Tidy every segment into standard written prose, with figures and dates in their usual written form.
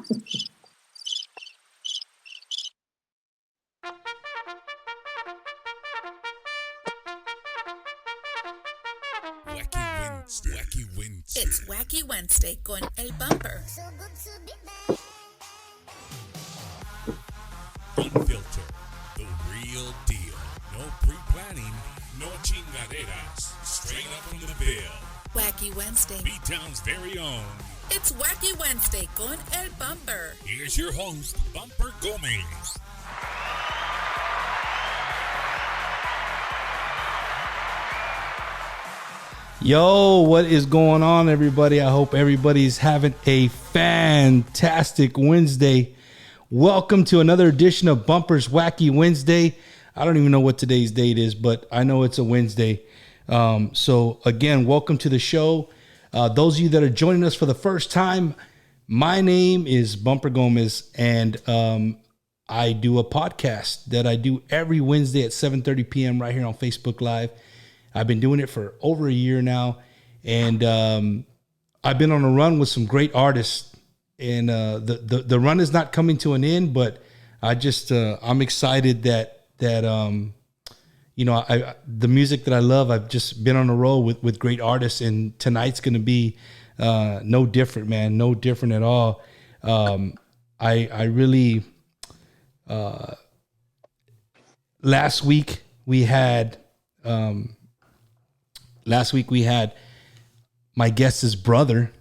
Wacky Wednesday. It's Wacky Wednesday con El Bumper. Unfiltered, the real deal. No pre-planning, no chingaderas. Straight up from the bill. Wacky Wednesday. B-Town's very own. It's Wacky Wednesday con El Bumper. Here's your host, Bumper Gomez. Yo, what is going on, everybody? I hope everybody's having a fantastic Wednesday. Welcome to another edition of Bumper's Wacky Wednesday. I don't even know what today's date is, but I know it's a Wednesday. So again, welcome to the show. Those of you that are joining us for the first time, my name is Bumper Gomez, and I do a podcast that I do every Wednesday at 7:30 p.m. right here on Facebook Live. I've been doing it for over a year now, and I've been on a run with some great artists. And the run is not coming to an end, but I'm excited that you know, the music that I love. I've just been on a roll with great artists, and tonight's going to be no different, man. No different at all. I really last week we had my guest's brother,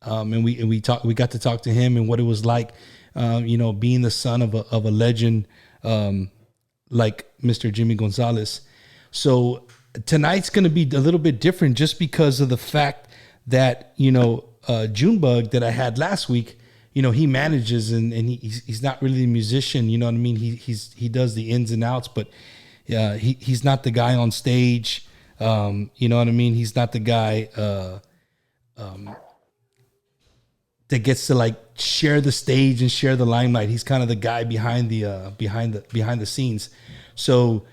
and we got to talk to him and what it was like, you know, being the son of a legend like Mr. Jimmy Gonzalez. So tonight's going to be a little bit different just because of the fact that, you know, Junebug that I had last week, you know, he manages and he's not really a musician, you know what I mean? He does the ins and outs, but he's not the guy on stage. You know what I mean? He's not the guy that gets to like share the stage and share the limelight. He's kind of the guy behind the scenes. So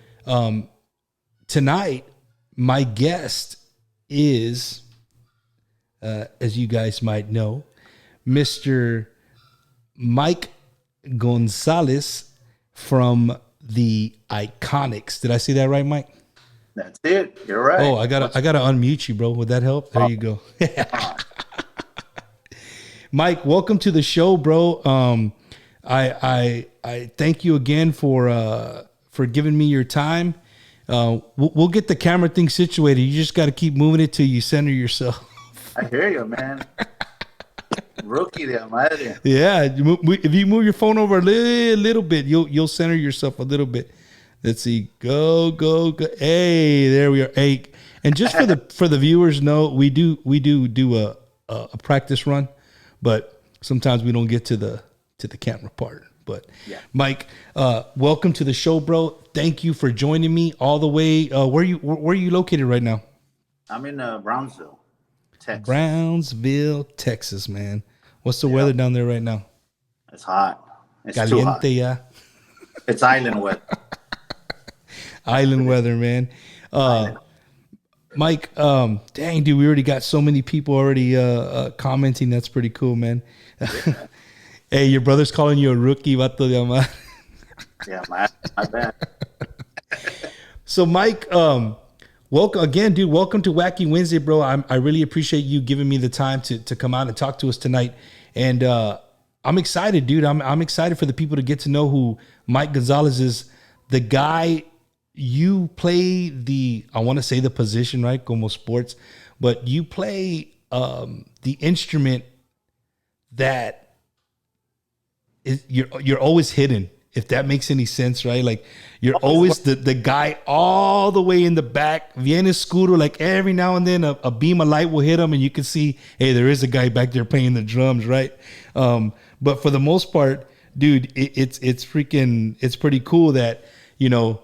tonight, my guest is, as you guys might know, Mr. Mike Gonzalez from the Iconiczz. Did I say that right, Mike? That's it. You're right. Oh, I gotta unmute you, bro. Would that help? There you go. Mike, welcome to the show, bro. I thank you again for giving me your time. We'll get the camera thing situated. You just got to keep moving it till you center yourself. I hear you, man. Rookie there, madre. Yeah, if you move your phone over a little bit, you'll center yourself a little bit. Let's see. Go. Hey, there we are. Hey, and just for the viewers know, we do a practice run, but sometimes we don't get to the camera part. But yeah. Mike, welcome to the show, bro. Thank you for joining me all the way. Where are you located right now? I'm in Brownsville, Texas. Brownsville, Texas, man. What's the weather down there right now? It's hot. It's Caliente, too hot. Yeah. It's island weather. Island weather, man. Mike, dang, dude, we already got so many people already commenting. That's pretty cool, man. Yeah. Hey, your brother's calling you a rookie, vato de amar. Yeah, my bad. So, Mike, welcome again, dude. Welcome to Wacky Wednesday, bro. I really appreciate you giving me the time to come out and talk to us tonight. And I'm excited, dude. I'm excited for the people to get to know who Mike Gonzalez is. The guy, you play I want to say the position, right? Como sports, but you play the instrument that you're always hidden, if that makes any sense, right? Like you're always the guy all the way in the back, bien escuro, like every now and then a beam of light will hit him and you can see, hey, there is a guy back there playing the drums, right? But for the most part, dude, it's pretty cool that, you know,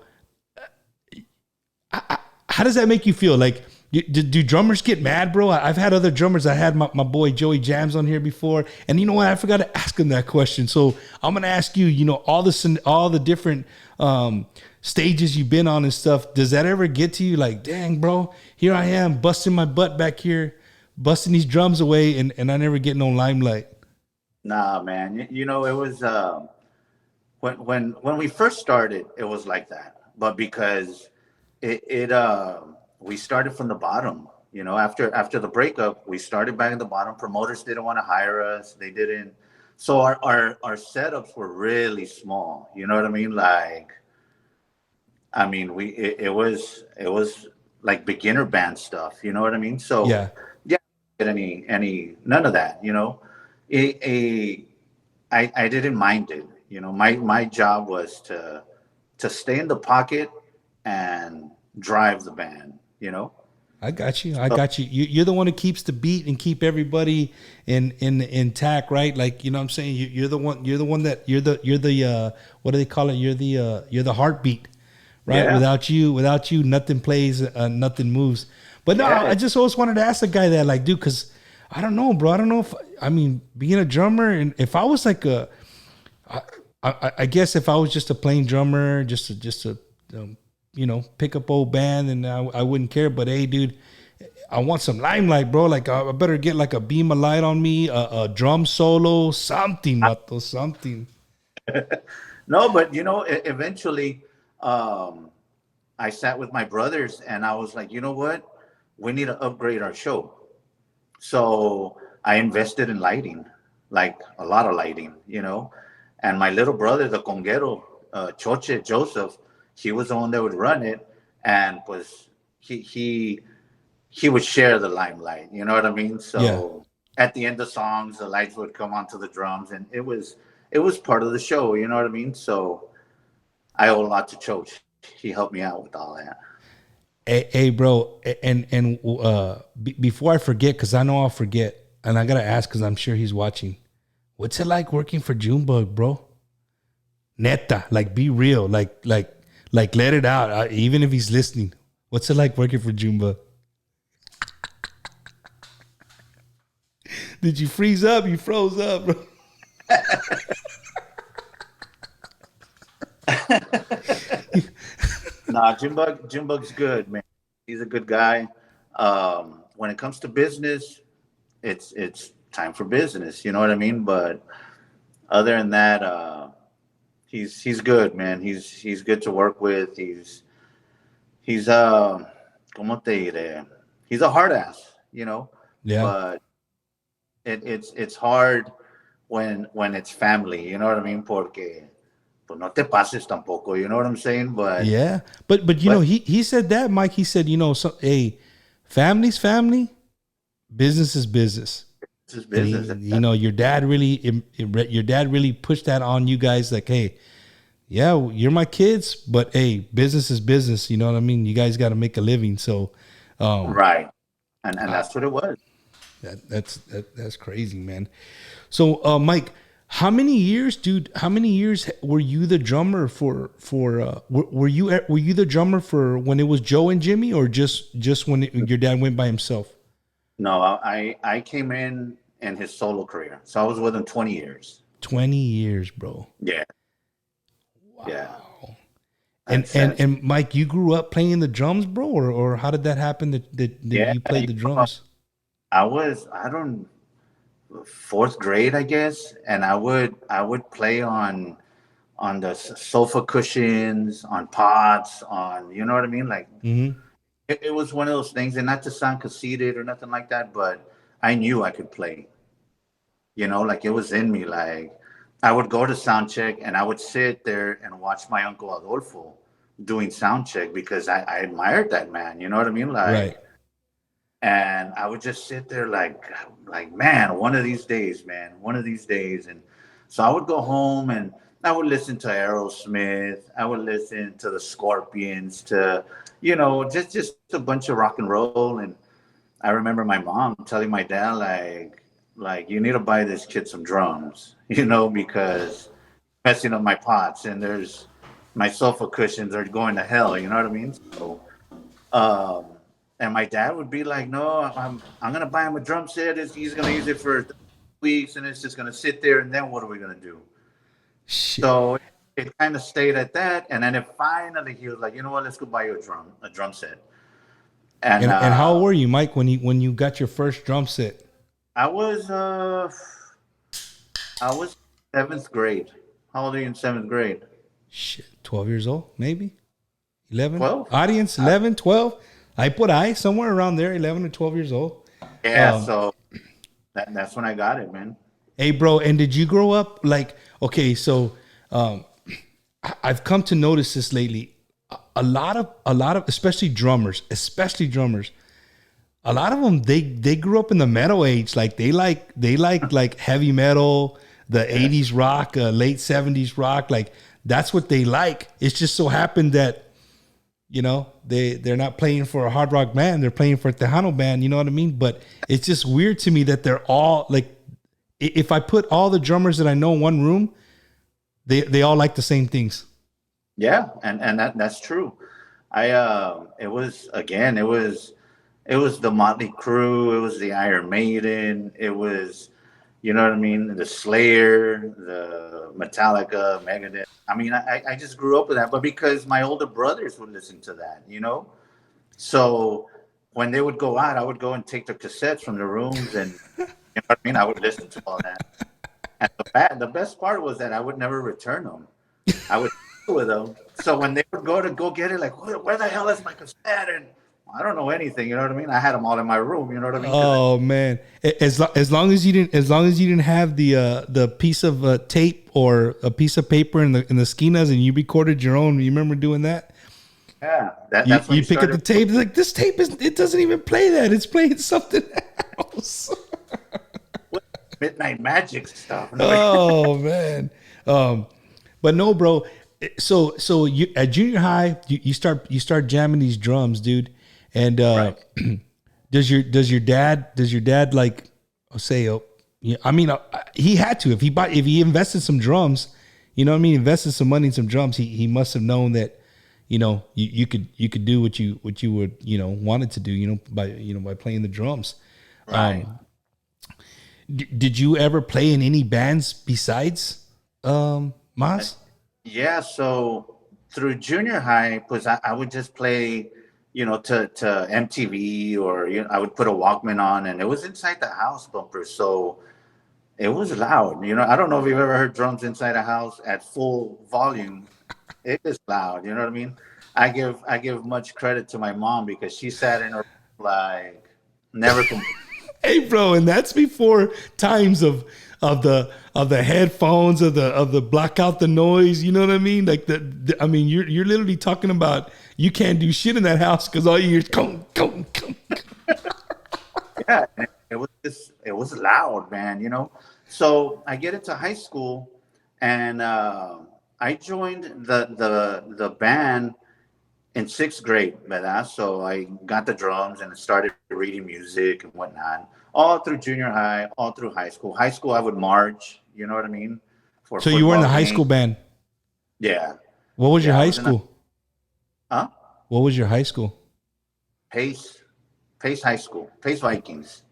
how does that make you feel? Like, do drummers get mad, bro? I've had other drummers. I had my boy Joey Jams on here before, and you know what? I forgot to ask him that question. So I'm gonna ask you. You know, all the different stages you've been on and stuff. Does that ever get to you? Like, dang, bro, here I am busting my butt back here, busting these drums away, and I never get no limelight. Nah, man. You know, it was when we first started, it was like that. But because it we started from the bottom. You know, after the breakup, we started back at the bottom. Promoters didn't want to hire us. They didn't. So our setups were really small. You know what I mean? Like, I mean, it was like beginner band stuff. You know what I mean? So Yeah. yeah, any none of that. You know, it, I didn't mind it. You know, my job was to stay in the pocket and drive the band. You know. I got you. I got you. You're the one who keeps the beat and keep everybody in intact, right? Like, you know what I'm saying? You're the one. You're the one that you're the what do they call it? You're the heartbeat, right? Yeah. Without you, nothing plays, nothing moves. But no, Yeah. I just always wanted to ask the guy that, like, dude, because I don't know, bro. I don't know if I mean being a drummer, and if I was like I guess if I was just a plain drummer, just a you know, pick up old band, and I wouldn't care. But hey, dude, I want some limelight, bro. Like I better get like a beam of light on me, a drum solo, something, vato, something. No, but you know, eventually, I sat with my brothers and I was like, you know what? We need to upgrade our show. So I invested in lighting, like a lot of lighting, you know. And my little brother, the conguero, Choche Joseph, he was the one that would run it, and was he would share the limelight. You know what I mean? So at the end of songs, the lights would come onto the drums, and it was part of the show. You know what I mean? So I owe a lot to Choche. He helped me out with all that. Hey, bro, and before I forget, because I know I'll forget, and I gotta ask because I'm sure he's watching. What's it like working for Junebug, bro? Neta, like be real, like let it out. Even if he's listening, what's it like working for Junebug? Did you freeze up? You froze up, bro. Nah, Jimbug's good, man. He's a good guy. When it comes to business, it's time for business. You know what I mean? But other than that, he's good, man. He's good to work with. He's como te diré? He's a hard ass, you know. Yeah. But it's hard when it's family. You know what I mean? Porque pues no te pases tampoco. You know what I'm saying? But Yeah, but you know he said that, Mike. He said, you know, so hey, family's family, business is business. it's his And business. you know, your dad really pushed that on you guys. Like, hey, yeah, you're my kids, but hey, business is business. You know what I mean? You guys got to make a living. So, Right. And that's what it was. that's crazy, man. So, Mike, how many years, dude? How many years were you the drummer for? Were you the drummer for when it was Joe and Jimmy, or just when your dad went by himself? No, I came in his solo career. So I was with him 20 years. 20 years, bro. Yeah. Yeah. And Mike, you grew up playing the drums, bro, or how did that happen that Yeah, you played the drums? I don't fourth grade, I guess, and I would play on the sofa cushions, on pots, on you know what I mean? Like Mm-hmm. it was one of those things, and not to sound conceited or nothing like that, but I knew I could play. You know, like it was in me. Like I would go to sound check and I would sit there and watch my uncle Adolfo doing sound check because I admired that man. You know what I mean? Like, Right. and I would just sit there like, man, one of these days, man, one of these days. And so I would go home and I would listen to Aerosmith. I would listen to the Scorpions, to, you know, just a bunch of rock and roll. And I remember my mom telling my dad, like you need to buy this kid some drums, you know, because messing up my pots and there's my sofa cushions are going to hell, you know what I mean? So, and my dad would be like, no, I'm gonna buy him a drum set. He's gonna use it for weeks, and it's just gonna sit there. And then what are we gonna do? Shit. So it kind of stayed at that, and then finally he was like, you know what? Let's go buy you a drum set. And how old were you, Mike, when you got your first drum set? I was I was seventh grade. How old are you in seventh grade? Shit, 12 years old, maybe 11. 12? Audience 11, 12. I put somewhere around there, 11 or 12 years old. Yeah, so that's when I got it, man. Hey, bro, and did you grow up like, okay, so I've come to notice this lately. A lot of, especially drummers, a lot of them, they grew up in the metal age. Like they like heavy metal, the 80s rock, late 70s rock. Like that's what they like. It's just so happened that, you know, they're not playing for a hard rock band. They're playing for a Tejano band. You know what I mean? But it's just weird to me that they're all like, if I put all the drummers that I know in one room, they all like the same things. Yeah, and that's true. It was the Motley Crue, it was the Iron Maiden, it was, you know what I mean, the Slayer, the Metallica, Megadeth. I mean, I just grew up with that, but because my older brothers would listen to that, you know? So when they would go out, I would go and take the cassettes from the rooms, and you know what I mean? I would listen to all that. And the best part was that I would never return them. I would with them. So when they would go get it, like, where the hell is my cassette? And I don't know anything, you know what I mean? I had them all in my room, you know what I mean? Oh man, as long as you didn't have the piece of tape or a piece of paper in the skinas and you recorded your own. You remember doing that? Yeah, that's when you pick up the tape. It's like, this tape it doesn't even play that. It's playing something else. Midnight Magic stuff. Oh man, but no, bro. So you at junior high, you start jamming these drums, dude. And Right. does your dad like say, I mean, he had to, if he invested some drums, you know what I mean, invested some money in some drums, he must have known that, you know, you could do what you would, you know, wanted to do, you know, by playing the drums. Right. Did you ever play in any bands besides Mazz? Yeah, so through junior high, because I would just play, you know, to MTV, or, you know, I would put a Walkman on, and it was inside the house bumper, so it was loud. You know, I don't know if you've ever heard drums inside a house at full volume. It is loud. You know what I mean? I give much credit to my mom, because she sat in her like never complained. Hey, bro, and that's before times of the headphones, of the block out the noise. You know what I mean? Like I mean, you're literally talking about you can't do shit in that house because all you hear is come. Yeah, it was loud, man. You know. So I get into high school, and I joined the band in sixth grade, ¿verdad? So I got the drums and started reading music and whatnot, all through junior high, all through high school. High school, I would march, you know what I mean? So you were in the high school band? Yeah. What was your high school? Huh? What was your high school? Pace High School, Pace Vikings.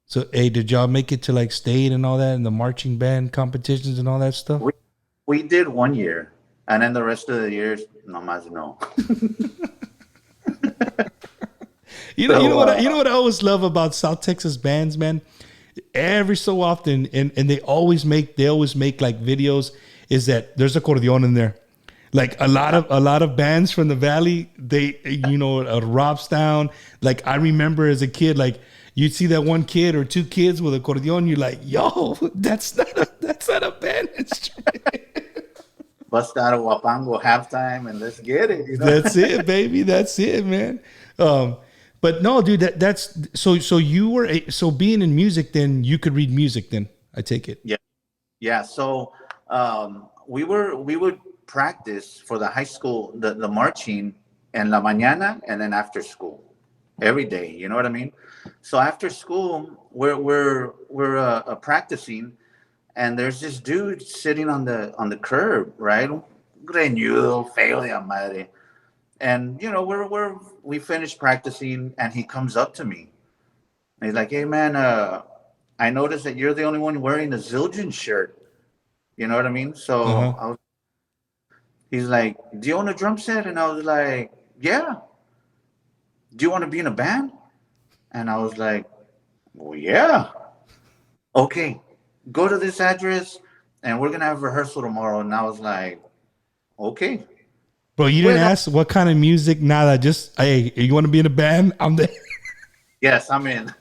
So, hey, did y'all make it to like state and all that, and the marching band competitions and all that stuff? We did 1 year, and then the rest of the years, no más no. You know what I always love about South Texas bands, man. Every so often, and they always make like videos, is that there's accordion in there. Like a lot of bands from the valley, they, you know, Robstown. Like I remember as a kid, like you'd see that one kid or two kids with accordion, you're like, yo, that's not a band instrument. Bust out of Wapango halftime and let's get it. You know? That's it, baby. That's it, man. But no, dude, that's so you were so being in music, then you could read music. Then I take it. Yeah. So we would practice for the high school, the marching en la mañana, and then after school every day. You know what I mean? So after school, we're practicing, and there's this dude sitting on the curb, right? Greñudo, feo de madre. And you know, we finished practicing, and he comes up to me. And he's like, "Hey man, I noticed that you're the only one wearing a Zildjian shirt." You know what I mean? So he's like, "Do you own a drum set?" And I was like, "Yeah." "Do you want to be in a band?" And I was like, "Well, yeah." "Okay, go to this address, and we're gonna have rehearsal tomorrow. And I was like, okay. Bro, you didn't ask what kind of music? Nada. Just, hey, you want to be in a band? I'm there. Yes, I'm in.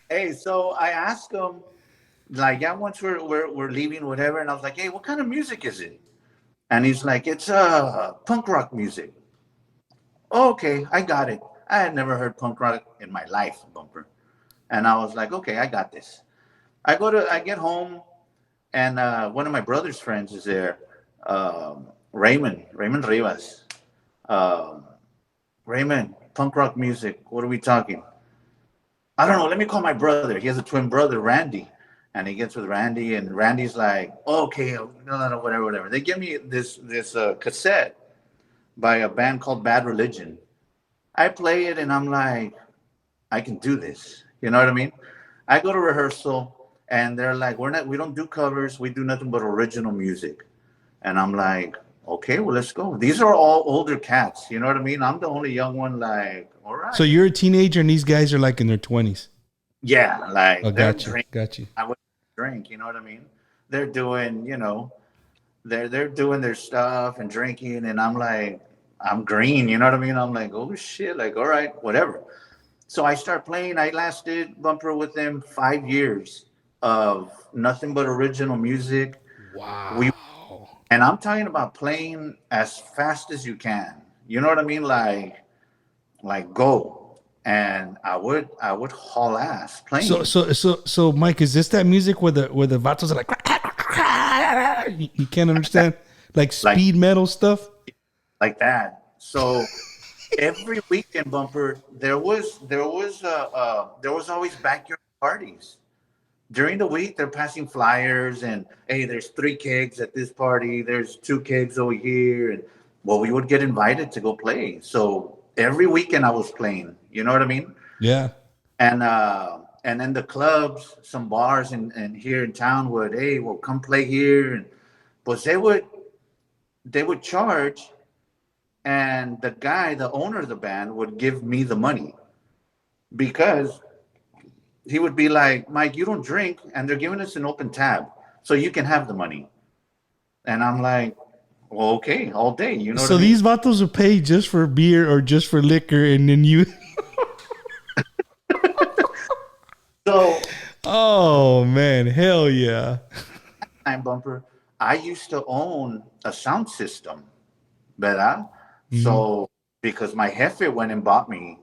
Hey, so I asked him, like, yeah, once we're leaving, whatever, and I was like, hey, what kind of music is it? And he's like, it's punk rock music. Oh, okay, I got it. I had never heard punk rock in my life, Bumper. And I was like, okay, I got this. I get home, and one of my brother's friends is there, Raymond Rivas. Raymond, punk rock music. What are we talking? I don't know. Let me call my brother. He has a twin brother, Randy. And he gets with Randy, and Randy's like, oh, okay, no, whatever. They give me this cassette by a band called Bad Religion. I play it, and I'm like, I can do this. You know what I mean? I go to rehearsal, and they're like, we don't do covers. We do nothing but original music. And I'm like, okay, well, let's go. These are all older cats. You know what I mean? I'm the only young one. Like, all right. So you're a teenager, and these guys are like in their 20s. Yeah, like, Oh, got you. I would drink. You know what I mean? They're doing, they're doing their stuff and drinking, and I'm like, I'm green. You know what I mean? I'm like, oh shit, like, all right, whatever. So I start playing. I lasted, Bumper, with them 5 years of nothing but original music. Wow. And I'm talking about playing as fast as you can. You know what I mean? Like go. And I would haul ass playing. So Mike, is this that music where the vatos are like you can't understand? Like speed metal stuff? Like that. So every weekend, Bumper, there was always backyard parties. During the week, they're passing flyers and, hey, there's 3 kegs at this party. There's 2 kegs over here. And, well, we would get invited to go play. So every weekend I was playing. You know what I mean? Yeah. And then the clubs, some bars and here in town would, hey, well, come play here. And but they would charge, and the owner of the band would give me the money, because he would be like, Mike, you don't drink, and they're giving us an open tab, so you can have the money. And I'm like, well, okay, all day. You know so what I mean? These vatos are paid just for beer or just for liquor, and then you... So... Oh, man, hell yeah. Time, Bumper, I used to own a sound system, ¿verdad? Mm-hmm. So, because my jefe went and bought me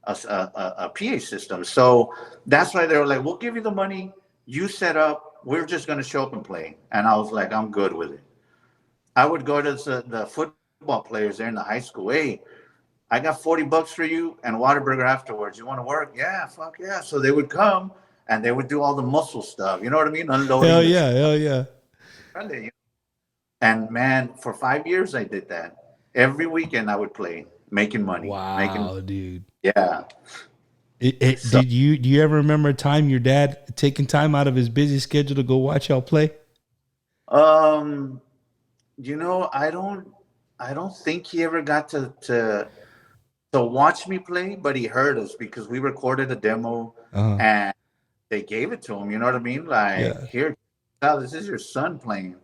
a PA system. So that's why they were like, we'll give you the money, you set up, we're just going to show up and play. And I was like, I'm good with it. I would go to the football players there in the high school. Hey, I got $40 for you and Whataburger afterwards. You want to work? Yeah, fuck yeah. So they would come and they would do all the muscle stuff. You know what I mean? Unloading. Hell yeah. And man, for 5 years I did that. Every weekend I would play, making money. Wow, dude. Yeah. Do you ever remember a time your dad taking time out of his busy schedule to go watch y'all play? I don't think he ever got to watch me play, but he heard us because we recorded a demo and they gave it to him. You know what I mean? Like, here, now this is your son playing.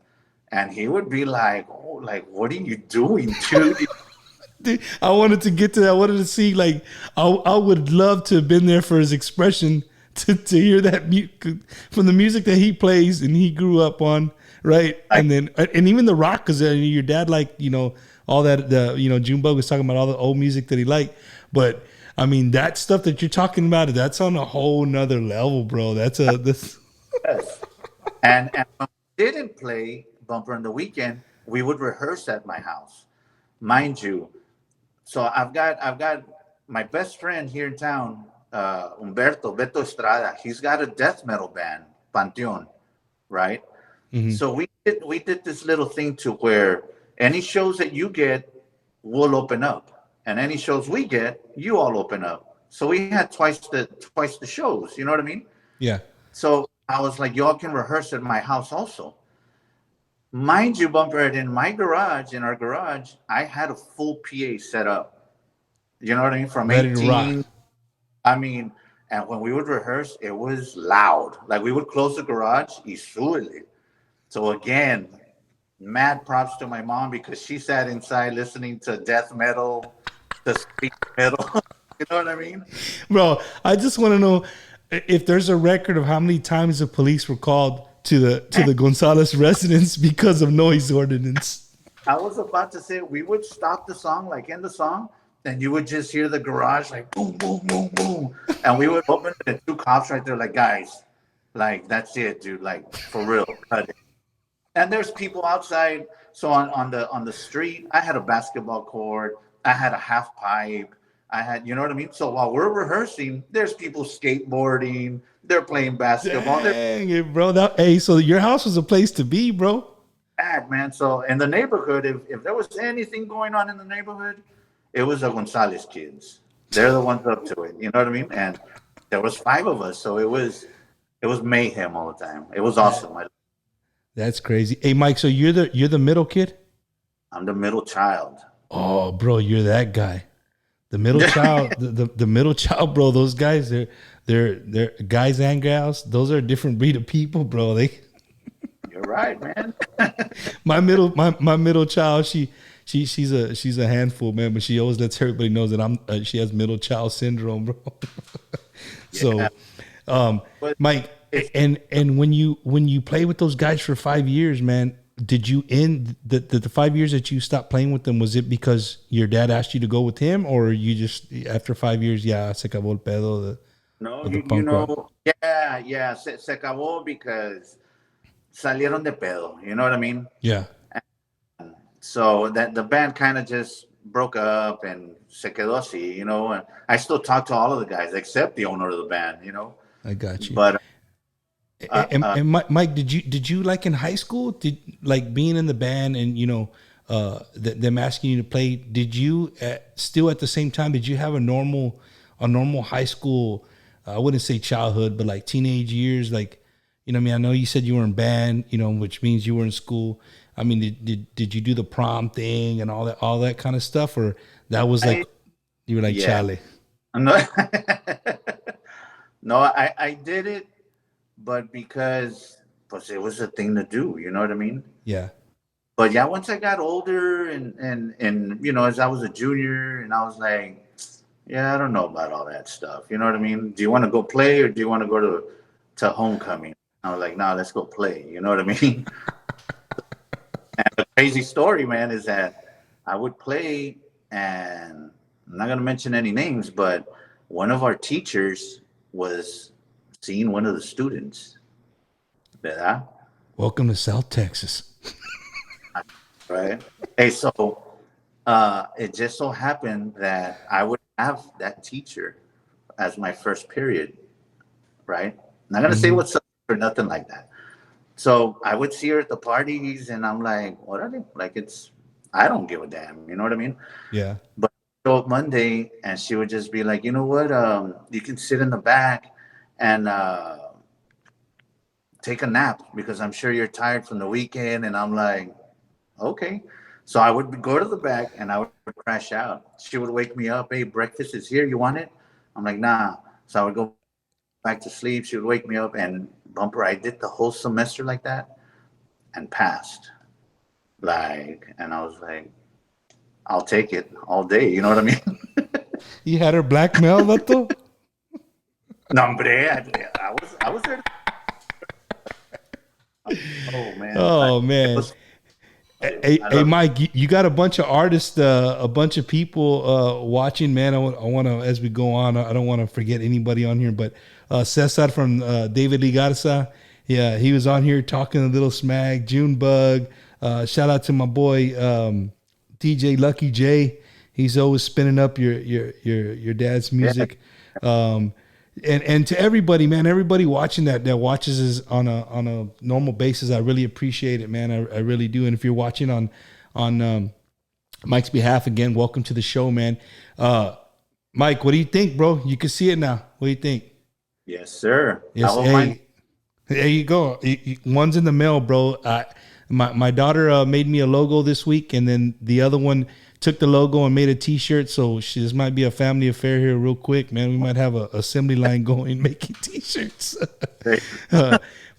And he would be like, oh, like, what are you doing, dude? Dude, I wanted to get to that. I wanted to see, like, I would love to have been there for his expression to hear that from the music that he plays and he grew up on, right? And even the rock, because your dad, like, all that, Junebug was talking about all the old music that he liked. But, I mean, that stuff that you're talking about, that's on a whole nother level, bro. That's this. Yes. And when we didn't play Bumper on the weekend, we would rehearse at my house, mind you. So I've got my best friend here in town, Beto Estrada. He's got a death metal band, Panteon, right? Mm-hmm. So we did this little thing to where any shows that you get, we'll open up, and any shows we get, you all open up. So we had twice the shows. You know what I mean? Yeah. So I was like, y'all can rehearse at my house also. Mind you, Bumper, in our garage, I had a full PA set up. You know what I mean? From 18. I mean, And when we would rehearse, it was loud. Like we would close the garage y súbele. So again, mad props to my mom because she sat inside listening to death metal, to speed metal. You know what I mean? Bro, I just want to know if there's a record of how many times the police were called to the Gonzalez residence because of noise ordinance. I was about to say we would stop the song, like in the song, and you would just hear the garage like boom, boom, boom, boom. And we would open it and 2 cops right there, like, guys, like that's it, dude. Like for real, cut it. And there's people outside. So on the street, I had a basketball court, I had a half pipe, I had, you know what I mean? So while we're rehearsing, there's people skateboarding, they're playing basketball. Dang it, bro. So your house was a place to be, bro. Bad, man. So in the neighborhood, if there was anything going on in the neighborhood, it was the Gonzalez kids. They're the ones up to it. You know what I mean? And there was 5 of us, so it was mayhem all the time. It was awesome. That's crazy. Hey, Mike. So you're the middle kid? I'm the middle child. Oh, bro, you're that guy. The middle child, the middle child, bro. Those guys, they're guys and gals. Those are a different breed of people, bro. You're right, man. my middle child, she's a handful, man. But she always lets everybody know that she has middle child syndrome, bro. So, Mike, and when you play with those guys for 5 years, man, did you end the 5 years that you stopped playing with them? Was it because your dad asked you to go with him, or you just after 5 years, se acabó el pedo? No, you know, yeah, se acabó because salieron de pedo. You know what I mean? Yeah. And so that the band kind of just broke up and se quedó así, you know. And I still talk to all of the guys except the owner of the band, you know. I got you. But and Mike, did you like in high school, did like being in the band and you know them asking you to play? Did you still at the same time? Did you have a normal high school? I wouldn't say childhood, but like teenage years, like you know. I mean, I know you said you were in band, you know, which means you were in school. I mean, did you do the prom thing and all that kind of stuff, or that was like you were like Charlie? No, no, I did it. But because it was a thing to do, you know what I mean? Yeah. But yeah, once I got older and you know, as I was a junior, and I was like, yeah, I don't know about all that stuff. You know what I mean? Do you want to go play or do you want to go to homecoming? I was like, no, let's go play. You know what I mean? And the crazy story, man, is that I would play, and I'm not going to mention any names, but one of our teachers was seeing one of the students. ¿Verdad? Welcome to South Texas. Right. Hey, so it just so happened that I would have that teacher as my first period. Right. I'm not going to say what's up or nothing like that. So I would see her at the parties and I'm like, what are they? Like, I don't give a damn. You know what I mean? Yeah. But show up Monday and she would just be like, you know what? You can sit in the back and take a nap because I'm sure you're tired from the weekend. And I'm like, okay. So I would go to the back and I would crash out. She would wake me up. Hey, breakfast is here. You want it? I'm like, nah. So I would go back to sleep. She would wake me up and bumper. I did the whole semester like that and passed. And I was like, I'll take it all day. You know what I mean? You had her blackmail, Vato? No, hombre, I was there. Oh man. Oh man. Hey, Mike, you got a bunch of artists, a bunch of people watching, man. I want to, as we go on, I don't want to forget anybody on here, but Cesar from David Ligarza, yeah, he was on here talking a little smack. Junebug, shout out to my boy DJ Lucky J. He's always spinning up your dad's music. Yeah. And to everybody, man, everybody watching that watches us on a normal basis, I really appreciate it, man. I really do. And if you're watching on Mike's behalf, again, welcome to the show, man. Mike, what do you think, bro? You can see it now. What do you think? Yes, sir. Yes, hey, there you go. One's in the mail, bro. My daughter made me a logo this week, and then the other one took the logo and made a T-shirt. So this might be a family affair here, real quick, man. We might have a assembly line going making T-shirts.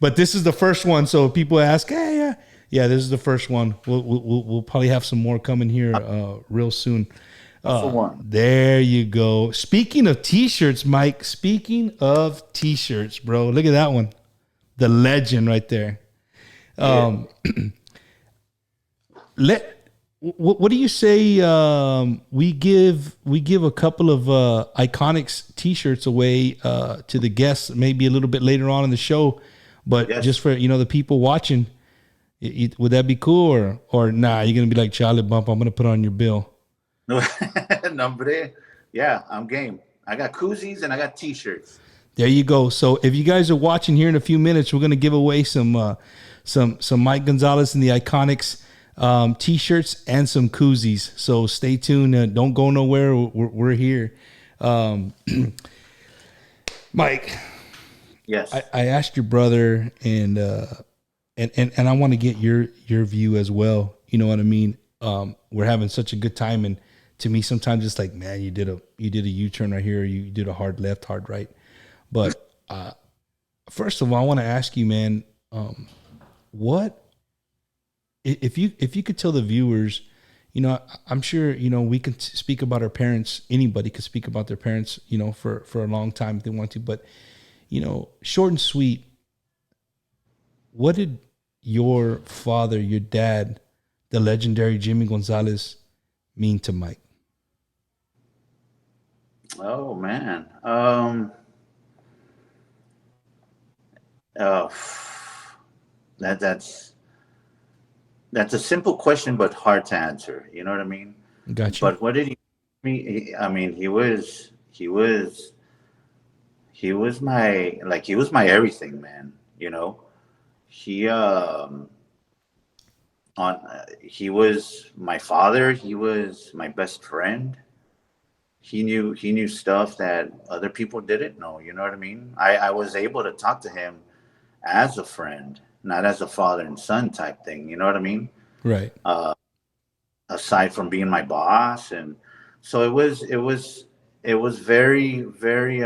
But this is the first one. So people ask, hey, yeah, this is the first one. We'll probably have some more coming here real soon. There you go. Speaking of T-shirts, Mike. Speaking of T-shirts, bro. Look at that one. The legend right there. What do you say? We give a couple of Iconiczz T-shirts away to the guests, maybe a little bit later on in the show, but just for the people watching, would that be cool or nah? You're gonna be like Charlie Bump. I'm gonna put on your bill. No, hombre. Yeah, I'm game. I got koozies and I got T-shirts. There you go. So if you guys are watching here in a few minutes, we're gonna give away some Mike Gonzalez and the Iconiczz T-shirts and some koozies. So stay tuned. Don't go nowhere. We're here. Mike. Yes. I asked your brother and I want to get your view as well. You know what I mean? We're having such a good time, and to me sometimes it's like, man, you did a U-turn right here, or you did a hard left, hard right. But first of all, I want to ask you, man, what if you could tell the viewers, I'm sure we can speak about our parents. Anybody could speak about their parents, for a long time if they want to, but short and sweet. What did your father, your dad, the legendary Jimmy Gonzalez, mean to Mike? Oh man. That's a simple question, but hard to answer. You know what I mean? Gotcha. But what did he mean? I mean, he was my everything, man. He was my father. He was my best friend. He knew stuff that other people didn't know. You know what I mean? I was able to talk to him as a friend, not as a father and son type thing. You know what I mean? Right. Aside from being my boss, and so it was very, very.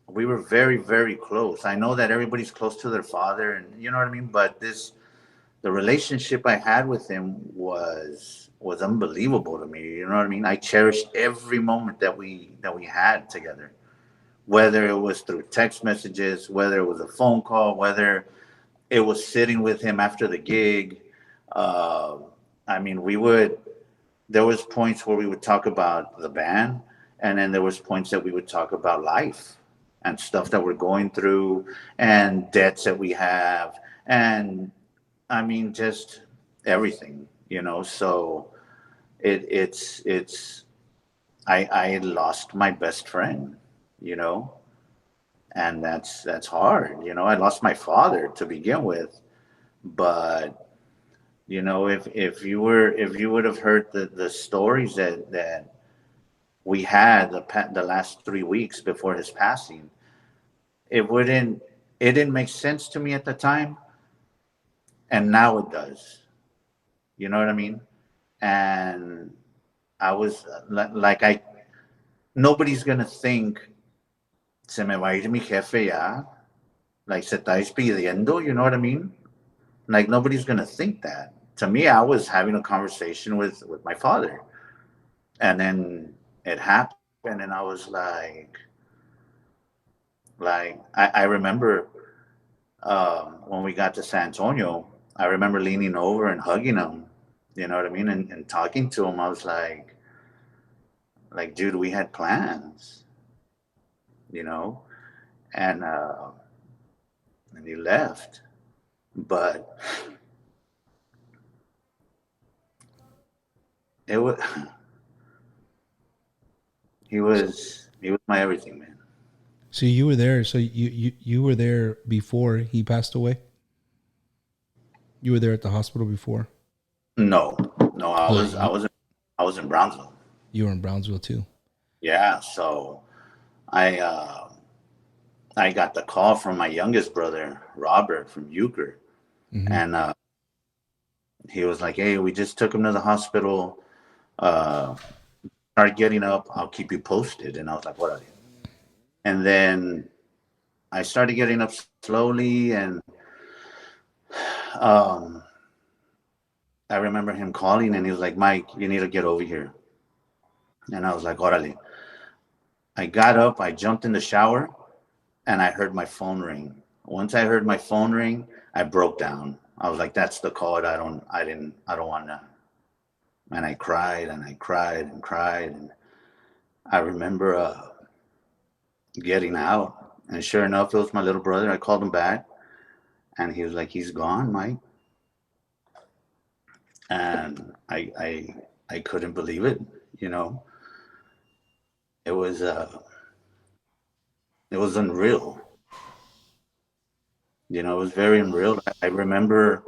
We were very, very close. I know that everybody's close to their father, and you know what I mean. But the relationship I had with him was unbelievable to me. You know what I mean? I cherished every moment that we had together, whether it was through text messages, whether it was a phone call, whether it was sitting with him after the gig. I mean, there was points where we would talk about the band, and then there was points that we would talk about life and stuff that we're going through and debts that we have. And I mean, just everything, so I lost my best friend, and that's hard. I lost my father to begin with, but if you would have heard the stories that we had the last 3 weeks before his passing, it didn't make sense to me at the time, and now it does. You know what I mean? And I was like, nobody's gonna think, se me va a ir mi jefe ya, like se está despidiendo. You know what I mean? Like, nobody's gonna think that. To me, I was having a conversation with my father, and then it happened, and I was like I remember when we got to San Antonio, I remember leaning over and hugging him, you know what I mean, and talking to him. I was like, dude, we had plans, and he left, but he was my everything, man. So you were there. So you were there before he passed away? You were there at the hospital before? No, I was in Brownsville. You were in Brownsville too? Yeah, so I got the call from my youngest brother, Robert, from Euchre. Mm-hmm. And he was like, "Hey, we just took him to the hospital. Start getting up. I'll keep you posted." And I was like, "What are you?" And then I started getting up slowly, and I remember him calling, and he was like, "Mike, you need to get over here." And I was like, "Orale." I got up, I jumped in the shower, and I heard my phone ring. Once I heard my phone ring, I broke down. I was like, "That's the code. I don't want to." And I cried and I cried and cried. And I remember getting out, and sure enough, it was my little brother. I called him back, and he was like, "He's gone, Mike." And I couldn't believe it. You know, it was unreal. You know, it was very unreal. I remember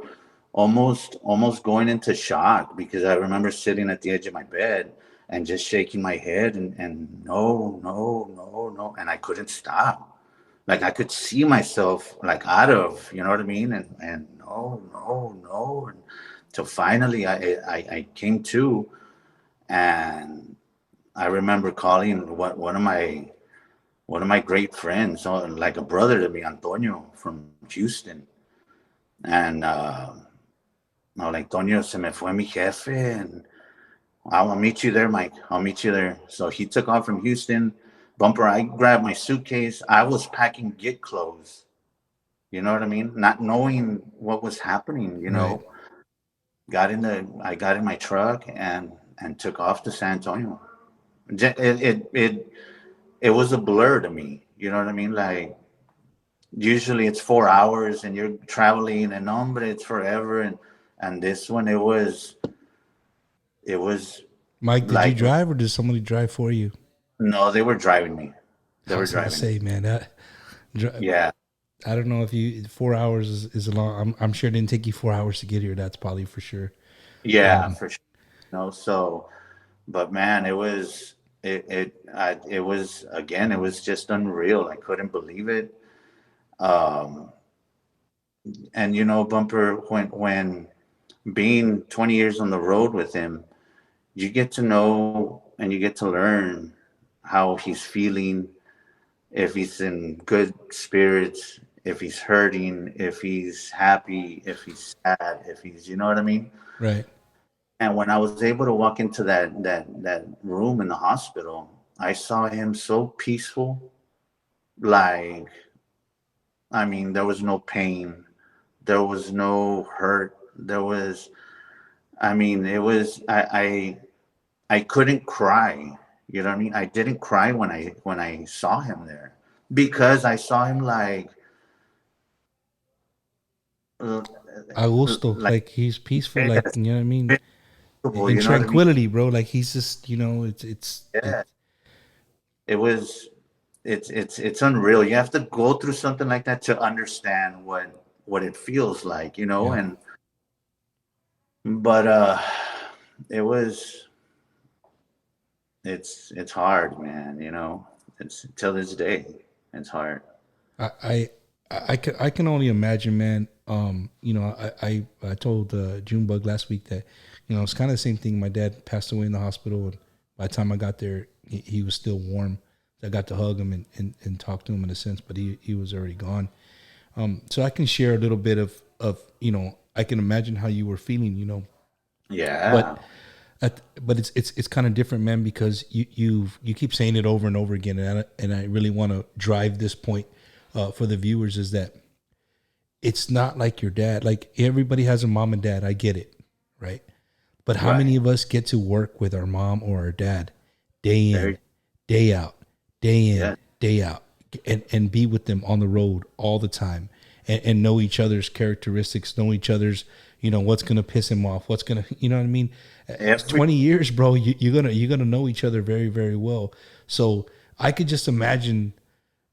almost going into shock, because I remember sitting at the edge of my bed and just shaking my head, and no, no, no, no, and I couldn't stop. Like, I could see myself like out of, you know what I mean, and no, no, no, and so finally I came to, and I remember calling one of my great friends, like a brother to me, Antonio from Houston, and no, like, "Toño, se me fue mi jefe, and I'll meet you there, Mike. I'll meet you there." So he took off from Houston. Bumper, I grabbed my suitcase. I was packing get clothes. You know what I mean? Not knowing what was happening, you know. Right. I got in my truck and took off to San Antonio. It was a blur to me. You know what I mean? Like, usually it's 4 hours and you're traveling, and but it's forever. And this one, it was Mike, did like, you drive or did somebody drive for you? no, they were driving me. They were driving. Say, man, Yeah. I don't know if 4 hours is a long. I'm sure it didn't take you 4 hours to get here. That's probably for sure. Yeah, for sure. No, so, but man, it was it was, again, it was just unreal. I couldn't believe it. And you know, Bumper, when being 20 years on the road with him, you get to know and you get to learn how he's feeling, if he's in good spirits, if he's hurting, if he's happy, if he's sad, if he's, you know what I mean? Right. And when I was able to walk into that room in the hospital, I saw him so peaceful. Like, I mean, there was no pain, there was no hurt, there was, I mean, it was, I couldn't cry. You know what I mean? I didn't cry when I saw him there, because I saw him like a gusto, like he's peaceful, like, you know what I mean? In tranquility, bro. Like, he's just, you know, it's unreal. You have to go through something like that to understand what it feels like, you know. Yeah. But it's hard, man, you know. It's till this day, it's hard. I can only imagine, man. You know, I told Junebug last week that, you know, it's kind of the same thing. My dad passed away in the hospital, and by the time I got there, he was still warm. I got to hug him and talk to him in a sense, but he was already gone. So I can share a little bit of, you know, I can imagine how you were feeling, you know. Yeah. But it's kind of different, man, because you keep saying it over and over again, and I really want to drive this point for the viewers, is that it's not like your dad. Like, everybody has a mom and dad. I get it, right? But how many of us get to work with our mom or our dad day in, day out, day in, day out, and be with them on the road all the time, and know each other's characteristics, know each other's, you know, what's gonna piss him off, what's gonna, you know what I mean? 20 years, bro, you're gonna know each other very, very well. So I could just imagine,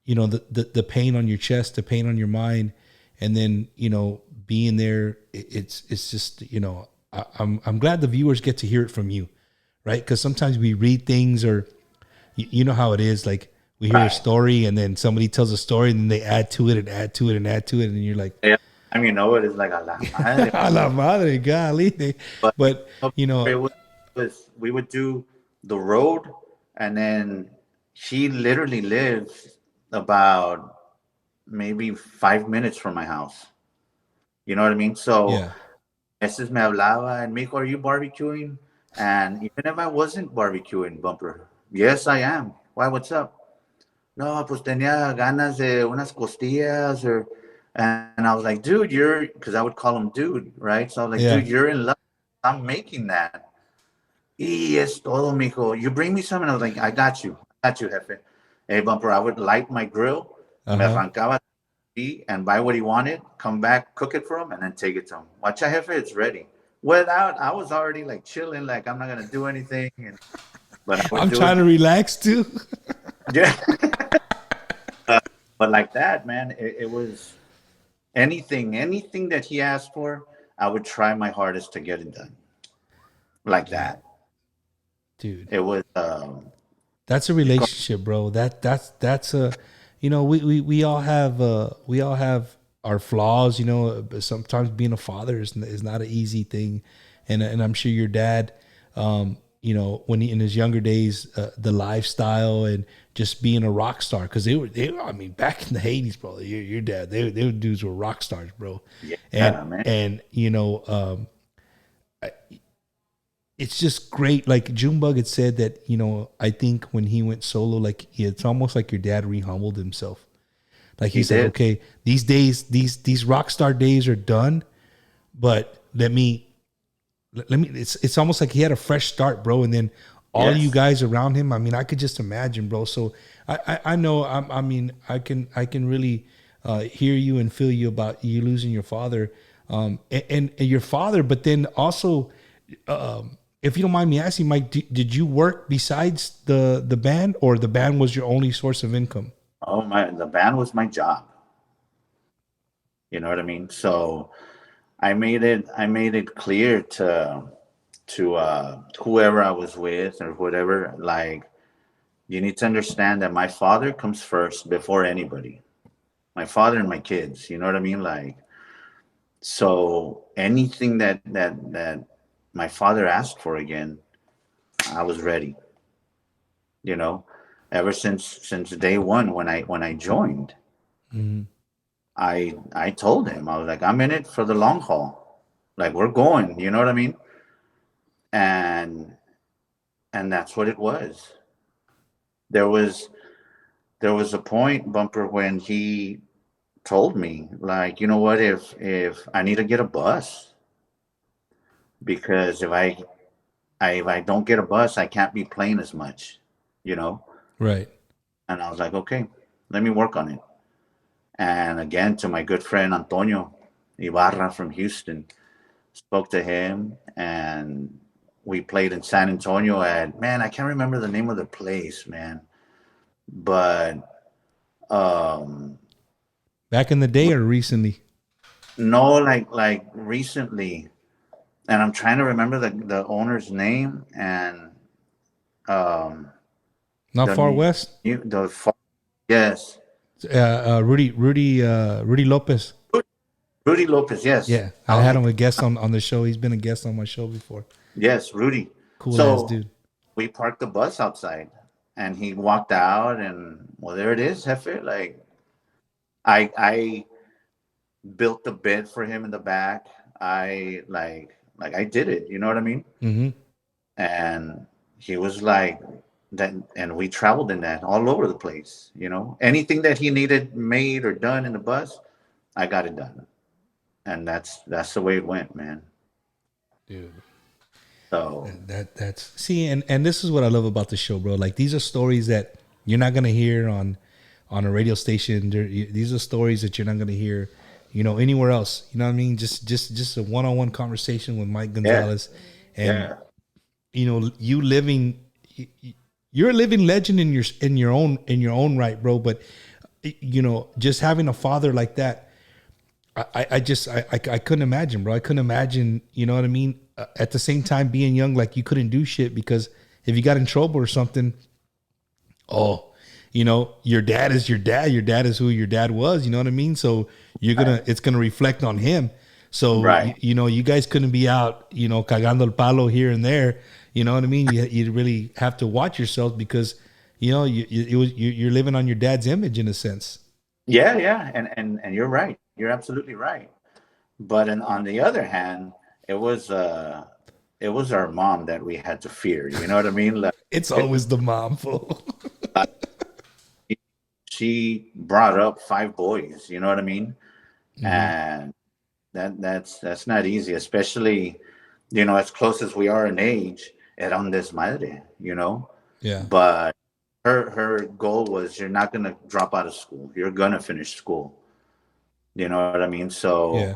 you know, the pain on your chest, the pain on your mind, and then, you know, being there. It's just, you know, I'm glad the viewers get to hear it from you, right? Because sometimes we read things, or you know how it is. Like, we hear a story, and then somebody tells a story, and then they add to it and add to it and add to it, and you're like, yeah, you know it is like a la madre. A la madre, golly. But you know, we would do the road, and then she literally lives about maybe 5 minutes from my house. You know what I mean? So, yeah, veces me hablaba, and me, are you barbecuing? And even if I wasn't barbecuing, Bumper, yes, I am. Why? What's up? No, pues tenía ganas de unas costillas, and I was like, dude, because I would call him dude, right? So I was like, yeah. dude, you're in love. I'm making that. Y es todo, mijo. You bring me some, and I was like, I got you, jefe. Hey, Bumper, I would light my grill, me Uh-huh. arrancaba and buy what he wanted, come back, cook it for him, and then take it to him. Watch out, jefe, it's ready. Without, I was already like chilling, like I'm not gonna do anything, but I would I'm do trying it. to relax too. Yeah. But like that, man, it was anything that he asked for, I would try my hardest to get it done. Like that. Dude. It was That's a relationship, bro. That's a, you know, we all have our flaws, you know. But sometimes being a father is not an easy thing, and I'm sure your dad, you know, when he in his younger days, the lifestyle and just being a rock star, because I mean, back in the '80s, bro, your dad, they dudes were rock stars, bro. yeah, man. And you know, it's just great. Like Junebug had said that, you know, I think when he went solo, like it's almost like your dad rehumbled himself. Like he said, did. okay, these days, these rock star days are done, but let me. It's almost like he had a fresh start, bro. And then all Yes. you guys around him. I mean, I could just imagine, bro. So I know. I mean, I can really hear you and feel you about you losing your father, and your father. But then also, if you don't mind me asking, Mike, did you work besides the band, or the band was your only source of income? Oh my, the band was my job. You know what I mean? So I made it clear to whoever I was with or whatever, like, you need to understand that my father comes first before anybody. My father and my kids, you know what I mean? Like, so anything that my father asked for again, I was ready. You know, ever since day one when I joined, Mm-hmm. I told him, I was like, I'm in it for the long haul. Like, we're going, you know what I mean? And that's what it was. There was a point, Bumper, when he told me, like, you know what, if I need to get a bus, because if I don't get a bus, I can't be playing as much, you know? Right. And I was like, okay, let me work on it. And again, to my good friend Antonio Ibarra from Houston, spoke to him, and we played in San Antonio at, man, I can't remember the name of the place, man. But Back in the day or recently? no, like recently. And I'm trying to remember the owner's name, and Not far west. Yes. Rudy Lopez. Rudy Lopez, yes. Yeah, I had him a guest on the show. He's been a guest on my show before. Yes, Rudy. Cool ass dude. We parked the bus outside, and he walked out, and well, there it is, Jefe. Like, I built the bed for him in the back. I I did it. You know what I mean? Mm-hmm. And he was like that, and we traveled in that all over the place. You know, anything that he needed made or done in the bus, I got it done, and that's the way it went, man. Dude. So That's see, and this is what I love about the show, bro. Like, these are stories that you're not gonna hear on a radio station. These are stories that you're not gonna hear, you know, anywhere else. You know what I mean? Just a one-on-one conversation with Mike Gonzalez, and you know, you're a living legend in your own right, bro. But you know, just having a father like that, I couldn't imagine, bro. I couldn't imagine, you know what I mean? At the same time, being young, like, you couldn't do shit because if you got in trouble or something, your dad is your dad. Your dad is who your dad was. You know what I mean? So it's gonna reflect on him. So Right. you guys couldn't be out, cagando el palo here and there. You know what I mean? You really have to watch yourselves because you're living on your dad's image in a sense. Yeah, and you're right. You're absolutely right. But on the other hand, it was our mom that we had to fear. You know what I mean? Like, It's always the mom, fool. she brought up 5 boys. You know what I mean? Mm-hmm. And that's not easy, especially as close as we are in age. Era un desmadre, Yeah. But her goal was, you're not gonna drop out of school. You're gonna finish school. You know what I mean? So. Yeah.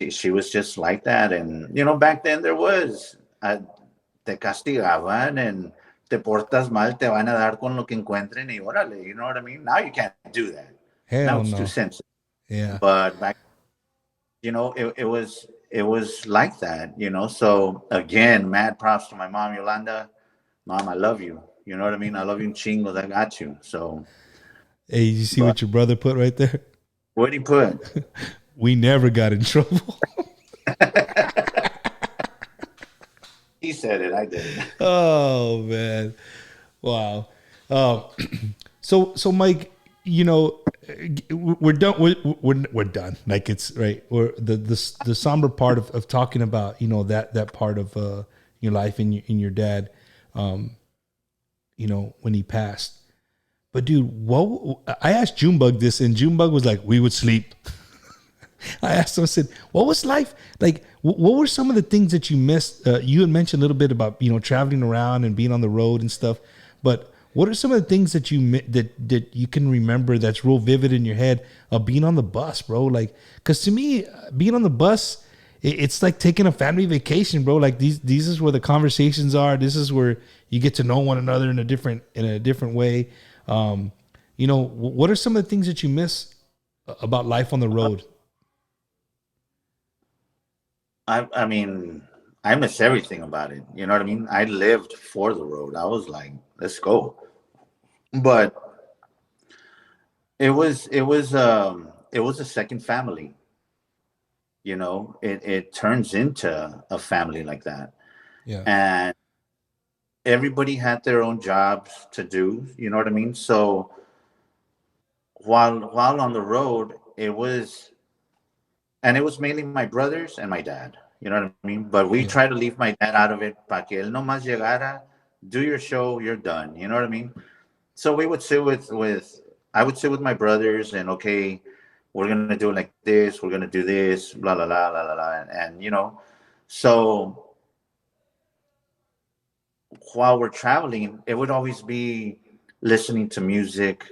She was just like that. And, back then there was, te castigaban and te portas mal, te van a dar con lo que encuentren y órale, you know what I mean? Now you can't do that. Hell Now it's no. too sensitive. Yeah. But back, it was like that, So again, mad props to my mom, Yolanda. Mom, I love you. You know what I mean? I love you chingos. I got you. So. Hey, you see what your brother put right there? What'd he put? We never got in trouble. He said it. I didn't. Oh man, wow. So Mike, we're done. We're done. Like it's right. Or the somber part of talking about that part of your life and your dad, when he passed. But dude, I asked Junebug this, and Junebug was like, we would sleep. I asked him, I said, what was life like? What were some of the things that you missed? You had mentioned a little bit about, traveling around and being on the road and stuff. But what are some of the things that that you can remember that's real vivid in your head of being on the bus, bro? Like, because to me, being on the bus, it's like taking a family vacation, bro. Like these is where the conversations are. This is where you get to know one another in a different way. What are some of the things that you miss about life on the road? I mean, I miss everything about it. You know what I mean? I lived for the road. I was like, let's go. But it was a second family. It turns into a family like that. Yeah. And everybody had their own jobs to do. You know what I mean? So while on the road, it was mainly my brothers and my dad. You know what I mean? But we try to leave my dad out of it. Pa que él nomás llegara, do your show, you're done. You know what I mean? So we would sit I would sit with my brothers and, okay, we're going to do it like this. We're going to do this, blah, blah, blah, blah, blah, blah. And, so while we're traveling, it would always be listening to music,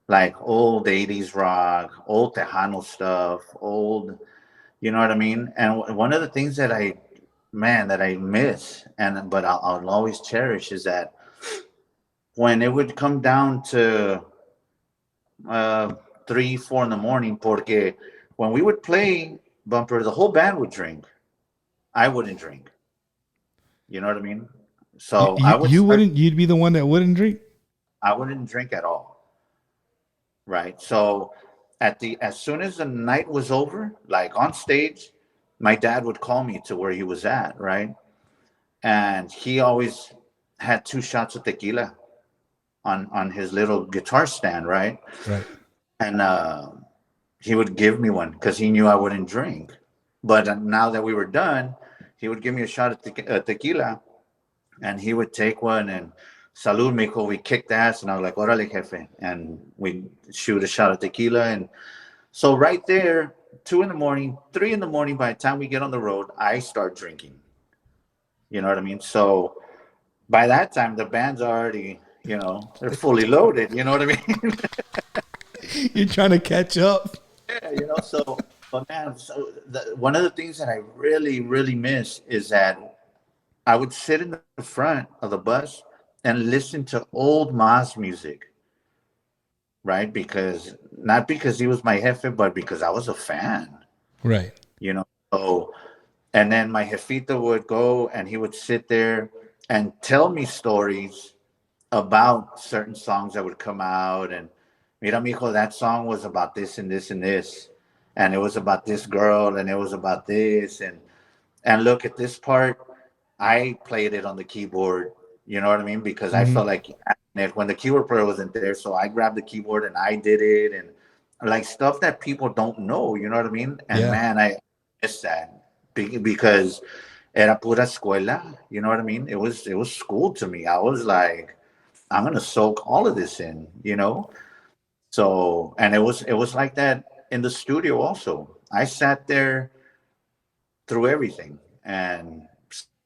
like old 80s rock, old Tejano stuff, old, you know what I mean? And one of the things that I miss, but I'll always cherish, is that when it would come down to 3, 4 in the morning, porque when we would play bumper, the whole band would drink. I wouldn't drink. You know what I mean? So you'd be the one that wouldn't drink? I wouldn't drink at all. Right. So as soon as the night was over, like on stage, my dad would call me to where he was at, right? And he always had 2 shots of tequila on his little guitar stand, right? Right. And he would give me one because he knew I wouldn't drink. But now that we were done, he would give me a shot of tequila, and he would take one and salud, mijo. We kicked ass, and I was like, órale, jefe. And we shoot a shot of tequila. And so right there, 2 in the morning, 3 in the morning, by the time we get on the road, I start drinking. You know what I mean? So by that time, the band's already, they're fully loaded. You know what I mean? You're trying to catch up. Yeah, so, but man, one of the things that I really, really miss is that I would sit in the front of the bus and listen to old Mazz music, right? Not because he was my jefe, but because I was a fan. Right. So, and then my jefita would go and he would sit there and tell me stories about certain songs that would come out, and mira mijo, that song was about this and this and this, and it was about this girl, and it was about this, and look at this part, I played it on the keyboard. You know what I mean? Because I Mm-hmm. felt like when the keyboard player wasn't there, so I grabbed the keyboard and I did it, and like stuff that people don't know. You know what I mean? And Yeah. man, I miss that because era pura escuela. You know what I mean? It was school to me. I was like, I'm gonna soak all of this in. So, and it was like that in the studio also. I sat there through everything and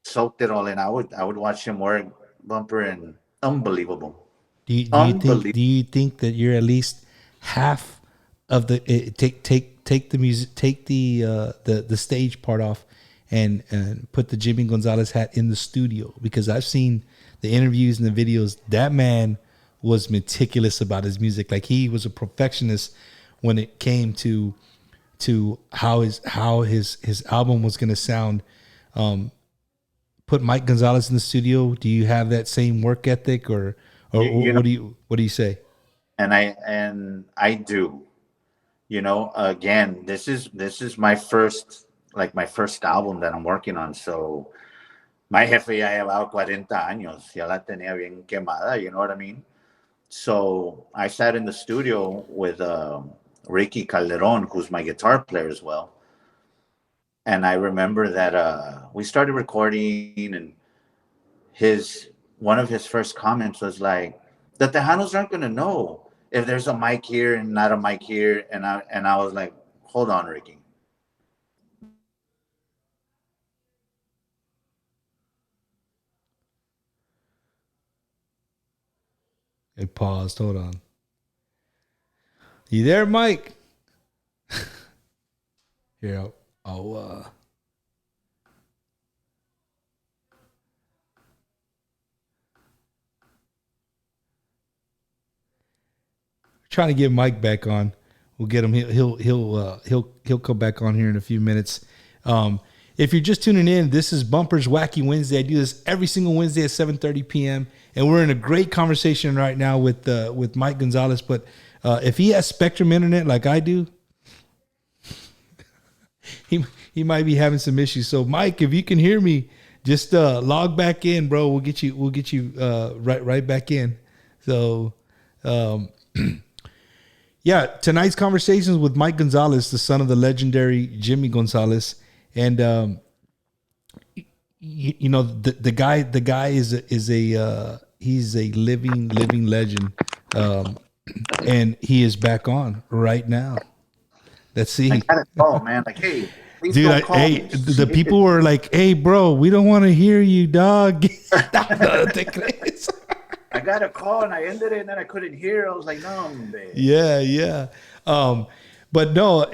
soaked it all in. I would watch him work bumper, and unbelievable, Do unbelievable. you think that you're at least half of the take the music, take the stage part off, and put the Jimmy Gonzalez hat in the studio? Because I've seen the interviews and the videos. That man was meticulous about his music. Like, he was a perfectionist when it came to how his album was going to sound. Put Mike Gonzalez in the studio. Do you have that same work ethic, or You, you know, what do you say? and I do. Again, this is my first album that I'm working on. So my jefe ya llevaba 40 años, ya la tenía bien quemada. You know what I mean? So I sat in the studio with Ricky Calderon, who's my guitar player as well. And I remember that we started recording, and his one of his first comments was like, "The Tejanos aren't gonna know if there's a mic here and not a mic here." And I was like, "Hold on, Ricky." It paused. Hold on. You there, Mike? Here, I'll trying to get Mike back on. We'll get him. He'll come back on here in a few minutes. If you're just tuning in, this is Bumpers Wacky Wednesday. I do this every single Wednesday at 7:30 p.m. and we're in a great conversation right now with Mike Gonzalez. But if he has Spectrum Internet like I do, he might be having some issues. So, Mike, if you can hear me, just log back in, bro. We'll get you right back in. So. Um, Yeah, tonight's conversations with Mike Gonzalez, the son of the legendary Jimmy Gonzalez, and the guy is a he's a living legend, and he is back on right now. Let's I see, got to call, man. Like, hey, please dude. don't call Hey, me. the people were like, "Hey, bro, we don't want to hear you, dog." No te crees. I got a call and I ended it, and then I couldn't hear. I was like, no, man. Yeah. But no,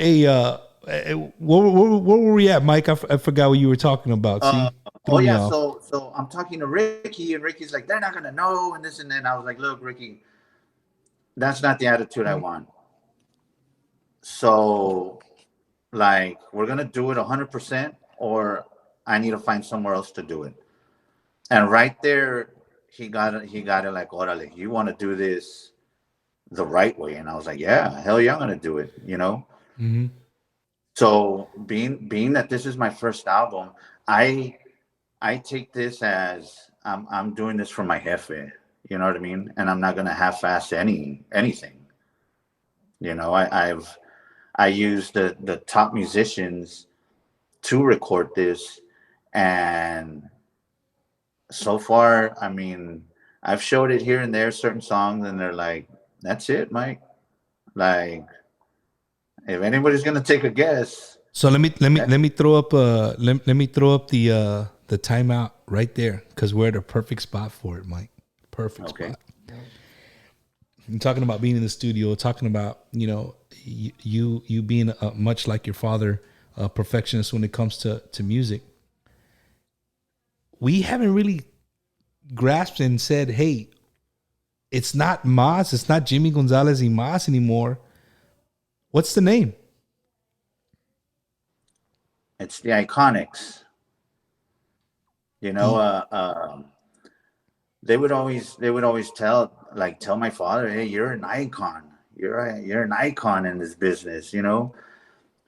where were we at, Mike? I forgot what you were talking about. Uh, See, oh threw me yeah, off. so I'm talking to Ricky, and Ricky's like, they're not gonna know, and this and then I was like, look, Ricky, that's not the attitude I want. So, like, we're gonna do it 100%, or I need to find somewhere else to do it. And right there, he got it like, orale, you want to do this the right way? And I was like, yeah, hell yeah, I'm gonna do it. Hmm. So being that this is my first album, I take this as I'm doing this for my jefe. You know what I mean? And I'm not gonna half-ass anything. I use the top musicians to record this, and so far, I mean, I've showed it here and there, certain songs, and they're like, "That's it, Mike." Like, if anybody's gonna take a guess, So let me let me that, let me throw up let me throw up the timeout right there, because we're at a perfect spot for it, Mike. Perfect okay. spot. I'm talking about being in the studio, talking about you being much like your father, a perfectionist when it comes to music. We haven't really grasped and said, "Hey, it's not Mazz, it's not Jimmy Gonzalez y Mazz anymore. What's the name?" It's the Iconiczz. You know, E- they would always tell my father, hey, you're an icon. You're an icon in this business, you know.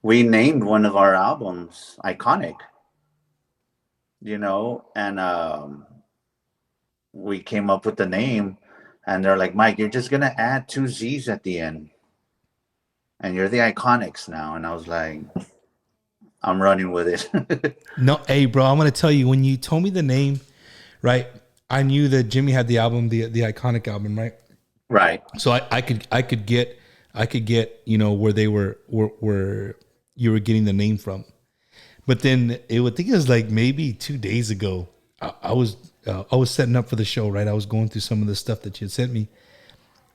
We named one of our albums Iconic, you know, and we came up with the name, and they're like, Mike, you're just gonna add two Z's at the end, and you're the Iconics now. And I was like, I'm running with it. No, hey, bro, I'm gonna tell you, when you told me the name, right? I knew that Jimmy had the album, the Iconic album, right? Right. So I could get, you know, where they were where you were getting the name from. But then I think it was like maybe 2 days ago. I was setting up for the show, right? I was going through some of the stuff that you had sent me,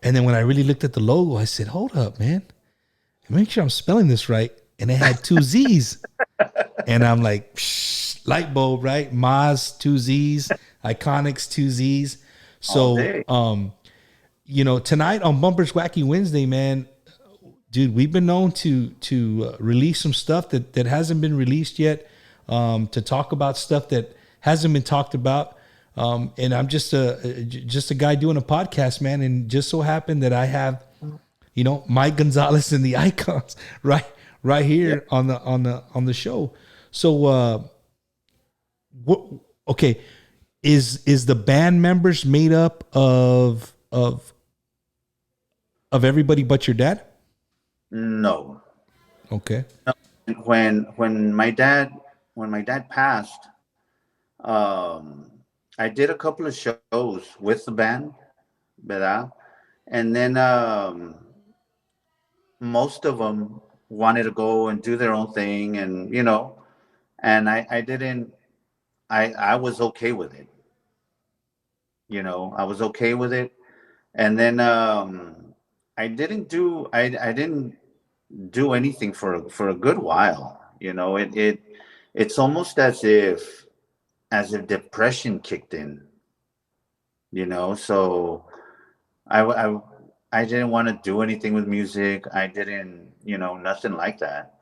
and then when I really looked at the logo, I said, "Hold up, man! Make sure I'm spelling this right." And it had two Z's, and I'm like, psh, light bulb, right? Mazz, two Z's, Iconiczz, two Z's. So, you know, tonight on Bumpers Wacky Wednesday, man, dude, we've been known to release some stuff that hasn't been released yet, to talk about stuff that hasn't been talked about. And I'm just a guy doing a podcast, man. And just so happened that I have, you know, Mike Gonzalez and the Iconiczz right here on the show. So, okay, is the band members made up of everybody but your dad? No. Okay. When my dad passed, I did a couple of shows with the band, ¿verdad? And then most of them wanted to go and do their own thing, and you know, and I didn't. I was okay with it. You know, I was okay with it, and then I didn't do anything for a good while. You know, it's almost as if depression kicked in. You know, so I didn't want to do anything with music. I didn't, you know, nothing like that.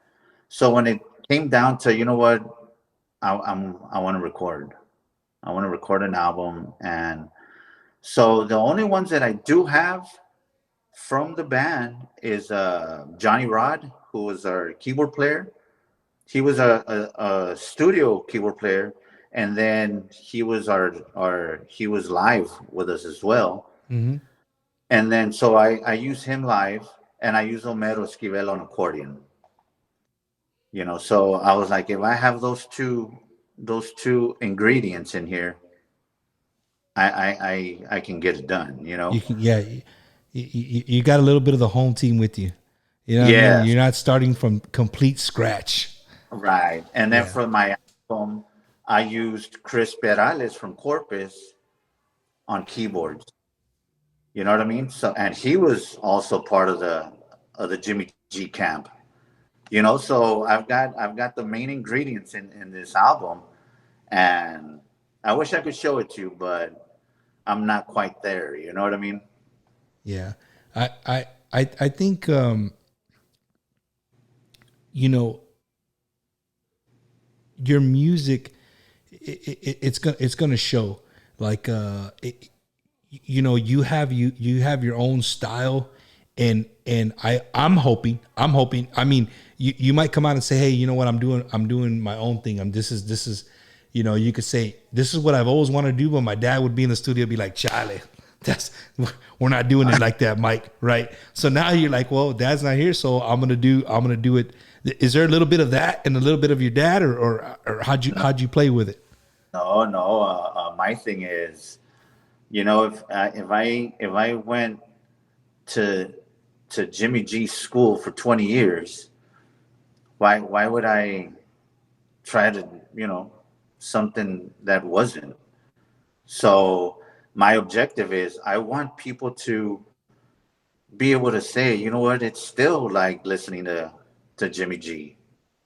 So when it came down to, you know what, I want to record. I want to record an album, and so the only ones that I do have from the band is Johnny Rod, who was our keyboard player. He was a studio keyboard player, and then he was he was live with us as well. Mm-hmm. And then so I use him live, and I use Homero Esquivel on accordion. You know, so I was like, if I have those two ingredients in here, I can get it done. You know, You can, yeah. You got a little bit of the home team with you. You know what I mean? You're not starting from complete scratch. right. And then for my album, I used Chris Perales from Corpus on keyboards. You know what I mean? So, and he was also part of the Jimmy G camp. You know, so I've got the main ingredients in this album, and I wish I could show it to you, but I'm not quite there. You know what I mean? Yeah, I think you know, your music, it's gonna show. Like you know, you have your own style, and I'm hoping. I mean, you might come out and say, hey, you know what, I'm doing my own thing. This is you know, you could say this is what I've always wanted to do, but my dad would be in the studio and be like, Charlie, we're not doing it like that, Mike, right? So now you're like, well, dad's not here, so I'm gonna do it. Is there a little bit of that and a little bit of your dad, or how'd you play with it? No. My thing is, you know, if I went to Jimmy G's school for 20 years, why would I try to, you know, something that wasn't? So my objective is I want people to be able to say, you know what, it's still like listening to Jimmy G,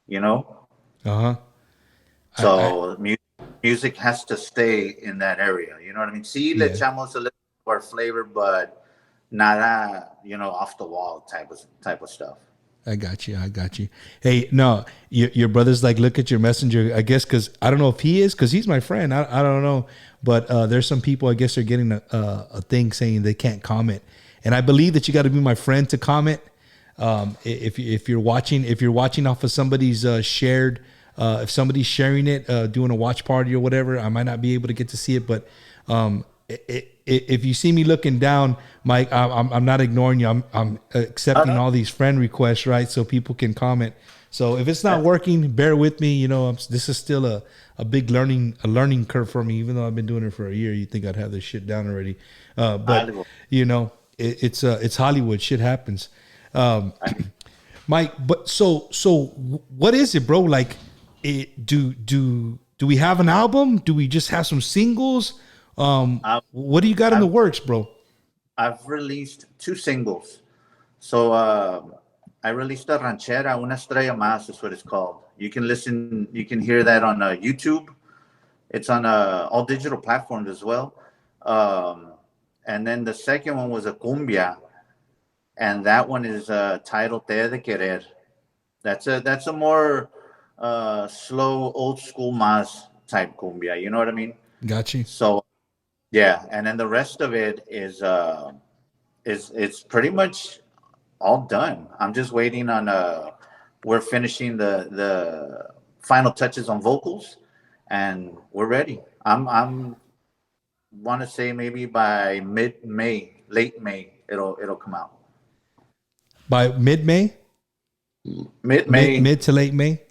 you know? Uh-huh. So music has to stay in that area. You know what I mean? Sí, le echamos a little more flavor, but nada, you know, off the wall type of stuff. I got you. Hey, no, your brother's like, look at your messenger, I guess, because I don't know if he is, because he's my friend. I don't know. But there's some people, I guess, they're getting a thing saying they can't comment. And I believe that you got to be my friend to comment. If you're watching off of somebody's shared, if somebody's sharing it, doing a watch party or whatever, I might not be able to get to see it. But if you see me looking down, Mike, I'm not ignoring you. I'm accepting all these friend requests, right? So people can comment. So if it's not working, bear with me. You know, this is still a big learning curve for me. Even though I've been doing it for a year, you think I'd have this shit down already? But you know, it's Hollywood. Shit happens. Mike, but so what is it, bro? Like, do we have an album? Do we just have some singles? What do you got in the works, bro? I've released 2 singles. So I released a ranchera, Una Estrella Más is what it's called. You can hear that on YouTube. It's on all digital platforms as well. And then the second one was a cumbia, and that one is titled Te de Querer. That's a more slow, old school Mazz type cumbia. You know what I mean? Got you. So yeah, and then the rest of it is it's pretty much all done. I'm just waiting on we're finishing the final touches on vocals, and we're ready. I'm want to say maybe by mid-May, late May, it'll come out. By mid-May? Mid-May. Mid to late May?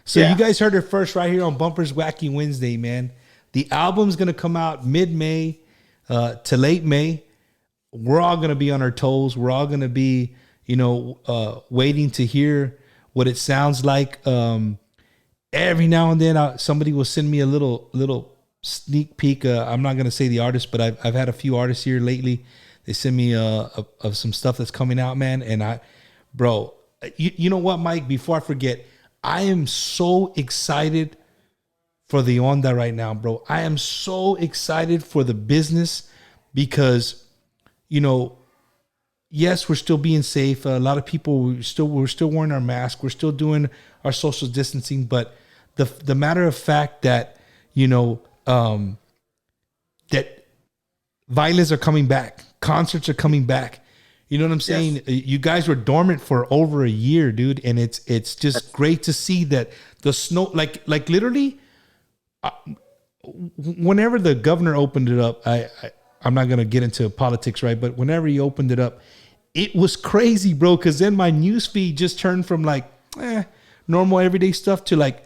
So Yeah. you guys heard it first right here on Bumper's Wacky Wednesday, man. The album's going to come out mid-May to late May. We're all going to be on our toes. We're all going to be, waiting to hear what it sounds like. Every now and then, somebody will send me a little sneak peek. I'm not going to say the artist, but I've had a few artists here lately. They send me of some stuff that's coming out, man. And you know what, Mike? Before I forget, I am so excited for the Onda right now, bro. I am so excited for the business because, yes, we're still being safe. A lot of people, we're still wearing our mask. We're still doing our social distancing. But the matter of fact that, that violins are coming back, concerts are coming back. You know what I'm saying? Yes. You guys were dormant for over a year, dude. And it's just great to see that the snow, like literally, whenever the governor opened it up, I'm not going to get into politics, right? But whenever he opened it up, it was crazy, bro. Because then my news feed just turned from like normal everyday stuff to like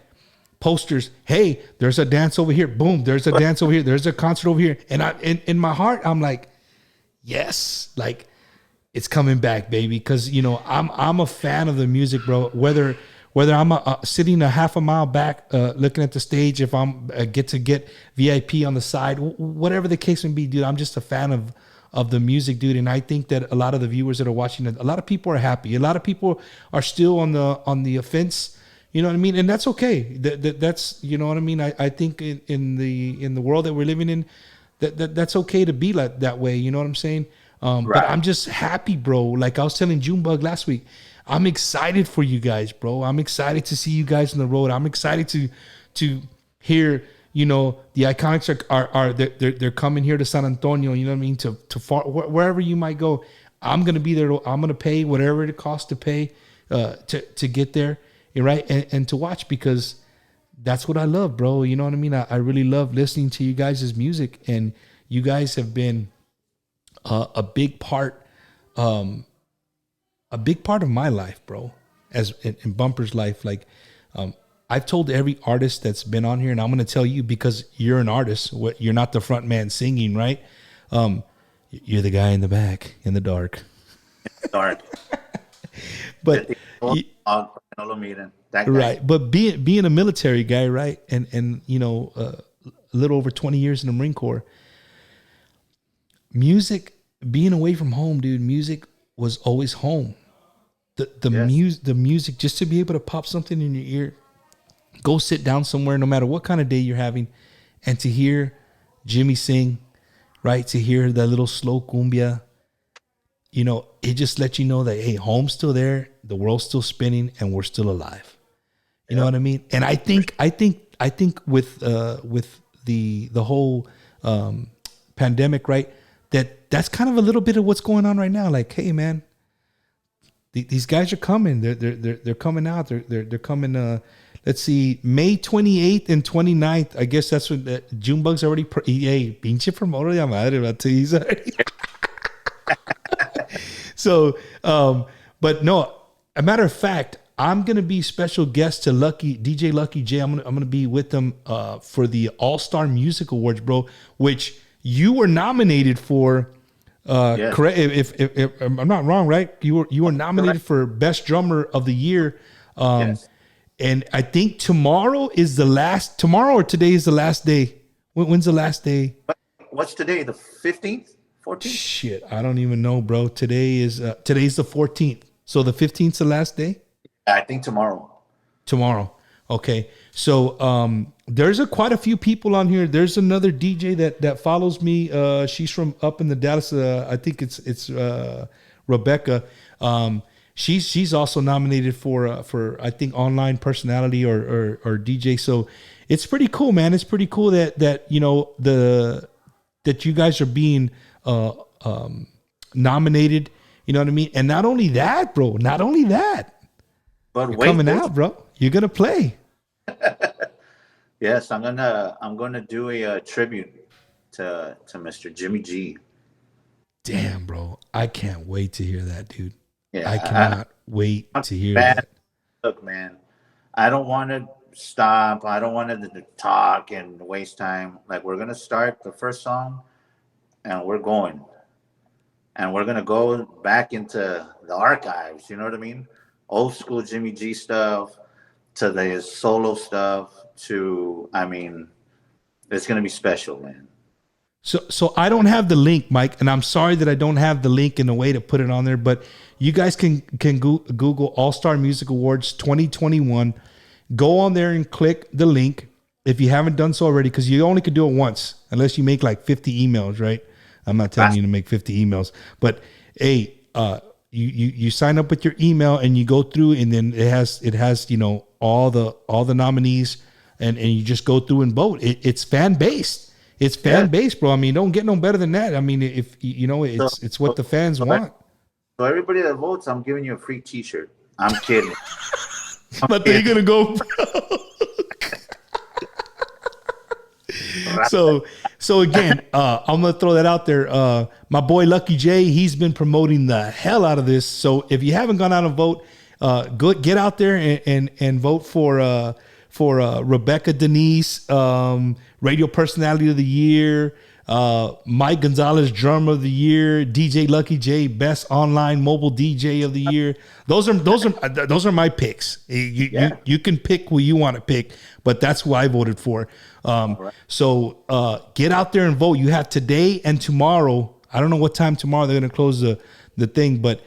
posters. Hey, there's a dance over here. Boom, there's a dance over here. There's a concert over here. And in my heart, I'm like, yes, like it's coming back, baby. Because I'm a fan of the music, bro. Whether I'm sitting a half a mile back, looking at the stage, if I'm get VIP on the side, whatever the case may be, dude, I'm just a fan of the music, dude. And I think that a lot of the viewers that are watching it, a lot of people are happy. A lot of people are still on the offense. You know what I mean? And that's okay. That's, you know what I mean? I think in the world that we're living in, that's okay to be like that way. You know what I'm saying? Right. But I'm just happy, bro. Like I was telling Junebug last week, I'm excited for you guys, bro. I'm excited to see you guys on the road. I'm excited to hear, the Iconiczz are they're coming here to San Antonio. You know what I mean? To far, wherever you might go, I'm gonna be there. I'm gonna pay whatever it costs to pay to get there, right? And to watch, because that's what I love, bro. You know what I mean? I really love listening to you guys' music, and you guys have been a big part. A big part of my life, bro, as in Bumper's life. Like, I've told every artist that's been on here, and I'm going to tell you, because you're an artist, you're not the front man singing, right? You're the guy in the back, in the dark. Dark. But right. But being a military guy, right? And a little over 20 years in the Marine Corps, music, being away from home, dude, music was always home. The music, just to be able to pop something in your ear, go sit down somewhere, no matter what kind of day you're having, and to hear Jimmy sing, right? To hear that little slow cumbia, it just lets you know that, hey, home's still there, the world's still spinning, and we're still alive. You know what I mean? And I think with the whole pandemic, right? That's kind of a little bit of what's going on right now. Like, hey, man, these guys are coming. They're coming out. They're coming. Let's see, May 28th and 29th. I guess that's when Junebug's already. Hey, pinche promoter de madre, but he's already. So, but no, a matter of fact, I'm gonna be special guest to DJ Lucky J. I'm gonna be with them for the All-Star Music Awards, bro, which you were nominated for. Yes. Correct? If I'm not wrong, right? You were nominated for Best Drummer of the Year. Yes. And I think tomorrow or today is the last day. When's the last day? What's today? The 15th, 14th? Shit, I don't even know, bro. Today's the 14th. So the 15th is the last day? I think tomorrow. Tomorrow. Okay. So there's quite a few people on here. There's another DJ that follows me. She's from up in the Dallas. I think it's Rebecca. She's also nominated for I think online personality or DJ. So it's pretty cool, man. It's pretty cool that that you guys are being nominated. You know what I mean? And not only that, bro. But You're coming out, bro. You're gonna play. Yes, I'm gonna do a tribute to Mr. Jimmy G. Damn, bro. I can't wait to hear that, dude. Yeah, I cannot wait to hear that. Look, man, I don't want to stop. I don't want to talk and waste time. Like, we're gonna start the first song, and we're going, and we're gonna go back into the archives. You know what I mean? Old school Jimmy G stuff to the solo stuff to, I mean, it's gonna be special, man. So I don't have the link, Mike, and I'm sorry that I don't have the link in a way to put it on there, but you guys can Google All-Star Music Awards 2021. Go on there and click the link if you haven't done so already, because you only could do it once unless you make like 50 emails, right? I'm not telling you to make 50 emails, but hey, you sign up with your email and you go through, and then it has all the nominees, and you just go through and vote. It's fan based. It's fan based, bro. I mean, don't get no better than that. I mean, if it's what the fans want. So everybody that votes, I'm giving you a free T-shirt. I'm kidding. But they're gonna go. So again, I'm gonna throw that out there. My boy Lucky J, he's been promoting the hell out of this. So if you haven't gone out and vote, get out there and vote for Rebecca Denise, Radio Personality of the Year, Mike Gonzalez, Drummer of the Year, DJ Lucky J, Best Online Mobile DJ of the Year. Those are my picks. You can pick who you want to pick, but that's who I voted for. So get out there and vote. You have today and tomorrow. I don't know what time tomorrow they're going to close the thing, but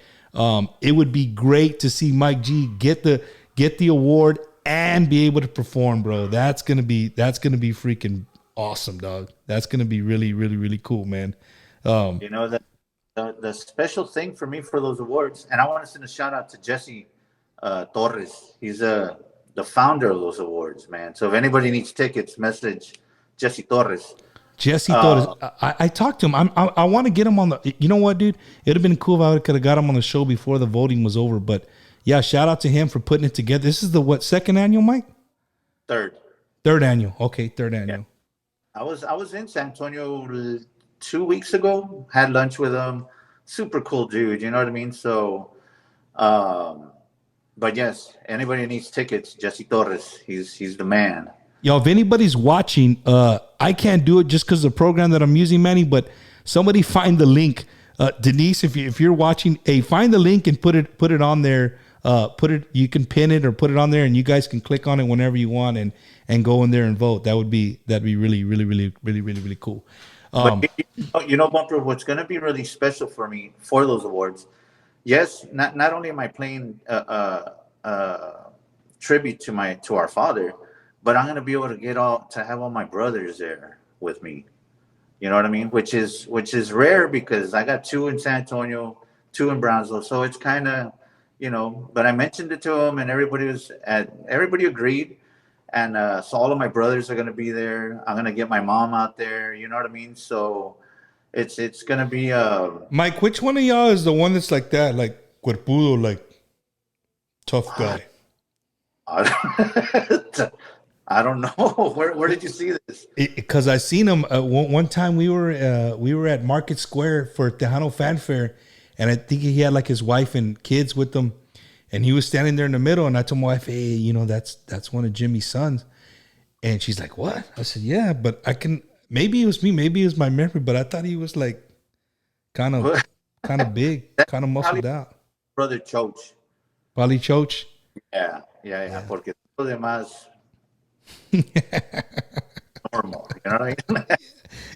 it would be great to see Mike G get the award and be able to perform, bro. That's gonna be freaking awesome, dog. That's gonna be really, really, really cool, man. The special thing for me for those awards, and I want to send a shout out to Jesse Torres. He's the founder of those awards, man. So if anybody needs tickets, message Jesse Torres. Jesse Torres. I talked to him. I want to get him on the. You know what, dude? It'd have been cool if I could have got him on the show before the voting was over, but. Yeah, shout out to him for putting it together. This is the second annual, Mike? Third annual. Okay, third annual. Yeah. I was in San Antonio 2 weeks ago. Had lunch with him. Super cool dude. You know what I mean? So, but yes, anybody needs tickets, Jesse Torres. He's the man. Yo, if anybody's watching, I can't do it just because of the program that I'm using, Manny. But somebody find the link, Denise. If you're watching, find the link and put it on there. You can pin it or put it on there, and you guys can click on it whenever you want and go in there and vote. That'd be really, really, really, really, really, really cool. Bumper, what's going to be really special for me for those awards? Yes, not only am I playing tribute to our father, but I'm going to be able to have all my brothers there with me. You know what I mean? Which is rare because I got two in San Antonio, two in Brownsville. So it's kind of, but I mentioned it to him, and everybody agreed. And so all of my brothers are gonna be there. I'm gonna get my mom out there. You know what I mean? So it's gonna be Mike, which one of y'all is the one that's like that, like cuerpudo, like tough guy? I don't know. Where did you see this? Because I seen him one time. We were at Market Square for Tejano Fan Fair, and I think he had like his wife and kids with him, and he was standing there in the middle. And I told my wife, "Hey, that's one of Jimmy's sons," and she's like, "What?" I said, "Yeah, but I can. Maybe it was me. Maybe it was my memory, but I thought he was like kind of big, kind of muscled out." Brother Choach. Probably Choach. Yeah. Porque todo demás normal. You know what I mean?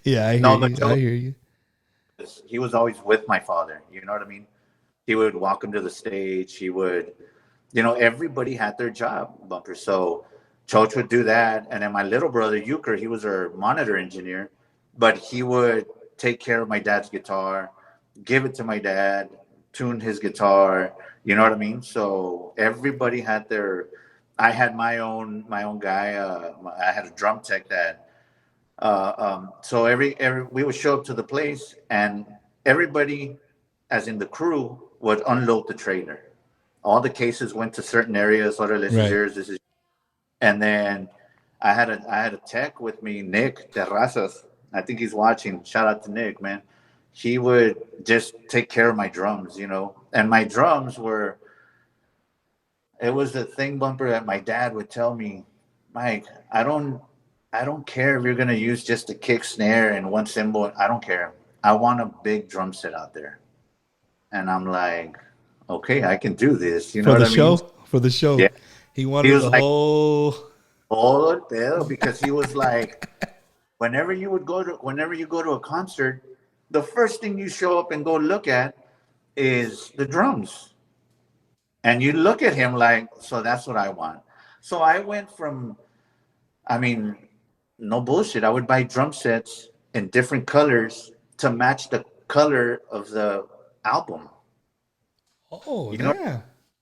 Yeah, I hear you. He was always with my father. You know what I mean? He would walk him to the stage. He would, everybody had their job, Bumper. So Choach would do that. And then my little brother, Euchre, he was our monitor engineer, but he would take care of my dad's guitar, give it to my dad, tune his guitar. You know what I mean? So everybody had I had my own guy. I had a drum tech that, so we would show up to the place, and everybody, as in the crew, would unload the trailer. All the cases went to certain areas. This is yours. This is, and then I had a tech with me, Nick Terrazas. I think he's watching. Shout out to Nick, man. He would just take care of my drums, and my drums were. It was the thing, Bumper, that my dad would tell me, Mike, I don't care if you're gonna use just a kick, snare, and one cymbal. I don't care. I want a big drum set out there. And I'm like, okay, I can do this. You know what I mean? For the show. Yeah. He wanted the whole pedo, because he was like, whenever you go to a concert, the first thing you show up and go look at is the drums. And you look at him like, so that's what I want. So I went from, no bullshit. I would buy drum sets in different colors to match the color of the album. Oh, yeah.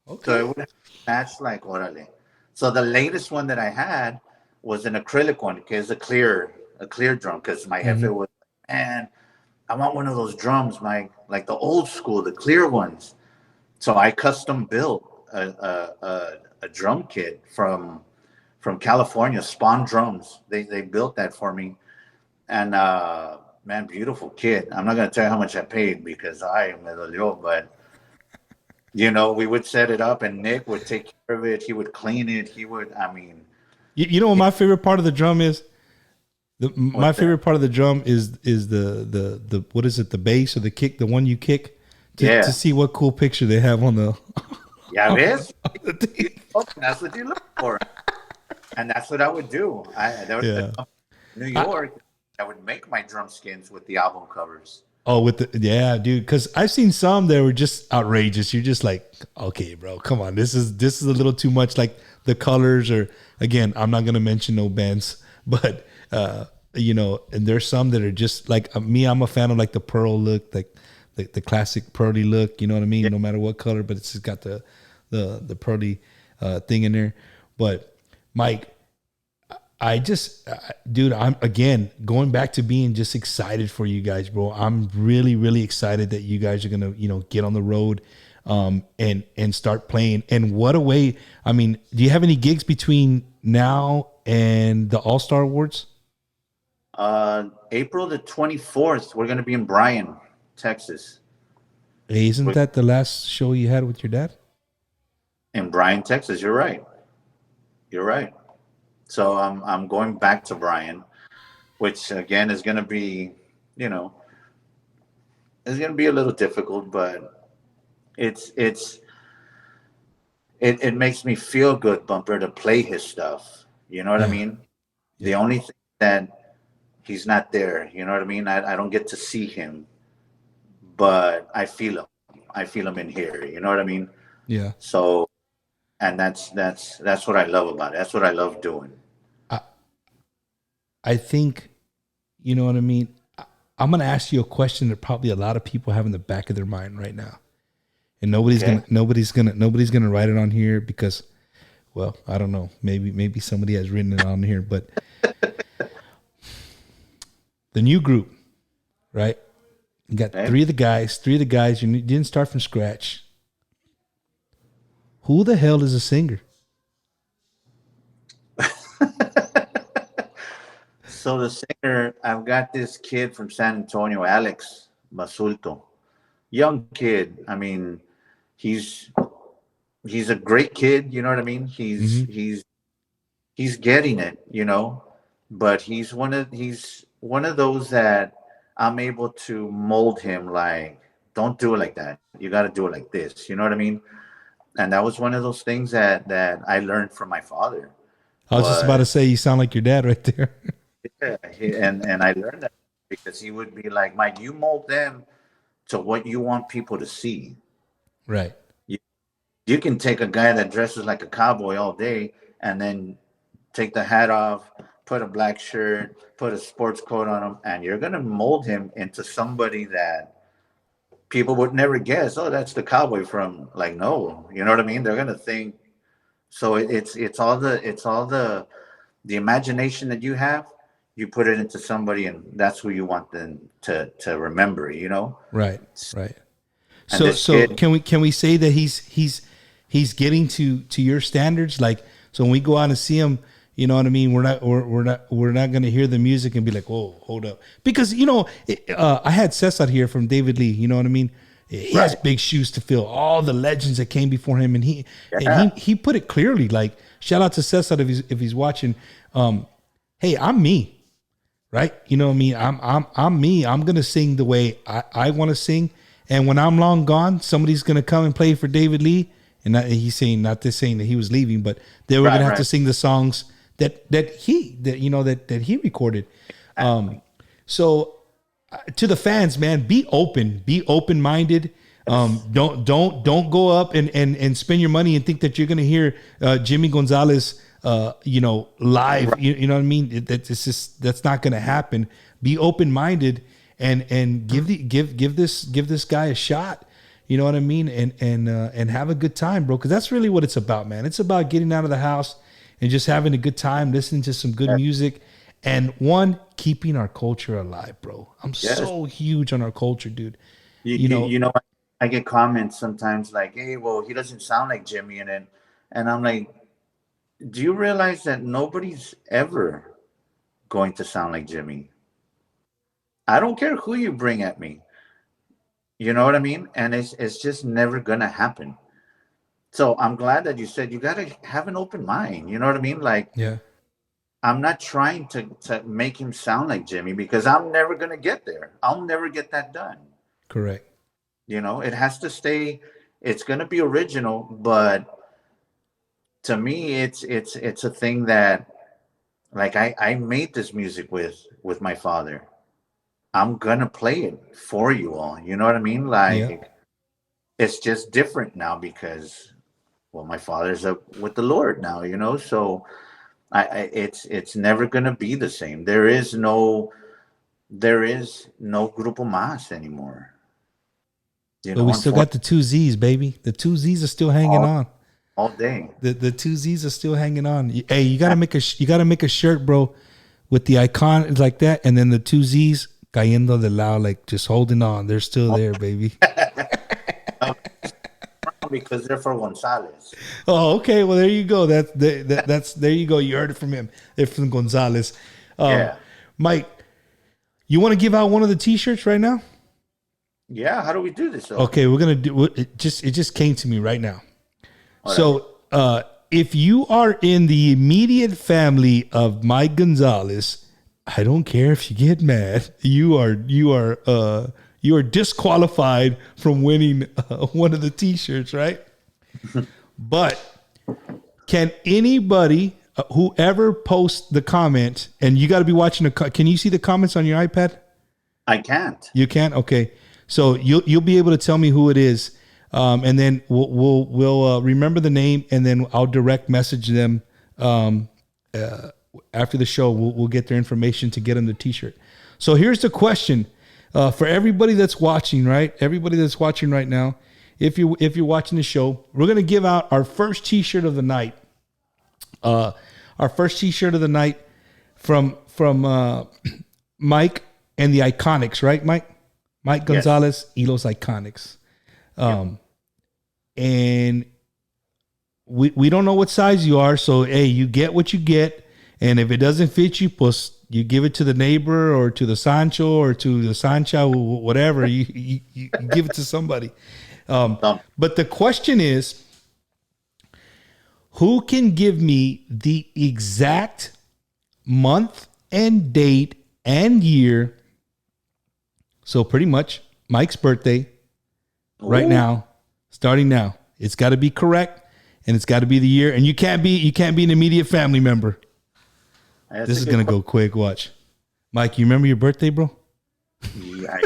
Okay. So it would match like orale. So the latest one that I had was an acrylic one, because a clear drum, because my jefe was, man, I want one of those drums, Mike, like the old school, the clear ones. So I custom built a drum kit from California, Spawn Drums. They built that for me, and man, beautiful kit. I'm not gonna tell you how much I paid, because me dolió, but we would set it up, and Nick would take care of it. He would clean it. He would. You know what my favorite part of the drum is? My favorite part of the drum is the what is it? The bass or the kick? The one you kick. To see what cool picture they have on the. Yeah, it is. That's what you look for, and that's what I would do. New York, I would make my drum skins with the album covers. Oh, dude, because I've seen some that were just outrageous. You're just like, okay, bro, come on, this is a little too much. Like the colors, or again, I'm not gonna mention no bands, but and there's some that are just like me. I'm a fan of like the pearl look, like. The classic pearly look, you know what I mean? Yeah. No matter what color, but it's just got the pearly thing in there. But Mike, I just, dude, I'm again going back to being just excited for you guys, bro. I'm really, really excited that you guys are gonna, get on the road, and start playing. And what a way! Do you have any gigs between now and the All-Star Awards? April the 24th, we're gonna be in Bryan, Texas. Hey, isn't that the last show you had with your dad? In Bryan, Texas. You're right. So I'm going back to Bryan, which again is going to be, it's going to be a little difficult, but it makes me feel good, Bumper, to play his stuff. You know what I mean? Yeah. The only thing that he's not there. You know what I mean? I don't get to see him. But I feel him. I feel him in here. You know what I mean? Yeah. So, and that's what I love about it. That's what I love doing. I think, you know what I mean? I'm going to ask you a question that probably a lot of people have in the back of their mind right now. and nobody's gonna write it on here because, well, I don't know. Maybe somebody has written it on here, but the new group, right? You got three of the guys. You didn't start from scratch. Who the hell is a singer? So the singer, I've got this kid from San Antonio, Alex Basulto. Young kid. I mean, he's a great kid, you know what I mean? He's getting it, you know. But he's one of those that I'm able to mold him like, don't do it like that. You got to do it like this, you know what I mean? And that was one of those things that I learned from my father. I was just about to say, you sound like your dad right there. Yeah, and I learned that because he would be like, Mike, you mold them to what you want people to see. Right. You can take a guy that dresses like a cowboy all day and then take the hat off, put a black shirt, put a sports coat on him, and you're going to mold him into somebody that people would never guess. Oh, that's the cowboy from, like, no, you know what I mean? They're going to think. So it's all the imagination that you have. You put it into somebody, and that's who you want them to remember, you know? Right. So can we say that he's getting to your standards? Like, so when we go out and see him, you know what I mean? We're not going to hear the music and be like, whoa, hold up. Because, you know, I had Cesar here from David Lee, you know what I mean? He has big shoes to fill. All the legends that came before him, and he put it clearly. Like, shout out to Cesar if he's watching. Hey, I'm me. Right? You know what I mean? I'm me. I'm going to sing the way I want to sing. And when I'm long gone, somebody's going to come and play for David Lee. And he's saying, not this saying that he was leaving, but they were going to have to sing the songs that he recorded. So to the fans, man, be open-minded. Don't go up and spend your money and think that you're going to hear Jimmy Gonzalez live, you know what I mean? That's not going to happen. Be open-minded and give this guy a shot. You know what I mean? And have a good time, bro. Cause that's really what it's about, man. It's about getting out of the house and just having a good time, listening to some good music, and keeping our culture alive, bro. I'm so huge on our culture, dude. You know, I get comments sometimes like, hey, well, he doesn't sound like Jimmy. And I'm like, do you realize that nobody's ever going to sound like Jimmy? I don't care who you bring at me. You know what I mean? And it's just never going to happen. So I'm glad that you said you got to have an open mind. You know what I mean? Like, yeah, I'm not trying to make him sound like Jimmy because I'm never going to get there. I'll never get that done. Correct. You know, it has to stay. It's going to be original, but to me, it's a thing that, like, I made this music with my father. I'm gonna play it for you all. You know what I mean? Like, it's just different now because, well, my father's up with the Lord now. You know, so it's never gonna be the same. There is no Grupo Mazz anymore. You know, but we still got the 2 Z's, baby. The 2 Z's are still hanging on. All day. The 2 Z's are still hanging on. Hey, you gotta make a shirt, bro, with the icon like that, and then the 2 Z's cayendo de lado, like just holding on. They're still there, baby. Because they're for Gonzalez. Oh, okay. Well, there you go. That's there you go. You heard it from him. They're from Gonzalez. Mike, you want to give out one of the T-shirts right now? Yeah. How do we do this? Okay, we're gonna do it. It just came to me right now. So, if you are in the immediate family of Mike Gonzalez, I don't care if you get mad. You are disqualified from winning one of the T-shirts, right? But can anybody, whoever posts the comment, and you got to be watching can you see the comments on your iPad? I can't. You can't? Okay. So you'll be able to tell me who it is. And then we'll remember the name, and then I'll direct message them after the show. We'll get their information to get them the T-shirt. So here's the question for everybody that's watching, right? Everybody that's watching right now, if you're watching the show, we're gonna give out our first T-shirt of the night. Our first T-shirt of the night from Mike and the Iconiczz, right, Mike? Mike Gonzalez, Elos Iconiczz. And we don't know what size you are, so hey, you get what you get, and if it doesn't fit you, pues you give it to the neighbor or to the Sancho or to the Sancha, whatever. You give it to somebody. But the question is, who can give me the exact month and date and year? So pretty much Mike's birthday right now, starting now. It's got to be correct, and it's got to be the year, and you can't be an immediate family member. This is gonna go quick. Watch, Mike. You remember your birthday, bro? Yeah.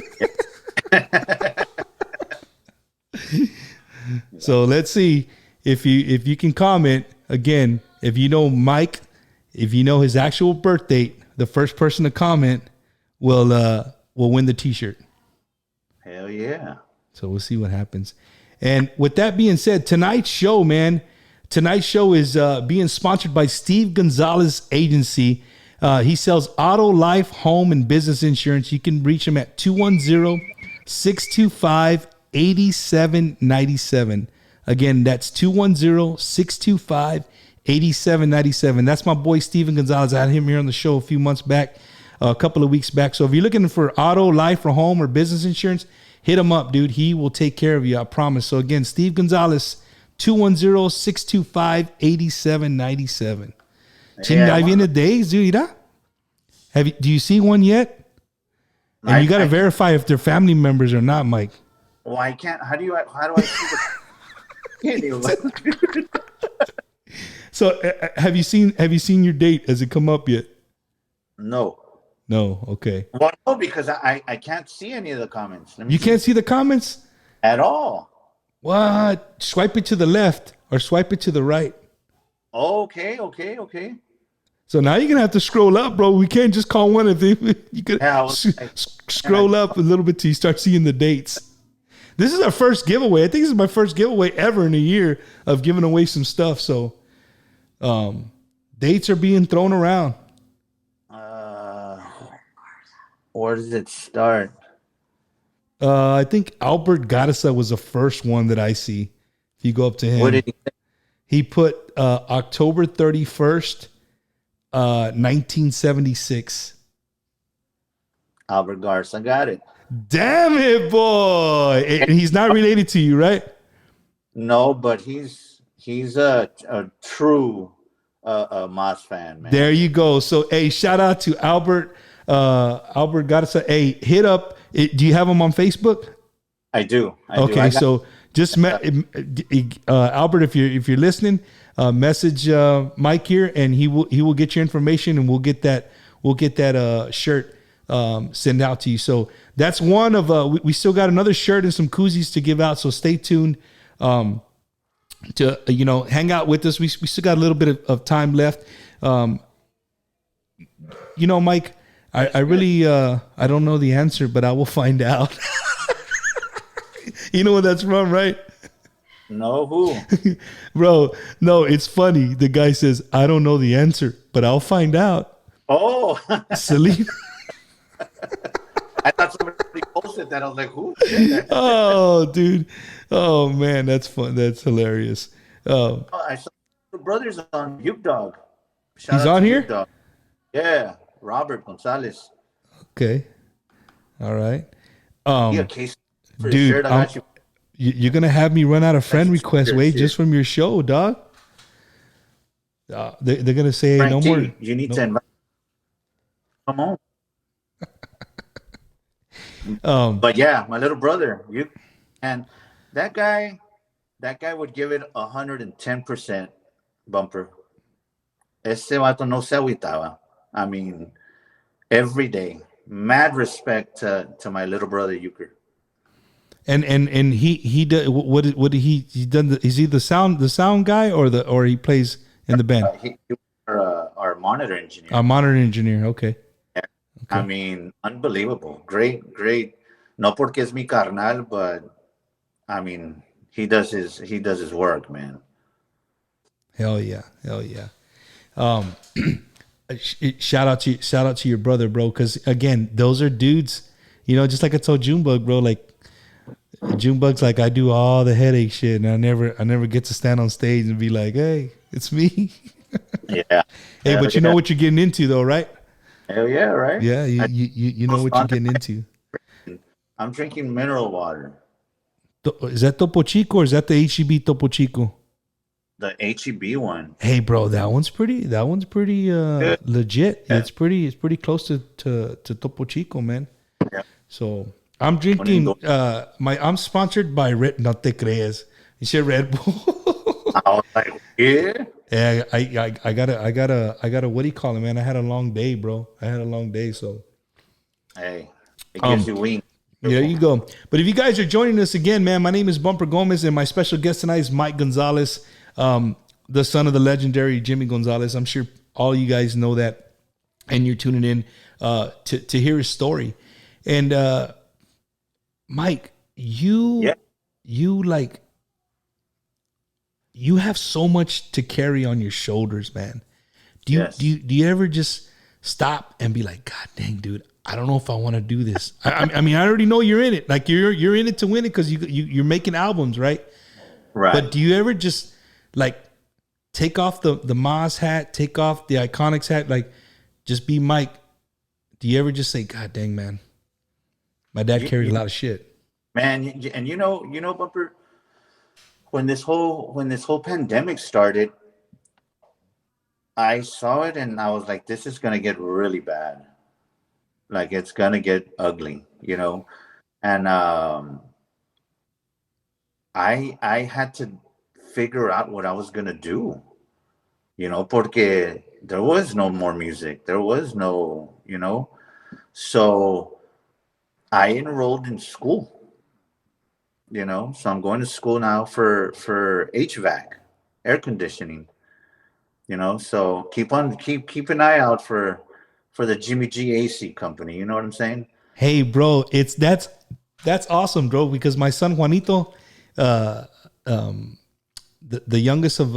So let's see if you can comment again. If you know Mike, if you know his actual birth date, the first person to comment will win the T-shirt. Hell yeah! So we'll see what happens. And with that being said, tonight's show is being sponsored by Steve Gonzalez Agency. He sells auto, life, home, and business insurance. You can reach him at 210-625-8797. Again, that's 210-625-8797. That's my boy, Steven Gonzalez. I had him here on the show a few months back, a couple of weeks back. So if you're looking for auto, life, or home, or business insurance, hit him up, dude. He will take care of you, I promise. So again, Steve Gonzalez, 210-625-8797. Chinga viene days, dude. Do you see one yet? And you got to verify if they're family members or not, Mike. Well, I can't. How do I see the? So, have you seen your date? Has it come up yet? No. Okay. Well, no, because I can't see any of the comments. You can't see the comments at all. What? Swipe it to the left or swipe it to the right. Okay. So now you're gonna have to scroll up, bro. We can't just call one of them. You could scroll up a little bit till you start seeing the dates. This is our first giveaway. I think this is my first giveaway ever in a year of giving away some stuff. So, dates are being thrown around. Where does it start? I think Albert Garza was the first one that I see. If you go up to him, what did he say? He put October 31st, 1976. Albert Garza got it. Damn it, boy! And he's not related to you, right? No, but he's a true Mazz fan, man. There you go. So, hey, shout out to Albert Garza. Hey, hit up. Do you have him on Facebook? I do. Okay, so just Albert, if you're listening, message Mike here, and he will get your information, and we'll get that shirt sent out to you. So that's one of we still got another shirt and some koozies to give out. So stay tuned to hang out with us. We still got a little bit of time left. Mike, I really I don't know the answer, but I will find out. You know what that's from, right? No, who? Bro, no, it's funny. The guy says, I don't know the answer, but I'll find out. Oh. Celine. I thought somebody posted that. I was like, who? Oh, dude. Oh, man, that's fun. That's hilarious. I saw the brothers on Hugh Dog. He's on here? Dog. Yeah, Robert Gonzalez. Okay. All right. Case dude, shirt, I got you. You're going to have me run out of friend requests, Wade, just from your show, dog. They're going to say Frank no T, more. You need to invite. Come on. But yeah, my little brother, and that guy would give it 110% bumper. Ese vato no se agüitaba. I mean, every day. Mad respect to my little brother Euchre. And he does what did he done? Is he the sound guy or he plays in the band? Our monitor engineer. Our monitor engineer. Okay. Yeah. I mean, unbelievable. Great. No porque es mi carnal, but I mean, he does his work, man. Hell yeah. Um, shout out to your brother, bro. Because again, those are dudes. You know, just like I told Junebug, bro. Like Junebug's like, I do all the headache shit, and I never get to stand on stage and be like, hey, it's me. Yeah. Hey, but you know what you're getting into, though, right? Hell yeah, right? Yeah, you know what you're getting into. I'm drinking mineral water. Is that Topo Chico or is that the HEB Topo Chico? The HEB one. Hey, bro, that one's pretty legit. Yeah. It's pretty close to Topo Chico, man. Yeah. So I'm drinking. I'm sponsored by Red. No te crees. You said Red Bull. I was like, yeah. Yeah, I gotta. What do you call it, man? I had a long day, bro. I had a long day, so. Hey, it gives you wings. There you go. But if you guys are joining us again, man, my name is Bumper Gomez, and my special guest tonight is Mike Gonzalez, the son of the legendary Jimmy Gonzalez. I'm sure all you guys know that, and you're tuning in to hear his story. And Mike, you have so much to carry on your shoulders, man. Do you ever just stop and be like, God dang, dude, I don't know if I want to do this. I mean, I already know you're in it. Like you're in it to win it because you're making albums, right? Right. But do you ever just like take off the Mazz hat, take off the Iconiczz hat, like just be Mike? Do you ever just say, God dang, man, my dad carried a lot of shit, man? And you know, Bumper, when this whole pandemic started, I saw it and I was like, this is gonna get really bad. Like it's gonna get ugly, you know. And I had to figure out what I was gonna do, you know, porque there was no more music. There was no, you know. So I enrolled in school, you know. So I'm going to school now for HVAC, air conditioning, you know. So keep an eye out for the Jimmy G AC company. You know what I'm saying? Hey, bro, that's awesome, bro. Because my son Juanito, the youngest of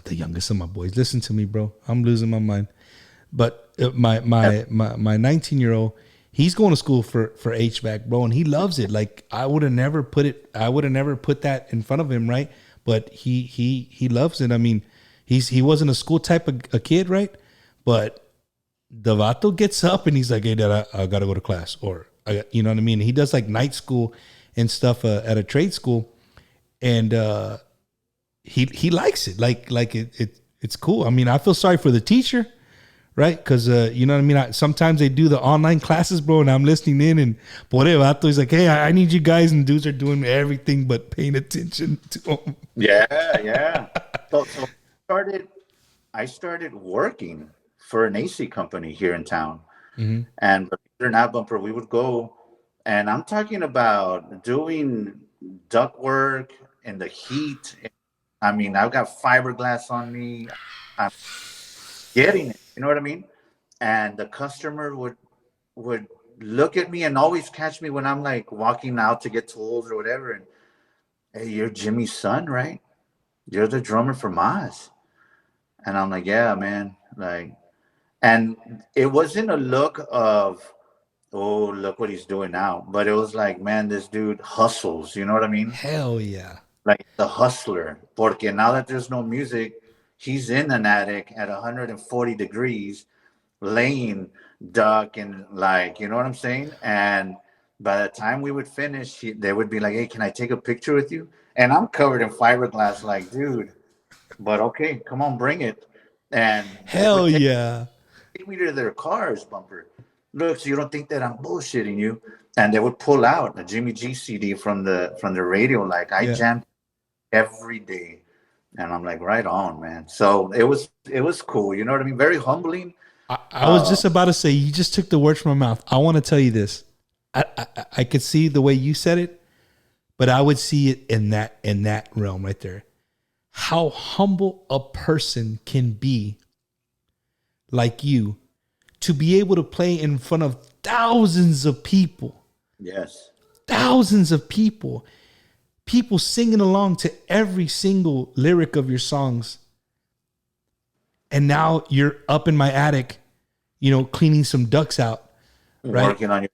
the youngest of my boys. Listen to me, bro. I'm losing my mind. But my 19-year-old, he's going to school for HVAC, bro, and he loves it. Like I would have never put that in front of him, right? But he loves it. I mean, he wasn't a school type of a kid, right? But the vato gets up and he's like, hey, Dad, I got to go to class. Or, you know what I mean? He does like night school and stuff at a trade school. And he likes it. Like it's cool. I mean, I feel sorry for the teacher, right? Because, you know what I mean? Sometimes they do the online classes, bro, and I'm listening in. And pobre vato, he's like, hey, I need you guys. And dudes are doing everything but paying attention to them. Yeah. So I started working for an AC company here in town. Mm-hmm. And believe it or not, Bumper, we would go, and I'm talking about doing duct work in the heat. I mean, I've got fiberglass on me. I'm getting it. You know what I mean? And the customer would look at me and always catch me when I'm like walking out to get tools or whatever. And hey, you're Jimmy's son, right? You're the drummer for Mazz. And I'm like, yeah, man. Like, and it wasn't a look of, oh, look what he's doing now. But it was like, man, this dude hustles. You know what I mean? Hell yeah. Like the hustler. Porque now that there's no music, he's in an attic at 140 degrees, laying duck and like, you know what I'm saying? And by the time we would finish, they would be like, hey, can I take a picture with you? And I'm covered in fiberglass, like, dude, but okay, come on, bring it. And hell yeah. Take me to their cars, Bumper. Look, so you don't think that I'm bullshitting you. And they would pull out a Jimmy G CD from the radio. Like I jammed every day. And I'm like, right on, man. So it was cool. You know what I mean? Very humbling. I was just about to say, you just took the words from my mouth. I want to tell you this. I could see the way you said it, but I would see it in that realm right there. How humble a person can be, like you, to be able to play in front of thousands of people. Yes. thousands of people singing along to every single lyric of your songs. And now you're up in my attic, cleaning some ducks out, right? Working on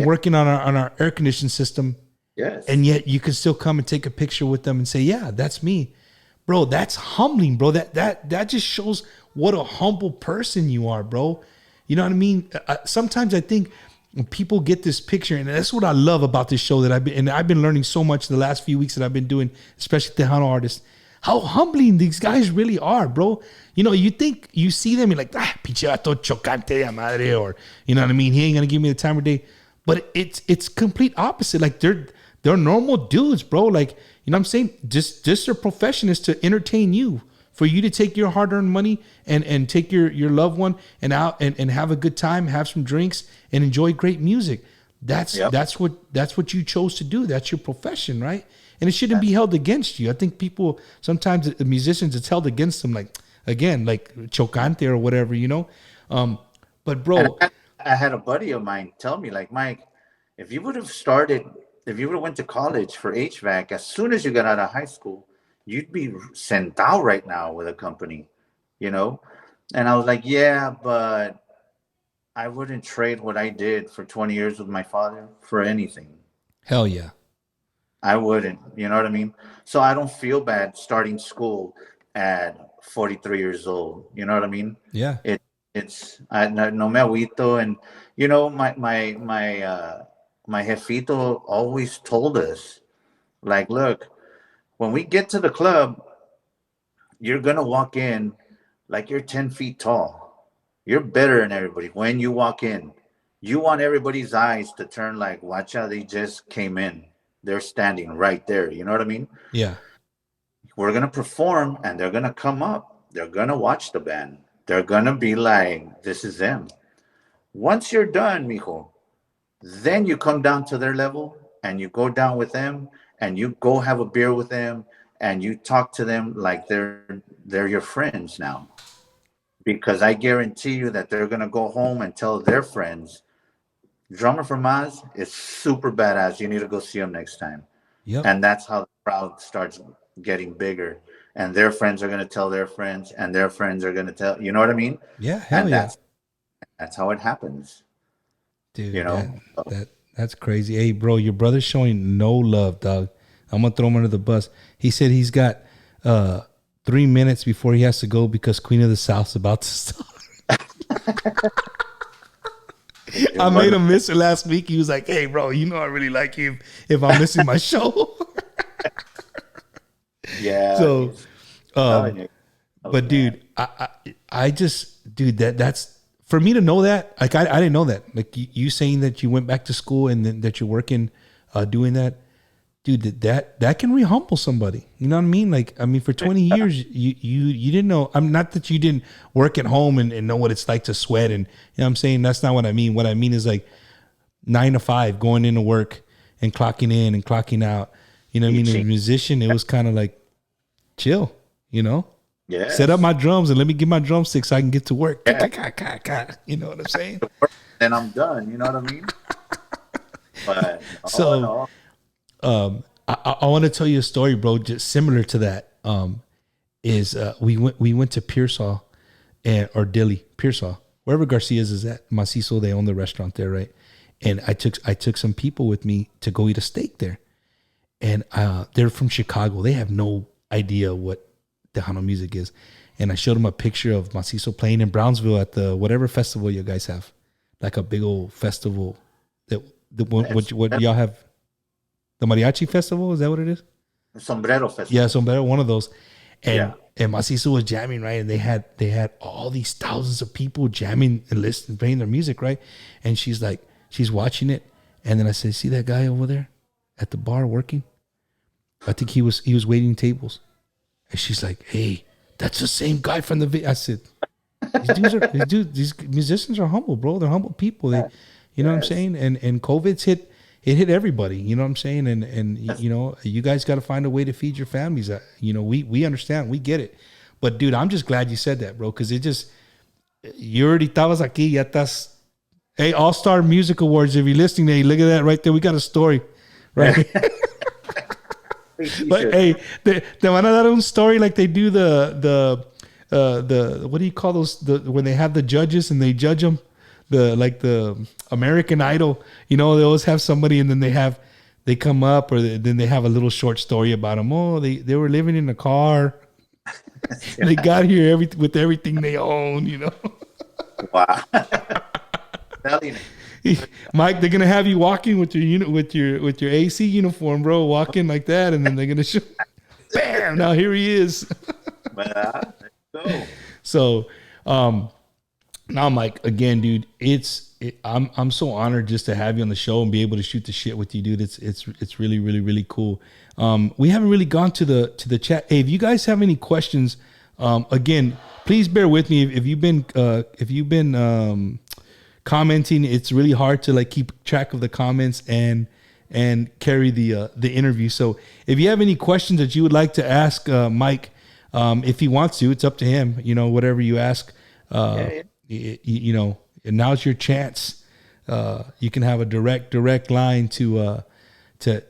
working on our air conditioning system. Yes. And yet you can still come and take a picture with them and say, yeah, that's me. Bro, that's humbling, bro. That just shows what a humble person you are, bro. You know what I mean? Sometimes I think when people get this picture, and that's what I love about this show that I've been learning so much the last few weeks that I've been doing, especially Tejano artists, how humbling these guys really are, bro. You think you see them, you're like, pinche vato chocante de madre, or you know what I mean? He ain't gonna give me the time of day. But it's complete opposite. Like they're normal dudes, bro. Like, you know what I'm saying? Just their profession is to entertain you, for you to take your hard-earned money and take your loved one and out and have a good time, have some drinks, and enjoy great music. That's what you chose to do. That's your profession, right? And it shouldn't be held against you. I think people sometimes, the musicians, it's held against them, like chocante or whatever, But bro, I had a buddy of mine tell me, like, Mike, if you would have went to college for HVAC as soon as you got out of high school, you'd be sent out right now with a company, And I was like, yeah, but I wouldn't trade what I did for 20 years with my father for anything. Hell yeah. I wouldn't, you know what I mean? So I don't feel bad starting school at 43 years old. You know what I mean? Yeah. No me agüito. And, my jefito always told us, like, look, when we get to the club, you're going to walk in like you're 10 feet tall. You're better than everybody. When you walk in, you want everybody's eyes to turn like, watch out, they just came in. They're standing right there. You know what I mean? Yeah. We're going to perform and they're going to come up. They're going to watch the band. They're going to be like, this is them. Once you're done, mijo, then you come down to their level and you go down with them and you go have a beer with them and you talk to them like they're your friends now. Because I guarantee you that they're going to go home and tell their friends, drummer for Mazz is super badass. You need to go see him next time. Yep. And that's how the crowd starts getting bigger. And their friends are going to tell their friends, and their friends are going to tell, you know what I mean? Yeah, hell yeah. That's how it happens. Dude, that's crazy. Hey, bro, your brother's showing no love, dog. I'm going to throw him under the bus. He said he's got 3 minutes before he has to go because Queen of the South's about to start. I made him miss it last week. He was like, hey, bro, I really like you if I'm missing my show. Yeah. So, but dude, I just, dude, that's for me to know that. Like, I didn't know that. Like you saying that you went back to school and then that you're working, doing that, dude. That can re-humble somebody. You know what I mean? Like, I mean, for 20 years, you didn't know. I'm not that you didn't work at home and know what it's like to sweat. And you know what I'm saying? That's not what I mean. What I mean is like 9 to 5, going into work and clocking in and clocking out. You know what I mean? As a musician, it was kind of like chill, Yeah. Set up my drums and let me get my drumsticks so I can get to work. Yeah. You know what I'm saying? And I'm done. You know what I mean? But so, I want to tell you a story, bro, just similar to that. We went to Pearsall or Dilly, Pearsall, wherever Garcia's is at. Macizo, they own the restaurant there, right? And I took some people with me to go eat a steak there. And they're from Chicago. They have no idea what Tejano music is. And I showed them a picture of Macizo playing in Brownsville at the whatever festival you guys have, like a big old festival. What y'all have? The Mariachi Festival, is that what it is? Sombrero Festival. Yeah, Sombrero, one of those. And Macizo was jamming, right? And they had all these thousands of people jamming and listening, playing their music, right? And she's watching it. And then I said, see that guy over there at the bar working? I think he was waiting tables. And she's like, hey, that's the same guy from the video. I said, these musicians are humble, bro. They're humble people. They, you know what I'm saying? And COVID's hit everybody. You know what I'm saying? And you guys got to find a way to feed your families. We understand. We get it. But, dude, I'm just glad you said that, bro, because you already estabas aquí, ya estás. Hey, All-Star Music Awards, if you're listening, hey, look at that right there. We got a story. right? But hey, they want to dar un story like they do the what do you call those, when they have the judges and they judge them, the American Idol, they always have somebody and then they come up, or then they have a little short story about them. Oh, they were living in a car. They got here with everything they own. Wow. Mike, they're gonna have you walking with your AC uniform, bro, walking like that, and then they're gonna show, bam! Now here he is. So, now, Mike, again, dude, I'm so honored just to have you on the show and be able to shoot the shit with you, dude. It's really, really, really cool. We haven't really gone to the chat. Hey, if you guys have any questions, again, please bear with me. If you've been commenting, it's really hard to like keep track of the comments and carry the interview. So if you have any questions that you would like to ask Mike, if he wants to, it's up to him. Whatever you ask, now's your chance. You can have a direct line to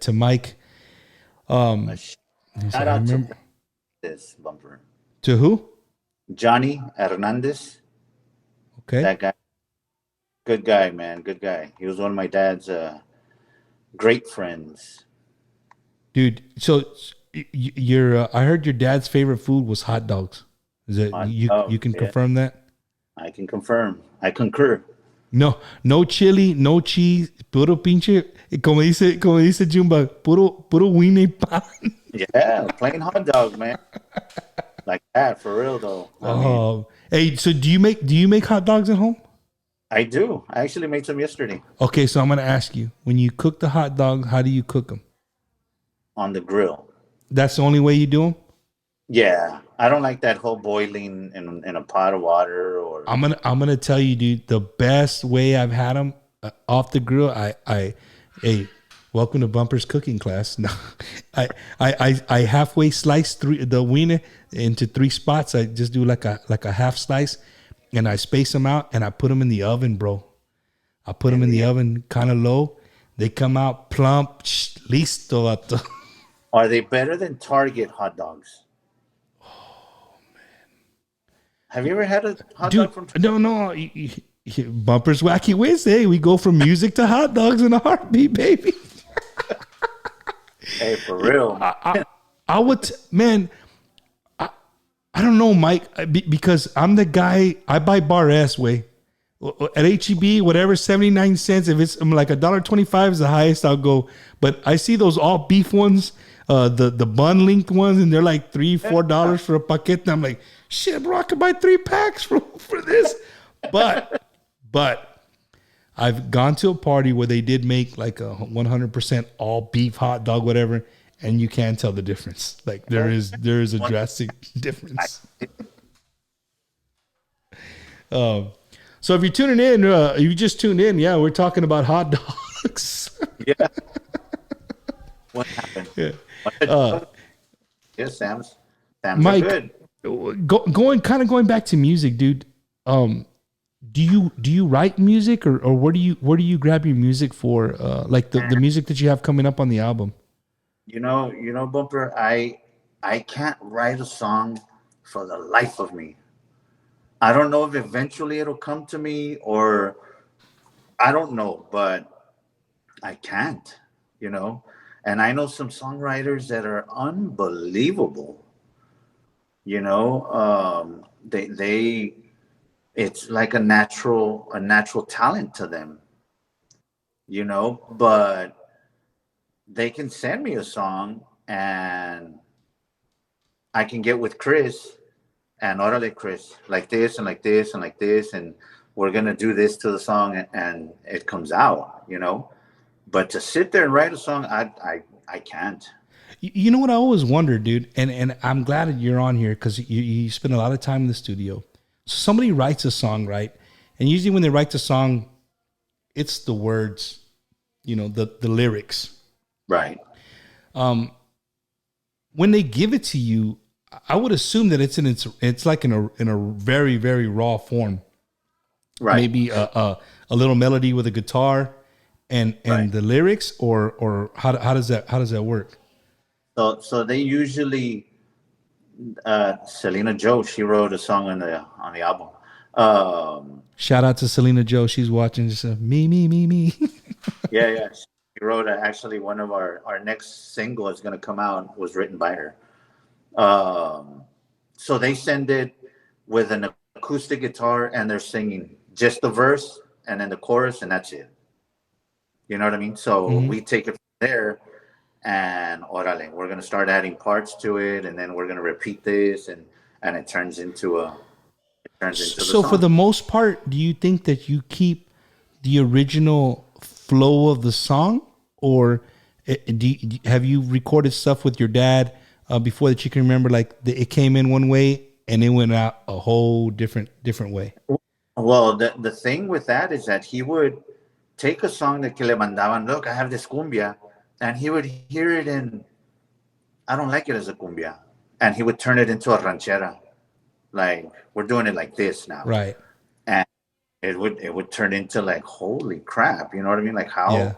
Mike. Shout out to this bumper. To who? Johnny Hernandez. Okay. That guy. Good guy, man. Good guy. He was one of my dad's great friends. Dude, so I heard your dad's favorite food was hot dogs. Is it you can confirm that? I can confirm. I concur. No chili, no cheese, puro pinche, como dice Jumba, puro wine pan. Yeah, plain hot dog, man. Like that, for real though. Hey, so do you make hot dogs at home? I do. I actually made some yesterday. Okay, so I'm gonna ask you, when you cook the hot dog, how do you cook them? On the grill. That's the only way you do them? Yeah, I don't like that whole boiling in a pot of water. Or I'm gonna tell you, dude, the best way I've had them off the grill. Hey, welcome to Bumper's cooking class. No, I halfway slice the wiener into 3 spots. I just do like a half slice, and I space them out, and I put them in the oven, bro. I put them in the oven kind of low. They come out plump, listo, vato. Are they better than Target hot dogs? Have you ever had a hot dog from Target? No. Bumper's Wacky Wednesday. We go from music to hot dogs in a heartbeat, baby. Hey, for real. I would, man. I don't know, Mike, because I'm the guy. I buy Bar S way at HEB, whatever, 79 cents. If it's like $1.25 is the highest I'll go. But I see those all beef ones, the bun linked ones, and they're like $3-4 for a paquete. And I'm like, shit, bro, I could buy 3 packs for this. But I've gone to a party where they did make like a 100% all beef hot dog, whatever, and you can tell the difference. Like there is a drastic difference. So if you're tuning in, you just tuned in. Yeah, we're talking about hot dogs. Yeah. What happened? Yeah. Yeah, Sam's Mike, are good. Going back to music, dude. Do you write music, or where do you grab your music for? Like the music that you have coming up on the album. You know, Bumper, I can't write a song for the life of me. I don't know if eventually it'll come to me, or I don't know, but I can't, And I know some songwriters that are unbelievable. They it's like a natural talent to them, but they can send me a song and I can get with Chris and orale, Chris, like this and like this and like this, and we're going to do this to the song, and it comes out, but to sit there and write a song, I can't. You know what I always wondered, dude, and I'm glad that you're on here because you spend a lot of time in the studio. So somebody writes a song, right? And usually when they write the song, it's the words, the lyrics. Right. When they give it to you, I would assume that it's like in a very, very raw form. Right. Maybe a little melody with a guitar and Right. the lyrics, or how does that work? So they usually Selena Joe, she wrote a song on the album. Shout out to Selena Joe. She's watching. Just me. Yeah. She wrote actually one of our next single is going to come out was written by her. So they send it with an acoustic guitar and they're singing just the verse and then the chorus and that's it. You know what I mean? So we take it from there and orale, we're going to start adding parts to it and then we're going to repeat this and it turns into the So song. for the most part, do you think that you keep the original flow of the song, or have you recorded stuff with your dad before that you can remember, like it came in one way and it went out a whole different way? Well, the thing with that is that he would take a song that le mandaban, look, I have this cumbia, and he would hear it in, I don't like it as a cumbia, and he would turn it into a ranchera. Like, we're doing it like this now. Right. And it would turn into like, holy crap, you know what I mean? Like how, Yeah.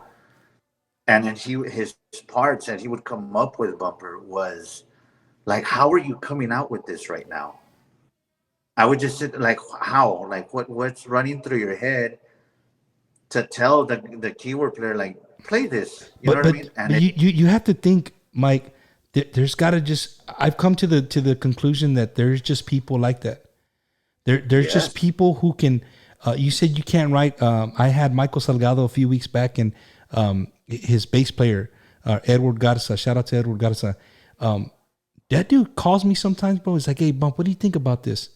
and then his parts that he would come up with, Bumper, was like, how are you coming out with this right now? I would just sit like, how? Like, what's running through your head to tell the keyboard player, like, play this? You know what I mean? And you have to think, Mike. There's got to just. I've come to the conclusion that there's just people like that. There's just people who can. You said you can't write. I had Michael Salgado a few weeks back, and his bass player, Edward Garza. Shout out to Edward Garza. That dude calls me sometimes, bro. He's like, "Hey, Bump, what do you think about this?"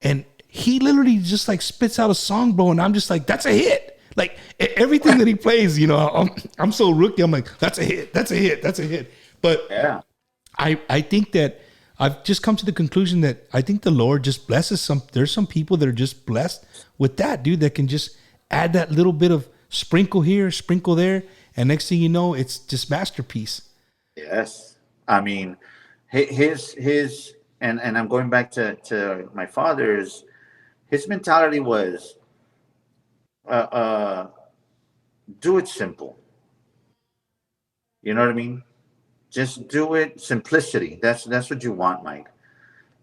And he literally just like spits out a song, bro, and I'm just like, "That's a hit!" Like everything that he plays, you know, I'm so rookie. I'm like, "That's a hit! That's a hit! That's a hit!" But yeah, I think that I've just come to the conclusion that I think the Lord just blesses some. There's some people that are just blessed with that, dude, that can just add that little bit of sprinkle here, sprinkle there, and next thing you know, it's just masterpiece. yes. I mean, his and I'm going back to my father's. His mentality was, do it simple. You know what I mean? Just do it simplicity. That's what you want, Mike.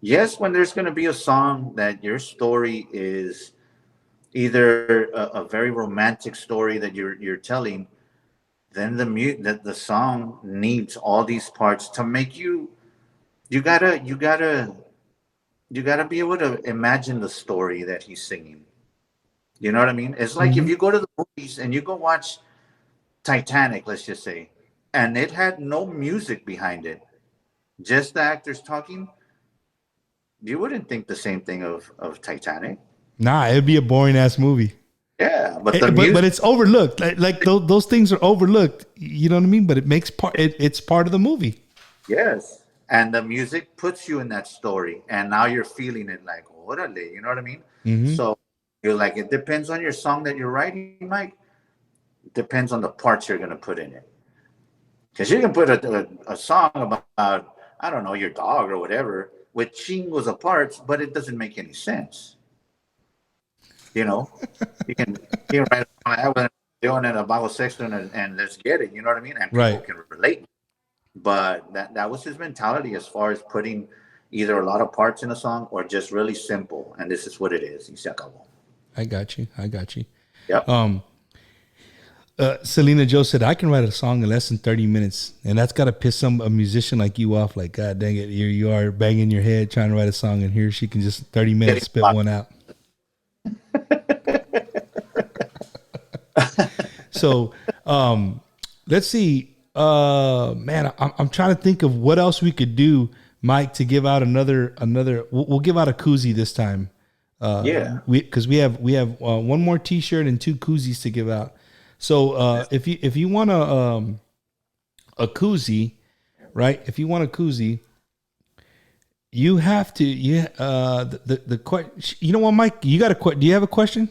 Yes, when there's going to be a song that your story is either a very romantic story that you're telling, then the song needs all these parts to make you gotta be able to imagine the story that he's singing. You know what I mean? It's like if you go to the movies and you go watch Titanic, let's just say, and it had no music behind it, just the actors talking, you wouldn't think the same thing of Titanic. Nah, it'd be a boring ass movie. Yeah, but but it's overlooked. Like those things are overlooked. You know what I mean? But it makes it's part of the movie. Yes, and the music puts you in that story, and now you're feeling it like, orale, you know what I mean? So you're like, it depends on your song that you're writing, Mike. It depends on the parts you're gonna put in it. Because you can put a song about, I don't know, your dog or whatever with chingos of parts, but it doesn't make any sense. You know, you can write doing it about sex and let's get it. You know what I mean? And people can relate. But that was his mentality as far as putting either a lot of parts in a song or just really simple. And this is what it is. Y se acabó. I got you. Yep. Selena Joe said, I can write a song in less than 30 minutes. And that's got to piss a musician like you off. Like, God dang it, here you are banging your head trying to write a song. And here she can just 30 minutes spit one out. So, let's see. Man, I'm trying to think of what else we could do, Mike, to give out another. We'll give out a koozie this time. Because we have one more T-shirt and 2 koozies to give out. So if you want a koozie, right? If you want a koozie, you have to you know what, Mike? You got a question? Do you have a question?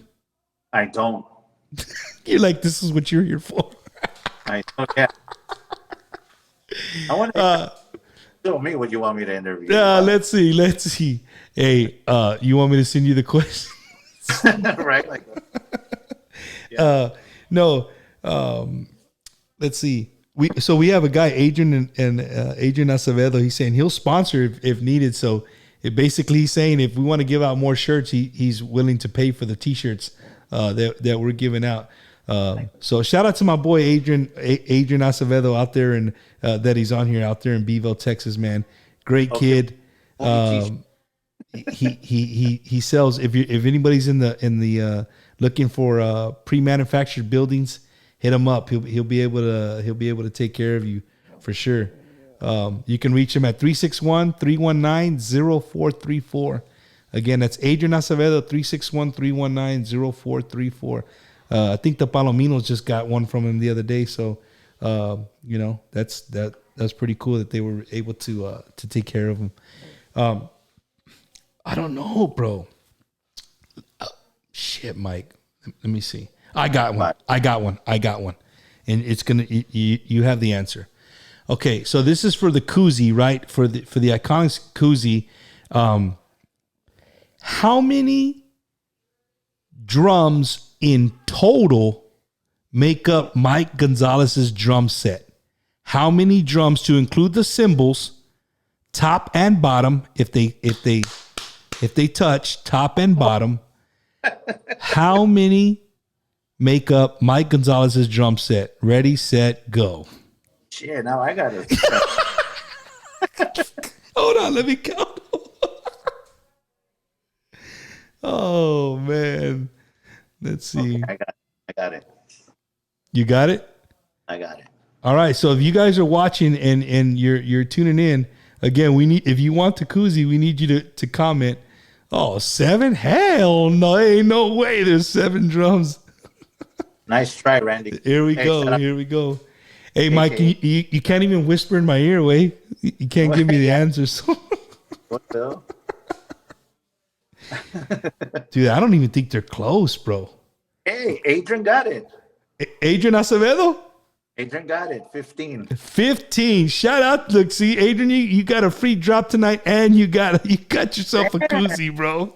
I don't. You're like, this is what you're here for. I don't. Yeah. I want to tell me what you want me to interview. Let's see. Hey, you want me to send you the question? Right? Like, No. Let's see. We have a guy, Adrian and Adrian Acevedo. He's saying he'll sponsor if needed. So it basically he's saying if we want to give out more shirts, he's willing to pay for the T-shirts that we're giving out. So shout out to my boy Adrian Acevedo out there and that he's on here out there in Beeville, Texas. Man, great kid. He sells. If anybody's in the looking for pre-manufactured buildings, hit him up. He'll be able to take care of you for sure. You can reach him at 361-319-0434. Again, that's Adrian Acevedo, 361-319-0434. I think the Palominos just got one from him the other day. So, that's pretty cool that they were able to take care of him. I don't know, bro. Shit, Mike. Let me see. I got one. And it's you have the answer. Okay, so this is for the koozie, right? For the Iconiczz koozie. How many drums in total make up Mike Gonzalez's drum set? How many drums to include the cymbals, top and bottom, if they touch top and bottom? How many make up Mike Gonzalez's drum set? Ready, set, go. Shit, now I got it. Hold on, let me count. Oh man, let's see. Okay, I got it. You got it? I got it. All right. So if you guys are watching and you're tuning in, again, if you want the koozie, we need you to comment. Oh, 7? Hell no, ain't no way there's 7 drums. Nice try, Randy. Here we go. Hey, Mike, you can't even whisper in my ear, way. You can't give me the answers. What the hell? Dude, I don't even think they're close, bro. Hey, Adrian got it. Adrian Acevedo? Adrian got it. 15. 15. Shout out. Look, see, Adrian, you got a free drop tonight, and you got yourself a koozie, bro.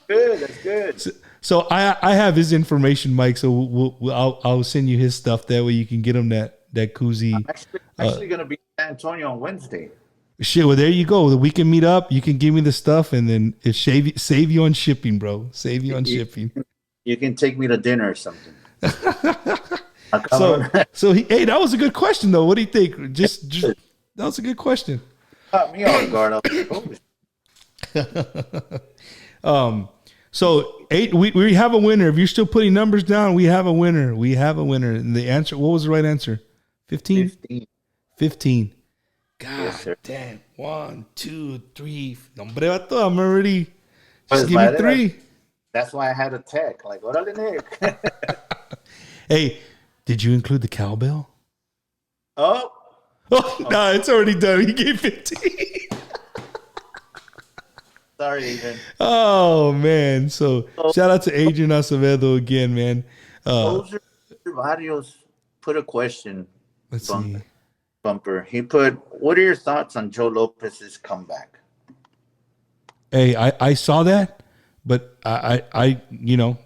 Good. That's good. So I have his information, Mike. So I'll send you his stuff. That way you can get him that koozie. I'm actually going to be in San Antonio on Wednesday. Shit, well, there you go. We can meet up. You can give me the stuff, and then it save you on shipping, bro. Save you on shipping. You can take me to dinner or something. Hey, that was a good question, though. What do you think? Just that was a good question. Caught me off guard. So we have a winner. If you're still putting numbers down, we have a winner. And the answer, what was the right answer? 15? 15. God yes, damn. 1, 2, 3. Nombre vato, I'm already. Just give me 3. That's why I had a tech. Like, órale, Nick. Hey, did you include the cowbell? Oh, no, it's already done. He gave 15. Sorry, Adrian. Oh, man. So, shout out to Adrian Acevedo again, man. Varios put a question. Let's see. Bumper. He put, what are your thoughts on Joe Lopez's comeback? Hey, I saw that, but I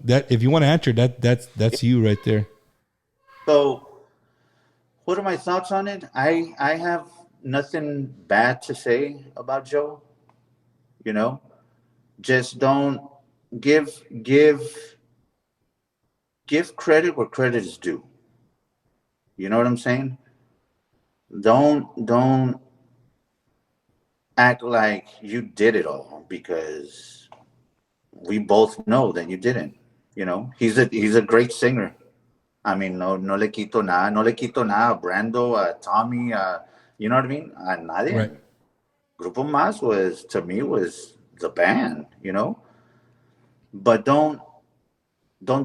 that if you want to answer that's you right there. So, what are my thoughts on it? I have nothing bad to say about Joe. Just don't give credit where credit is due. You know what I'm saying? Don't act like you did it all, because we both know that you didn't. He's a great singer. I mean, no le quito nada, Brando, Tommy, you know what I mean? Nadie. Right. Grupo Mazz was the band, but don't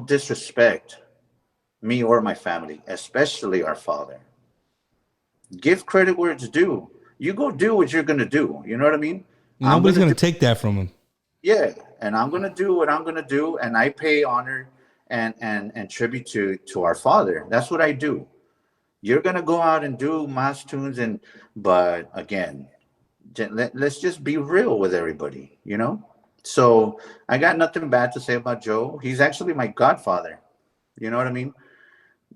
disrespect me or my family, especially our father. Give credit where it's due. You go do what you're gonna do. You know what I mean? Nobody's gonna take that from him. Yeah, and I'm gonna do what I'm gonna do, and I pay honor and tribute to our father. That's what I do. You're gonna go out and do Mazz tunes, but again, let's just be real with everybody, So I got nothing bad to say about Joe. He's actually my godfather. You know what I mean?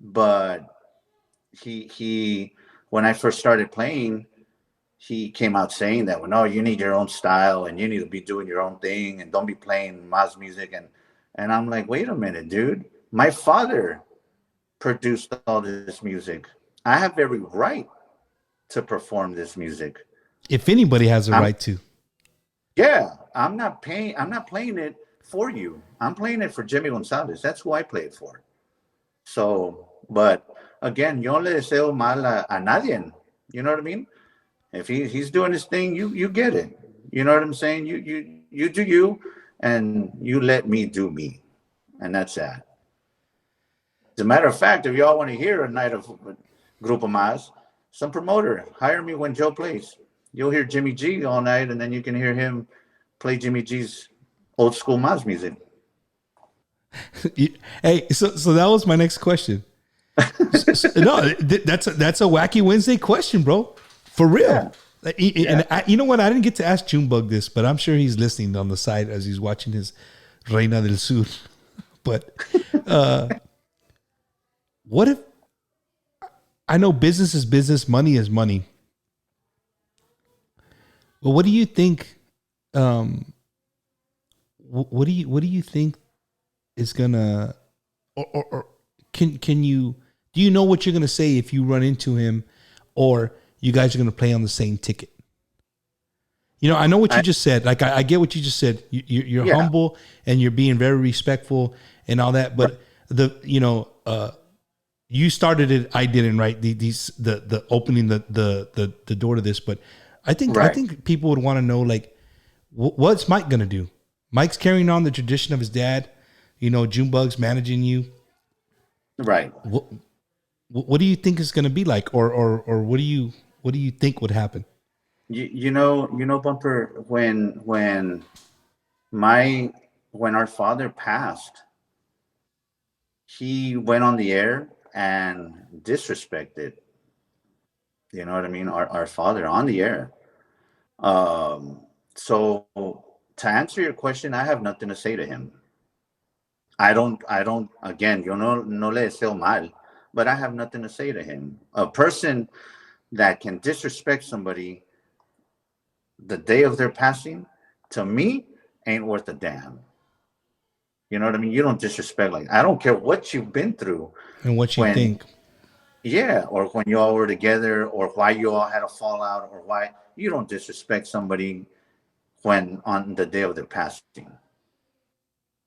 but he when I first started playing, he came out saying that, well, no, you need your own style and you need to be doing your own thing and don't be playing Mazz music. And I'm like, wait a minute, dude. My father produced all this music. I have every right to perform this music. If anybody has a right to. Yeah, I'm not playing it for you. I'm playing it for Jimmy Gonzalez. That's who I play it for. So, but again, yo no le deseo mal a nadie. You know what I mean? If he's doing his thing, you get it. You know what I'm saying? You do you, and you let me do me, and that's that. As a matter of fact, if y'all want to hear a night of Grupo Mazz, some promoter, hire me when Joe plays. You'll hear Jimmy G all night, and then you can hear him play Jimmy G's old school Mazz music. Hey, so that was my next question. No, that's a Wacky Wednesday question, bro. For real. Yeah. And you know what? I didn't get to ask Junebug this, but I'm sure he's listening on the side as he's watching his Reina del Sur. But what if, I know business is business, money is money. But what do you think? What do you think is gonna, or can you, do you know what you're gonna say if you run into him, or you guys are going to play on the same ticket? You know, I know what you just said. Like, I get what you just said. You're humble and you're being very respectful and all that. But you started it. I didn't, right? The opening the door to this. But I think people would want to know, like, what's Mike going to do? Mike's carrying on the tradition of his dad. You know, Junebug's managing you. Right. What do you think is going to be like, or what do you think would happen? You know, Bumper, when our father passed, he went on the air and disrespected, you know what I mean, our father on the air. So to answer your question, I have nothing to say to him. I don't again, yo no le deseo mal, but I have nothing to say to him. A person that can disrespect somebody the day of their passing, to me, ain't worth a damn. You know what I mean? You don't disrespect, like, I don't care what you've been through. And what you think. Yeah, or when you all were together, or why you all had a fallout, or why you don't disrespect somebody when on the day of their passing.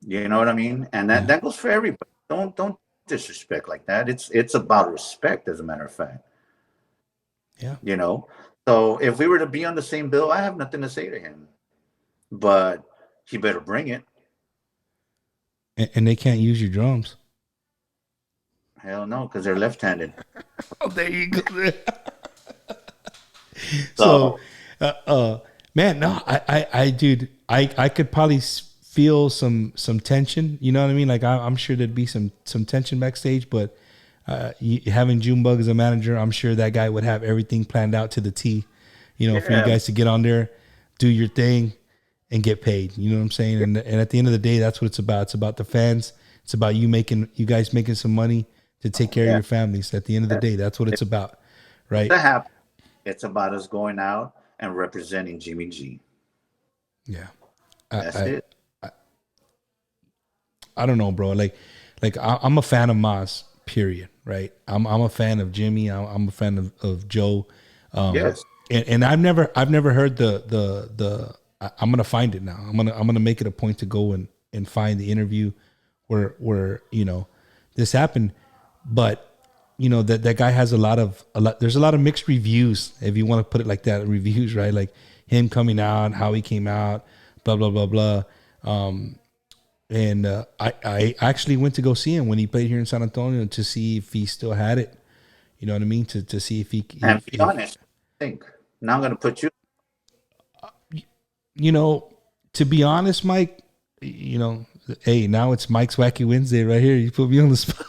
You know what I mean? And that goes for everybody. Don't disrespect like that. It's about respect, as a matter of fact. Yeah. You know? So if we were to be on the same bill, I have nothing to say to him. But he better bring it. And they can't use your drums. Hell no, because they're left-handed. Oh, there you go. So, man, no, dude, I could probably feel some tension. You know what I mean? Like, I'm sure there'd be some tension backstage, but having Junebug as a manager, I'm sure that guy would have everything planned out to the T. You know, for you guys to get on there, do your thing, and get paid. You know what I'm saying? And at the end of the day, that's what it's about. It's about the fans. It's about you guys making some money to take care of your families. At the end of the day, that's what it's about, right? It's about us going out and representing Jimmy G. Yeah, that's it. I don't know, bro. Like I'm a fan of Mazz, period. Right? I'm a fan of Jimmy. I'm a fan of Joe. Yes. And I've never heard the. I'm gonna find it now. I'm gonna make it a point to go and find the interview where this happened. But that guy has a lot. There's a lot of mixed reviews, if you want to put it like that. Reviews, right? Like him coming out, how he came out, blah blah blah blah. And I actually went to go see him when he played here in San Antonio to see if he still had it. You know what I mean? To see if he. And be honest, I think now I'm gonna put you. To be honest, Mike, hey, now it's Mike's Wacky Wednesday right here. You put me on the spot.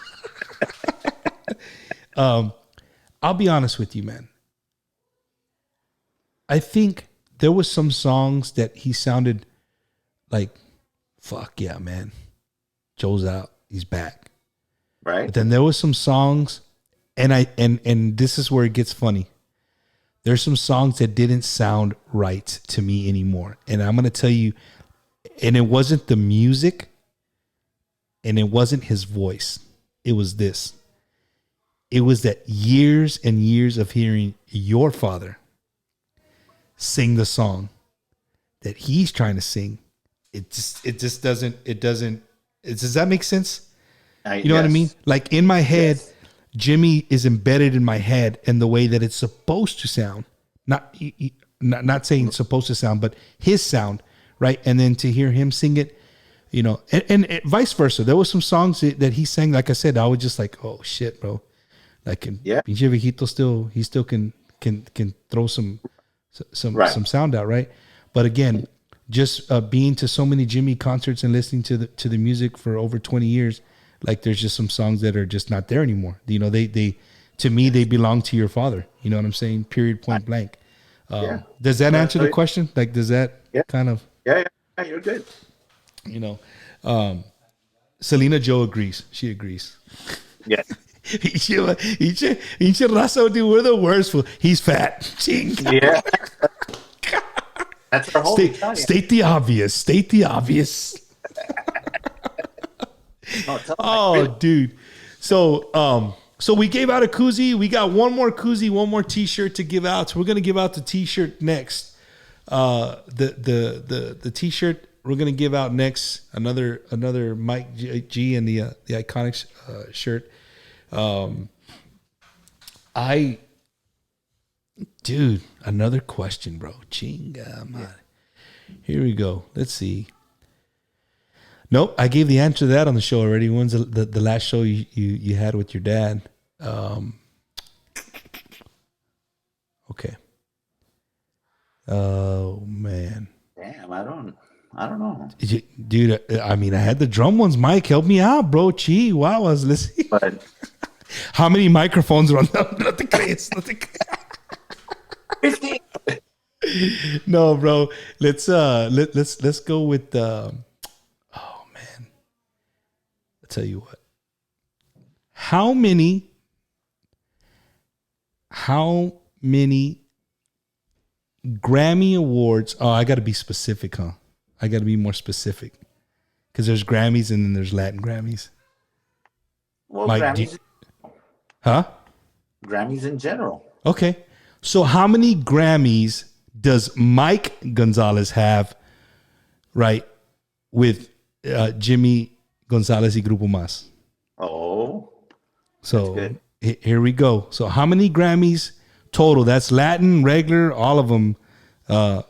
I'll be honest with you, man. I think there was some songs that he sounded like, fuck yeah, man. Joe's out. He's back. Right. But then there was some songs, and this is where it gets funny. There's some songs that didn't sound right to me anymore. And I'm going to tell you, and it wasn't the music and it wasn't his voice. It was this. It was that years and years of hearing your father sing the song that he's trying to sing. Does that make sense? You know what I mean? Like in my head, Jimmy is embedded in my head and the way that it's supposed to sound. Not saying it's supposed to sound, but his sound, right? And then to hear him sing it, you know, and vice versa. There was some songs that he sang. Like I said, I was just like, oh shit, bro. Like, pinche viejito he still can throw some sound out, right? But again, just being to so many Jimmy concerts and listening to the music for over 20 years, like there's just some songs that are just not there anymore. You know, they to me they belong to your father. You know what I'm saying? Period. Point blank. Does that answer the question? Like, does that kind of? Yeah, you're good. You know, Selena Joe agrees. She agrees. Yes. Pinche raza, dude, we're the worst. He's fat. Yeah. That's our whole state the obvious. State the obvious. Dude. So we gave out a koozie. We got one more koozie, one more T-shirt to give out. So we're gonna give out the T-shirt next. The T-shirt we're gonna give out next. Another Mike G and the Iconiczz shirt. Dude, another question, bro. Chinga, man. Here we go. Let's see. Nope, I gave the answer to that on the show already. When's the last show you had with your dad? Okay. Oh man. Damn, I don't know. Dude, I mean, I had the drum ones. Mike, help me out, bro. Gee, wow, I was listening. But how many microphones are on them? No te crees. 15. No, bro. Let's go with oh man. I'll tell you what. How many Grammy Awards? Oh, I got to be specific, huh? I got to be more specific. Because there's Grammys and then there's Latin Grammys. Well, Mike, Grammys. Grammys in general. Okay. So how many Grammys does Mike Gonzalez have, right, with Jimmy Gonzalez y Grupo Mazz? Oh. So here we go. So how many Grammys total? That's Latin, regular, all of them.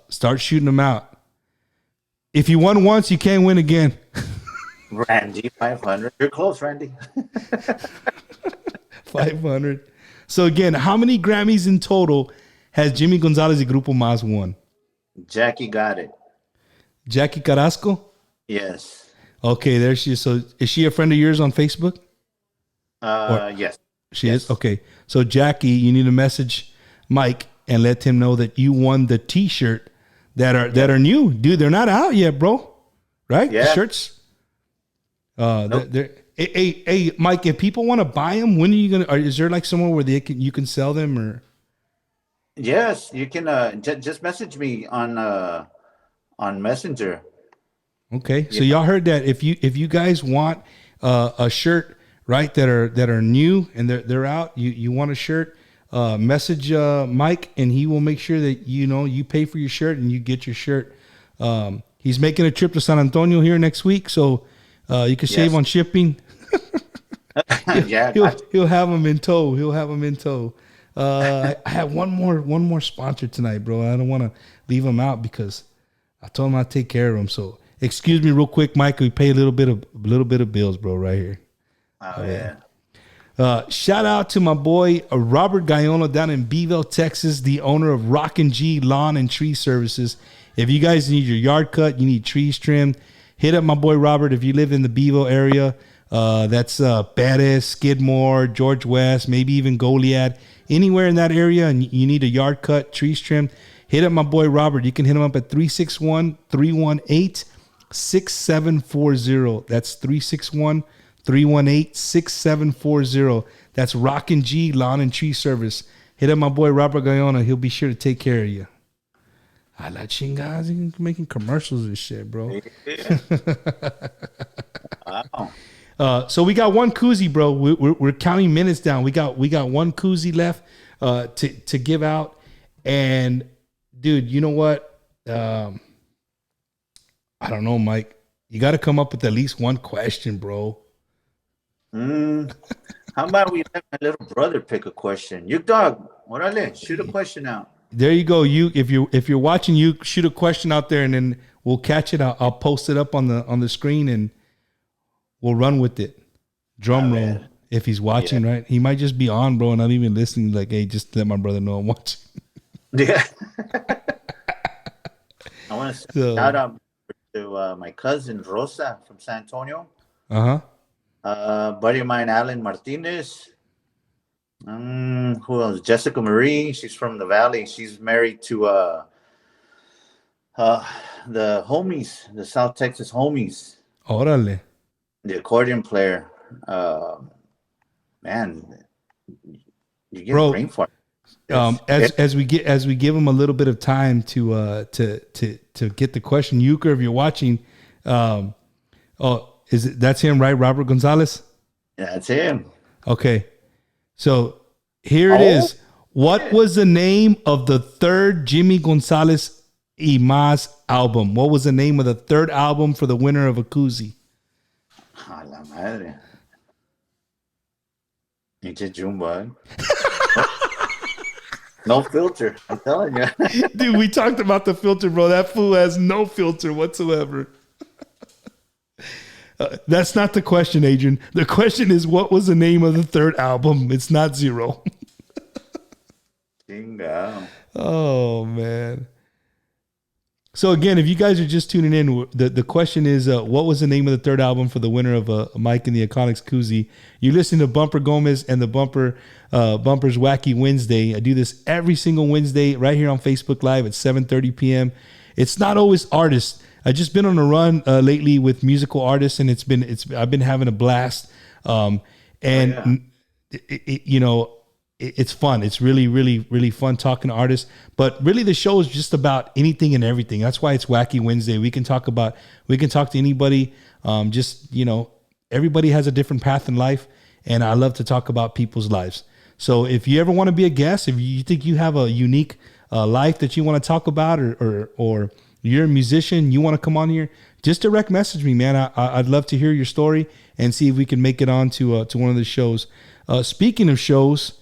Start shooting them out. If you won once, you can't win again. Randy, 500. You're close, Randy. 500. So again, how many Grammys in total has Jimmy Gonzalez y Grupo Mazz won? Jackie got it. Jackie Carrasco? Yes. Okay, there she is. So is she a friend of yours on Facebook? Yes. She is? Okay. So Jackie, you need to message Mike and let him know that you won the T-shirt that are new. Dude, they're not out yet, bro. Right? Yeah. The shirts? Nope. Hey, Mike, if people want to buy them, when are you gonna? Is there like somewhere where you can sell them or? Yes, you can. Just message me on Messenger. Okay, so y'all heard that. If you guys want a shirt, right, that are new and they're out, you want a shirt, message Mike and he will make sure that you pay for your shirt and you get your shirt. He's making a trip to San Antonio here next week, so. You can save on shipping. Yeah, he'll have them in tow. I have one more sponsor tonight, bro. I don't want to leave him out because I told him I'd take care of him. So excuse me, real quick, Mike. We pay a little bit of bills, bro, right here. Oh yeah. Shout out to my boy Robert Gaiolo down in Beeville, Texas, the owner of Rockin' G Lawn and Tree Services. If you guys need your yard cut, you need trees trimmed. Hit up my boy Robert if you live in the Bevo area. That's Bettis, Skidmore, George West, maybe even Goliad. Anywhere in that area and you need a yard cut, trees trimmed, hit up my boy Robert. You can hit him up at 361-318-6740. That's 318-6740. That's Rockin' G Lawn and Tree Service. Hit up my boy Robert Guyona. He'll be sure to take care of you. I like chingadas. He's making commercials and shit, bro. Yeah. Wow. So we got one koozie, bro. We're counting minutes down. We got one koozie left to give out. And dude, you know what? I don't know, Mike. You got to come up with at least one question, bro. How about we let my little brother pick a question? You dog, orale, shoot a question out. There you go. You if you're watching, you shoot a question out there, and then we'll catch it. I'll post it up on the screen, and we'll run with it. Drum roll. Man. If he's watching, right? He might just be on, bro, and not even listening. Like, hey, just let my brother know I'm watching. Yeah. I want to shout out to my cousin Rosa from San Antonio. Buddy of mine, Alan Martinez. Who else? Jessica Marie. She's from the Valley. She's married to the homies, the South Texas homies. Órale. The accordion player. Man, you get brain fart. As we give him a little bit of time to get the question, Euchre, if you're watching, that's him, right? Robert Gonzalez? Yeah, that's him. Okay. So here it is. What was the name of the third Jimmy Gonzalez y Mazz album? What was the name of the third album for the winner of a koozie? A la madre. Pinche Junebug. No filter. I'm telling you. Dude, we talked about the filter, bro. That fool has no filter whatsoever. That's not the question, Adrian. The question is, what was the name of the third album? It's not zero. Bingo. Oh, man. So, again, if you guys are just tuning in, the question is, what was the name of the third album for the winner of Mike and the Iconiczz koozie? You're listening to Bumper Gomez and the Bumper's Wacky Wednesday. I do this every single Wednesday right here on Facebook Live at 7:30 p.m. It's not always artists. I've just been on a run lately with musical artists, and I've been having a blast. It's fun. It's really, really, really fun talking to artists. But really, the show is just about anything and everything. That's why it's Wacky Wednesday. We can talk to anybody. Everybody has a different path in life, and I love to talk about people's lives. So if you ever want to be a guest, if you think you have a unique life that you want to talk about, or you're a musician, you want to come on here, just direct message me, man. I'd love to hear your story and see if we can make it on to one of the shows. Speaking of shows,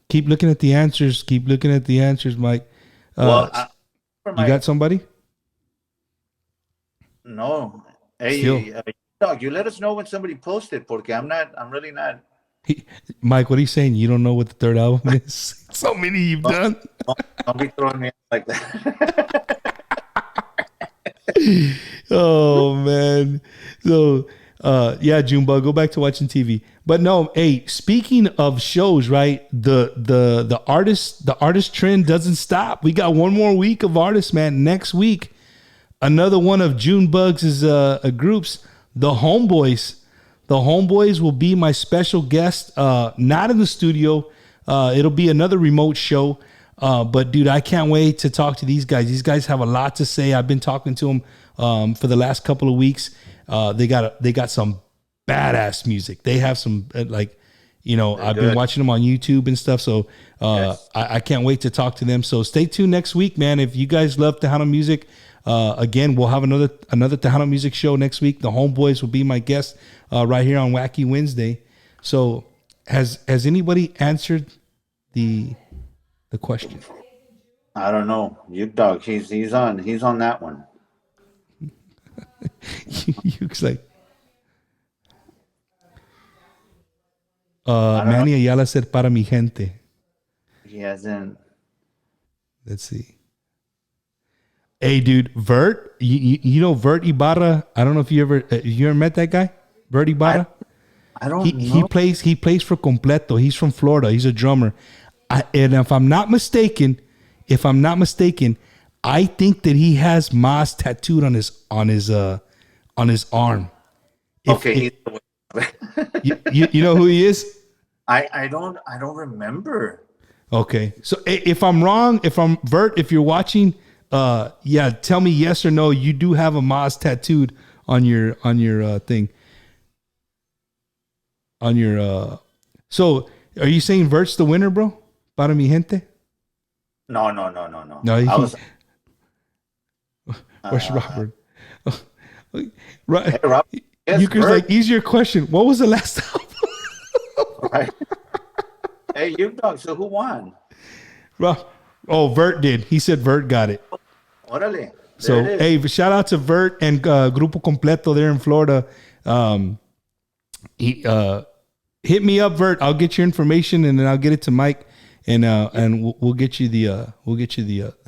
keep looking at the answers. Keep looking at the answers, Mike. You got somebody? No. Hey, dog, you let us know when somebody posted, porque I'm really not. Mike, what are you saying? You don't know what the third album is? So many you've done. Don't be throwing me like that. Oh, man. So, Junebug, go back to watching TV. But no, hey, speaking of shows, right? The artist trend doesn't stop. We got one more week of artists, man. Next week, another one of Junebug's groups, the Homeboys. The Homeboys will be my special guest, not in the studio. It'll be another remote show. But dude, I can't wait to talk to these guys. These guys have a lot to say. I've been talking to them for the last couple of weeks. They got some badass music. They have some I've been watching them on YouTube and stuff. So yes. I can't wait to talk to them. So stay tuned next week, man. If you guys love Tejano music, again, we'll have another Tejano music show next week. The Homeboys will be my guest right here on Wacky Wednesday. So has anybody answered the question? I don't know. You dog. He's on that one. Yuke's like, Manny Ayala said para mi gente. He hasn't. Let's see. Hey, dude, Vert, you know Vert Ibarra? I don't know if you ever met that guy, Vert Ibarra. I don't know. He plays for Completo. He's from Florida. He's a drummer. And if I'm not mistaken, I think that he has Mazz tattooed on his arm. You know who he is? I don't remember. Okay. So if I'm wrong, if I'm Vert, if you're watching, yeah, tell me yes or no. You do have a Mazz tattooed on your thing. On your so are you saying Vert's the winner, bro? Para mi gente? No. No, where's Robert? Right. Hey, Rob, yes, You could Vert. like easier question. What was the last album? Right. Hey, you dog. So who won? Rob, oh, Vert did. He said Vert got it. Orale. So There it is. hey, shout out to Vert and Grupo Completo there in Florida. He hit me up, Vert. I'll get your information and then I'll get it to Mike, and we'll get you the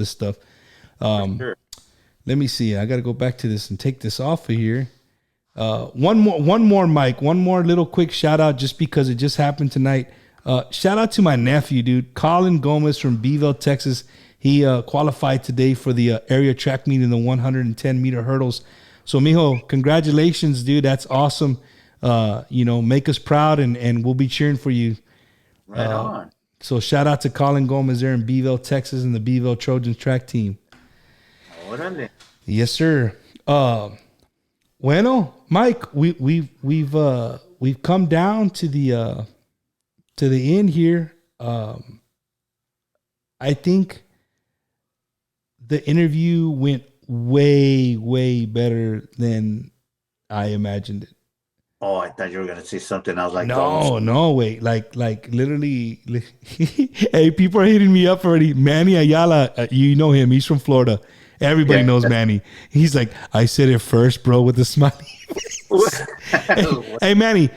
stuff. Sure. Let me see. I got to go back to this and take this off of here. One more, Mike. One more little quick shout out, just because it just happened tonight. Shout out to my nephew, dude, Colin Gomez from Beeville, Texas. He qualified today for the area track meet in the 110 meter hurdles. So, mijo, congratulations, dude. That's awesome. Make us proud, and we'll be cheering for you. Right on. So, shout out to Colin Gomez there in Beeville, Texas, and the Beeville Trojans track team. Orale. Yes, sir. Bueno, Mike, we've come down to the end here. I think the interview went way better than I imagined it. Oh, I thought you were gonna say something. I was like, No, wait, like literally. Hey, people are hitting me up already. Manny Ayala, you know him. He's from Florida. Everybody knows Manny. He's like, I said it first, bro, with a smiley face. Hey, Manny,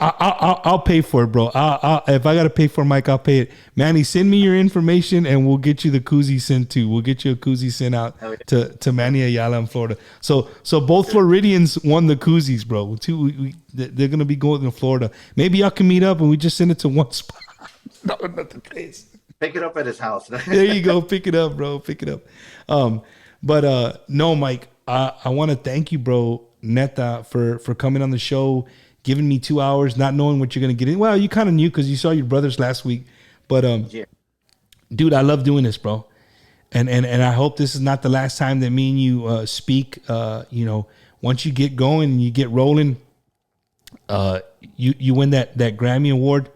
I'll pay for it, bro. If I gotta pay for it, Mike, I'll pay it. Manny, send me your information and we'll get you the koozie sent too. We'll get you a koozie sent out to Manny Ayala in Florida. So both Floridians won the koozies, bro. They're gonna be going to Florida. Maybe y'all can meet up and we just send it to one spot. No, another place. Pick it up at his house. There you go. Pick it up, bro. Pick it up. But no, Mike, I want to thank you, bro, neta, for coming on the show, giving me 2 hours, not knowing what you're going to get in. Well, you kind of knew because you saw your brothers last week. But, dude, I love doing this, bro. And I hope this is not the last time that me and you speak. Once you get going and you get rolling, you win that Grammy Award.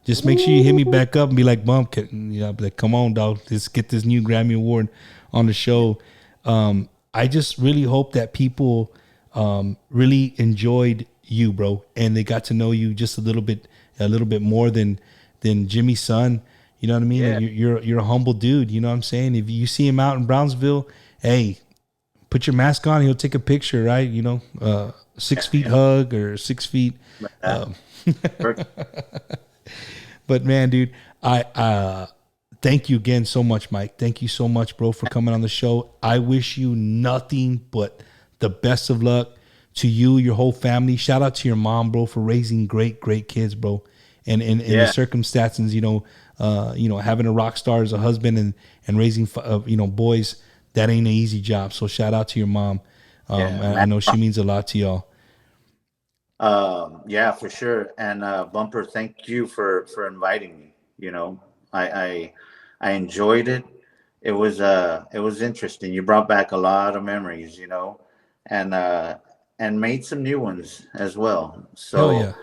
Just make sure you hit me back up and be like, Bump, be like, come on, dog. Let's get this new Grammy Award on the show. I just really hope that people really enjoyed you, bro, and they got to know you just a little bit more than Jimmy's son. You know what I mean? Yeah. You're a humble dude. You know what I'm saying? If you see him out in Brownsville, hey, put your mask on. He'll take a picture, right? 6 feet hug or 6 feet. But man, dude, I thank you again so much, Mike. Thank you so much, bro, for coming on the show. I wish you nothing but the best of luck to you, your whole family. Shout out to your mom, bro, for raising great kids, bro. And in the circumstances, having a rock star as a husband and raising boys, that ain't an easy job. So shout out to your mom. I know she means a lot to y'all. Yeah, for sure. And Bumper, thank you for inviting me. I enjoyed it. It was interesting. You brought back a lot of memories, and made some new ones as well. So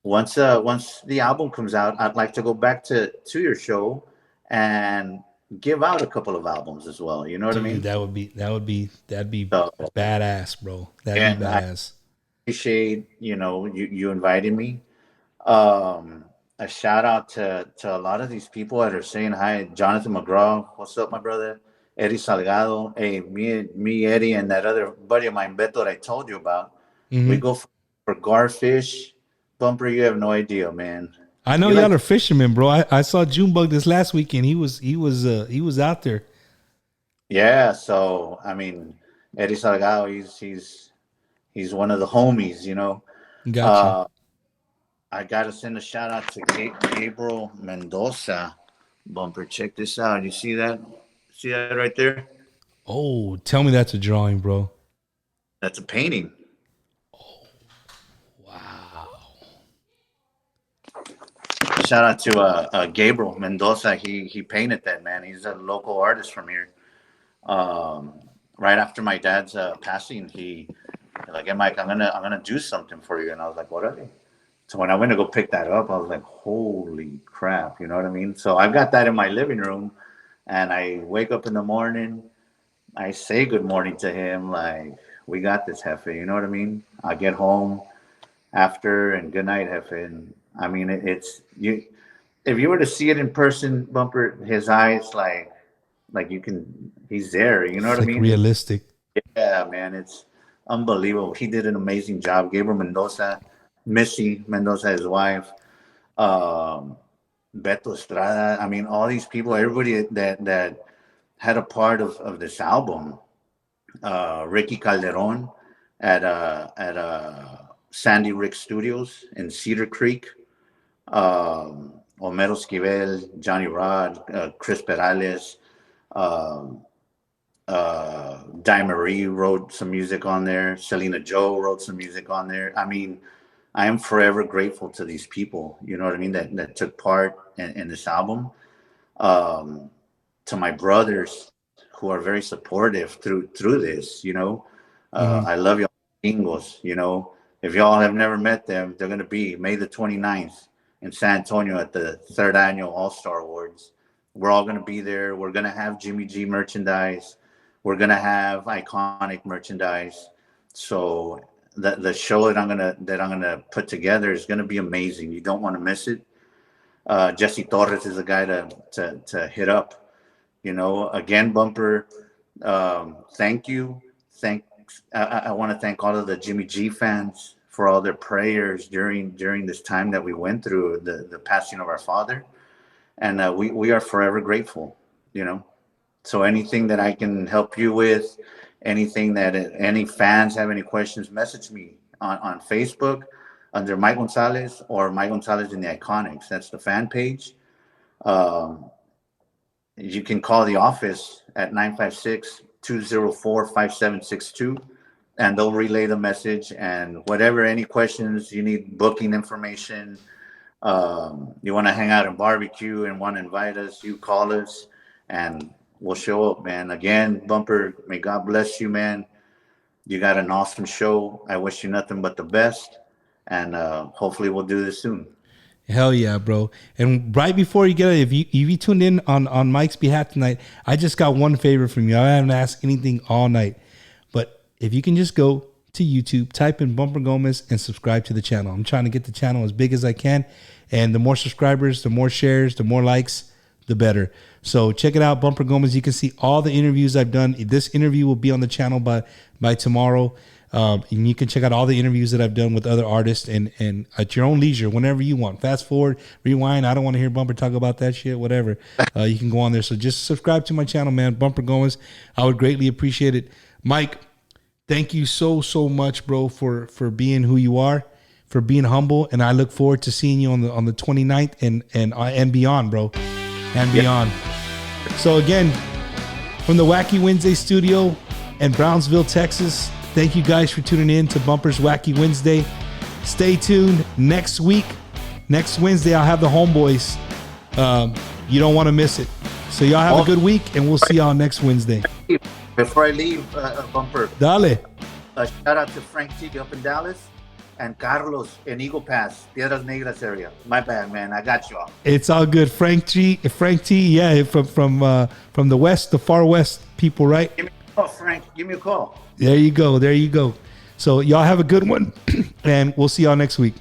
once the album comes out, I'd like to go back to your show and give out a couple of albums as well. You know what I mean? That'd be badass, bro. That'd be badass. Appreciate you invited me. A shout out to a lot of these people that are saying hi. Jonathan McGraw, what's up, my brother? Eddie Salgado. Hey, me, Eddie, and that other buddy of mine, Beto, that I told you about. Mm-hmm. We go for garfish. Bumper, you have no idea, man. I know y'all are fishermen, bro. I saw Junebug this last weekend. He was out there. Yeah, so I mean, Eddie Salgado, he's one of the homies, Gotcha. I gotta send a shout out to Gabriel Mendoza. Bumper, check this out. You see that? See that right there? Oh, tell me that's a drawing, bro. That's a painting. Oh, wow. Shout out to Gabriel Mendoza. He painted that, man. He's a local artist from here. Right after my dad's passing, he like, hey Mike, I'm gonna do something for you, and I was like, what are they? So when I went to go pick that up, I was like, holy crap, you know what I mean? So I've got that in my living room, and I wake up in the morning, I say good morning to him, like, we got this, Jefe, you know what I mean? I get home after, and good night, Jefe. And I mean, it's you. If you were to see it in person, Bumper, his eyes, like you can, he's there, you know what I mean? Realistic. Yeah, man, it's unbelievable. He did an amazing job. Gabriel Mendoza, Missy Mendoza, his wife, Beto Estrada. I mean, all these people, everybody that had a part of this album. Ricky Calderon at Sandy Rick Studios in Cedar Creek. Homero Esquivel, Johnny Rod, Chris Perales, Di Marie wrote some music on there. Selena Joe wrote some music on there. I mean, I am forever grateful to these people, you know what I mean, that took part in this album. To my brothers who are very supportive through this, you know. I love y'all Ingos, you know. If y'all have never met them, they're going to be May the 29th in San Antonio at the 3rd Annual All-Star Awards. We're all going to be there. We're going to have Jimmy G merchandise. We're going to have Iconiczz merchandise. So the show that I'm gonna put together is going to be amazing. You don't want to miss it. Jesse Torres is a guy to hit up. You know, again, Bumper, thank you. I want to thank all of the Jimmy G fans for all their prayers during this time that we went through the passing of our father. And we are forever grateful, you know. So anything that I can help you with, anything that any fans have any questions, message me on Facebook under Mike Gonzalez or Mike Gonzalez in the Iconiczz. That's the fan page. You can call the office at 956-204-5762, and they'll relay the message. And whatever, any questions you need, booking information, you want to hang out and barbecue and want to invite us, you call us and we'll show up, man. Again, Bumper, may God bless you, man. You got an awesome show. I wish you nothing but the best. And hopefully we'll do this soon. Hell yeah, bro. And right before you get it, if you tuned in on Mike's behalf tonight, I just got one favor from you. I haven't asked anything all night. But if you can just go to YouTube, type in Bumper Gomez and subscribe to the channel. I'm trying to get the channel as big as I can. And the more subscribers, the more shares, the more likes, the better. So check it out, Bumper Gomez. You can see all the interviews I've done. This interview will be on the channel by tomorrow. And you can check out all the interviews that I've done with other artists and at your own leisure, whenever you want. Fast forward, rewind. I don't want to hear Bumper talk about that shit, whatever. You can go on there. So just subscribe to my channel, man, Bumper Gomez. I would greatly appreciate it. Mike, thank you so much, bro, for being who you are, for being humble. And I look forward to seeing you on the 29th and beyond, bro, and beyond. So again, from the Wacky Wednesday studio in Brownsville, Texas, thank you guys for tuning in to Bumper's Wacky Wednesday. Stay tuned next week. Next Wednesday, I'll have the homeboys. You don't want to miss it. So y'all have a good week, and we'll see y'all next Wednesday. Before I leave, Bumper, Dale. Shout out to Frank T up in Dallas and Carlos in Eagle Pass, Piedras Negras area. My bad, man. I got you all. It's all good. Frank T, yeah, from the west, the far west people, right? Give me a call, Frank. Give me a call. There you go. So y'all have a good one, and we'll see y'all next week.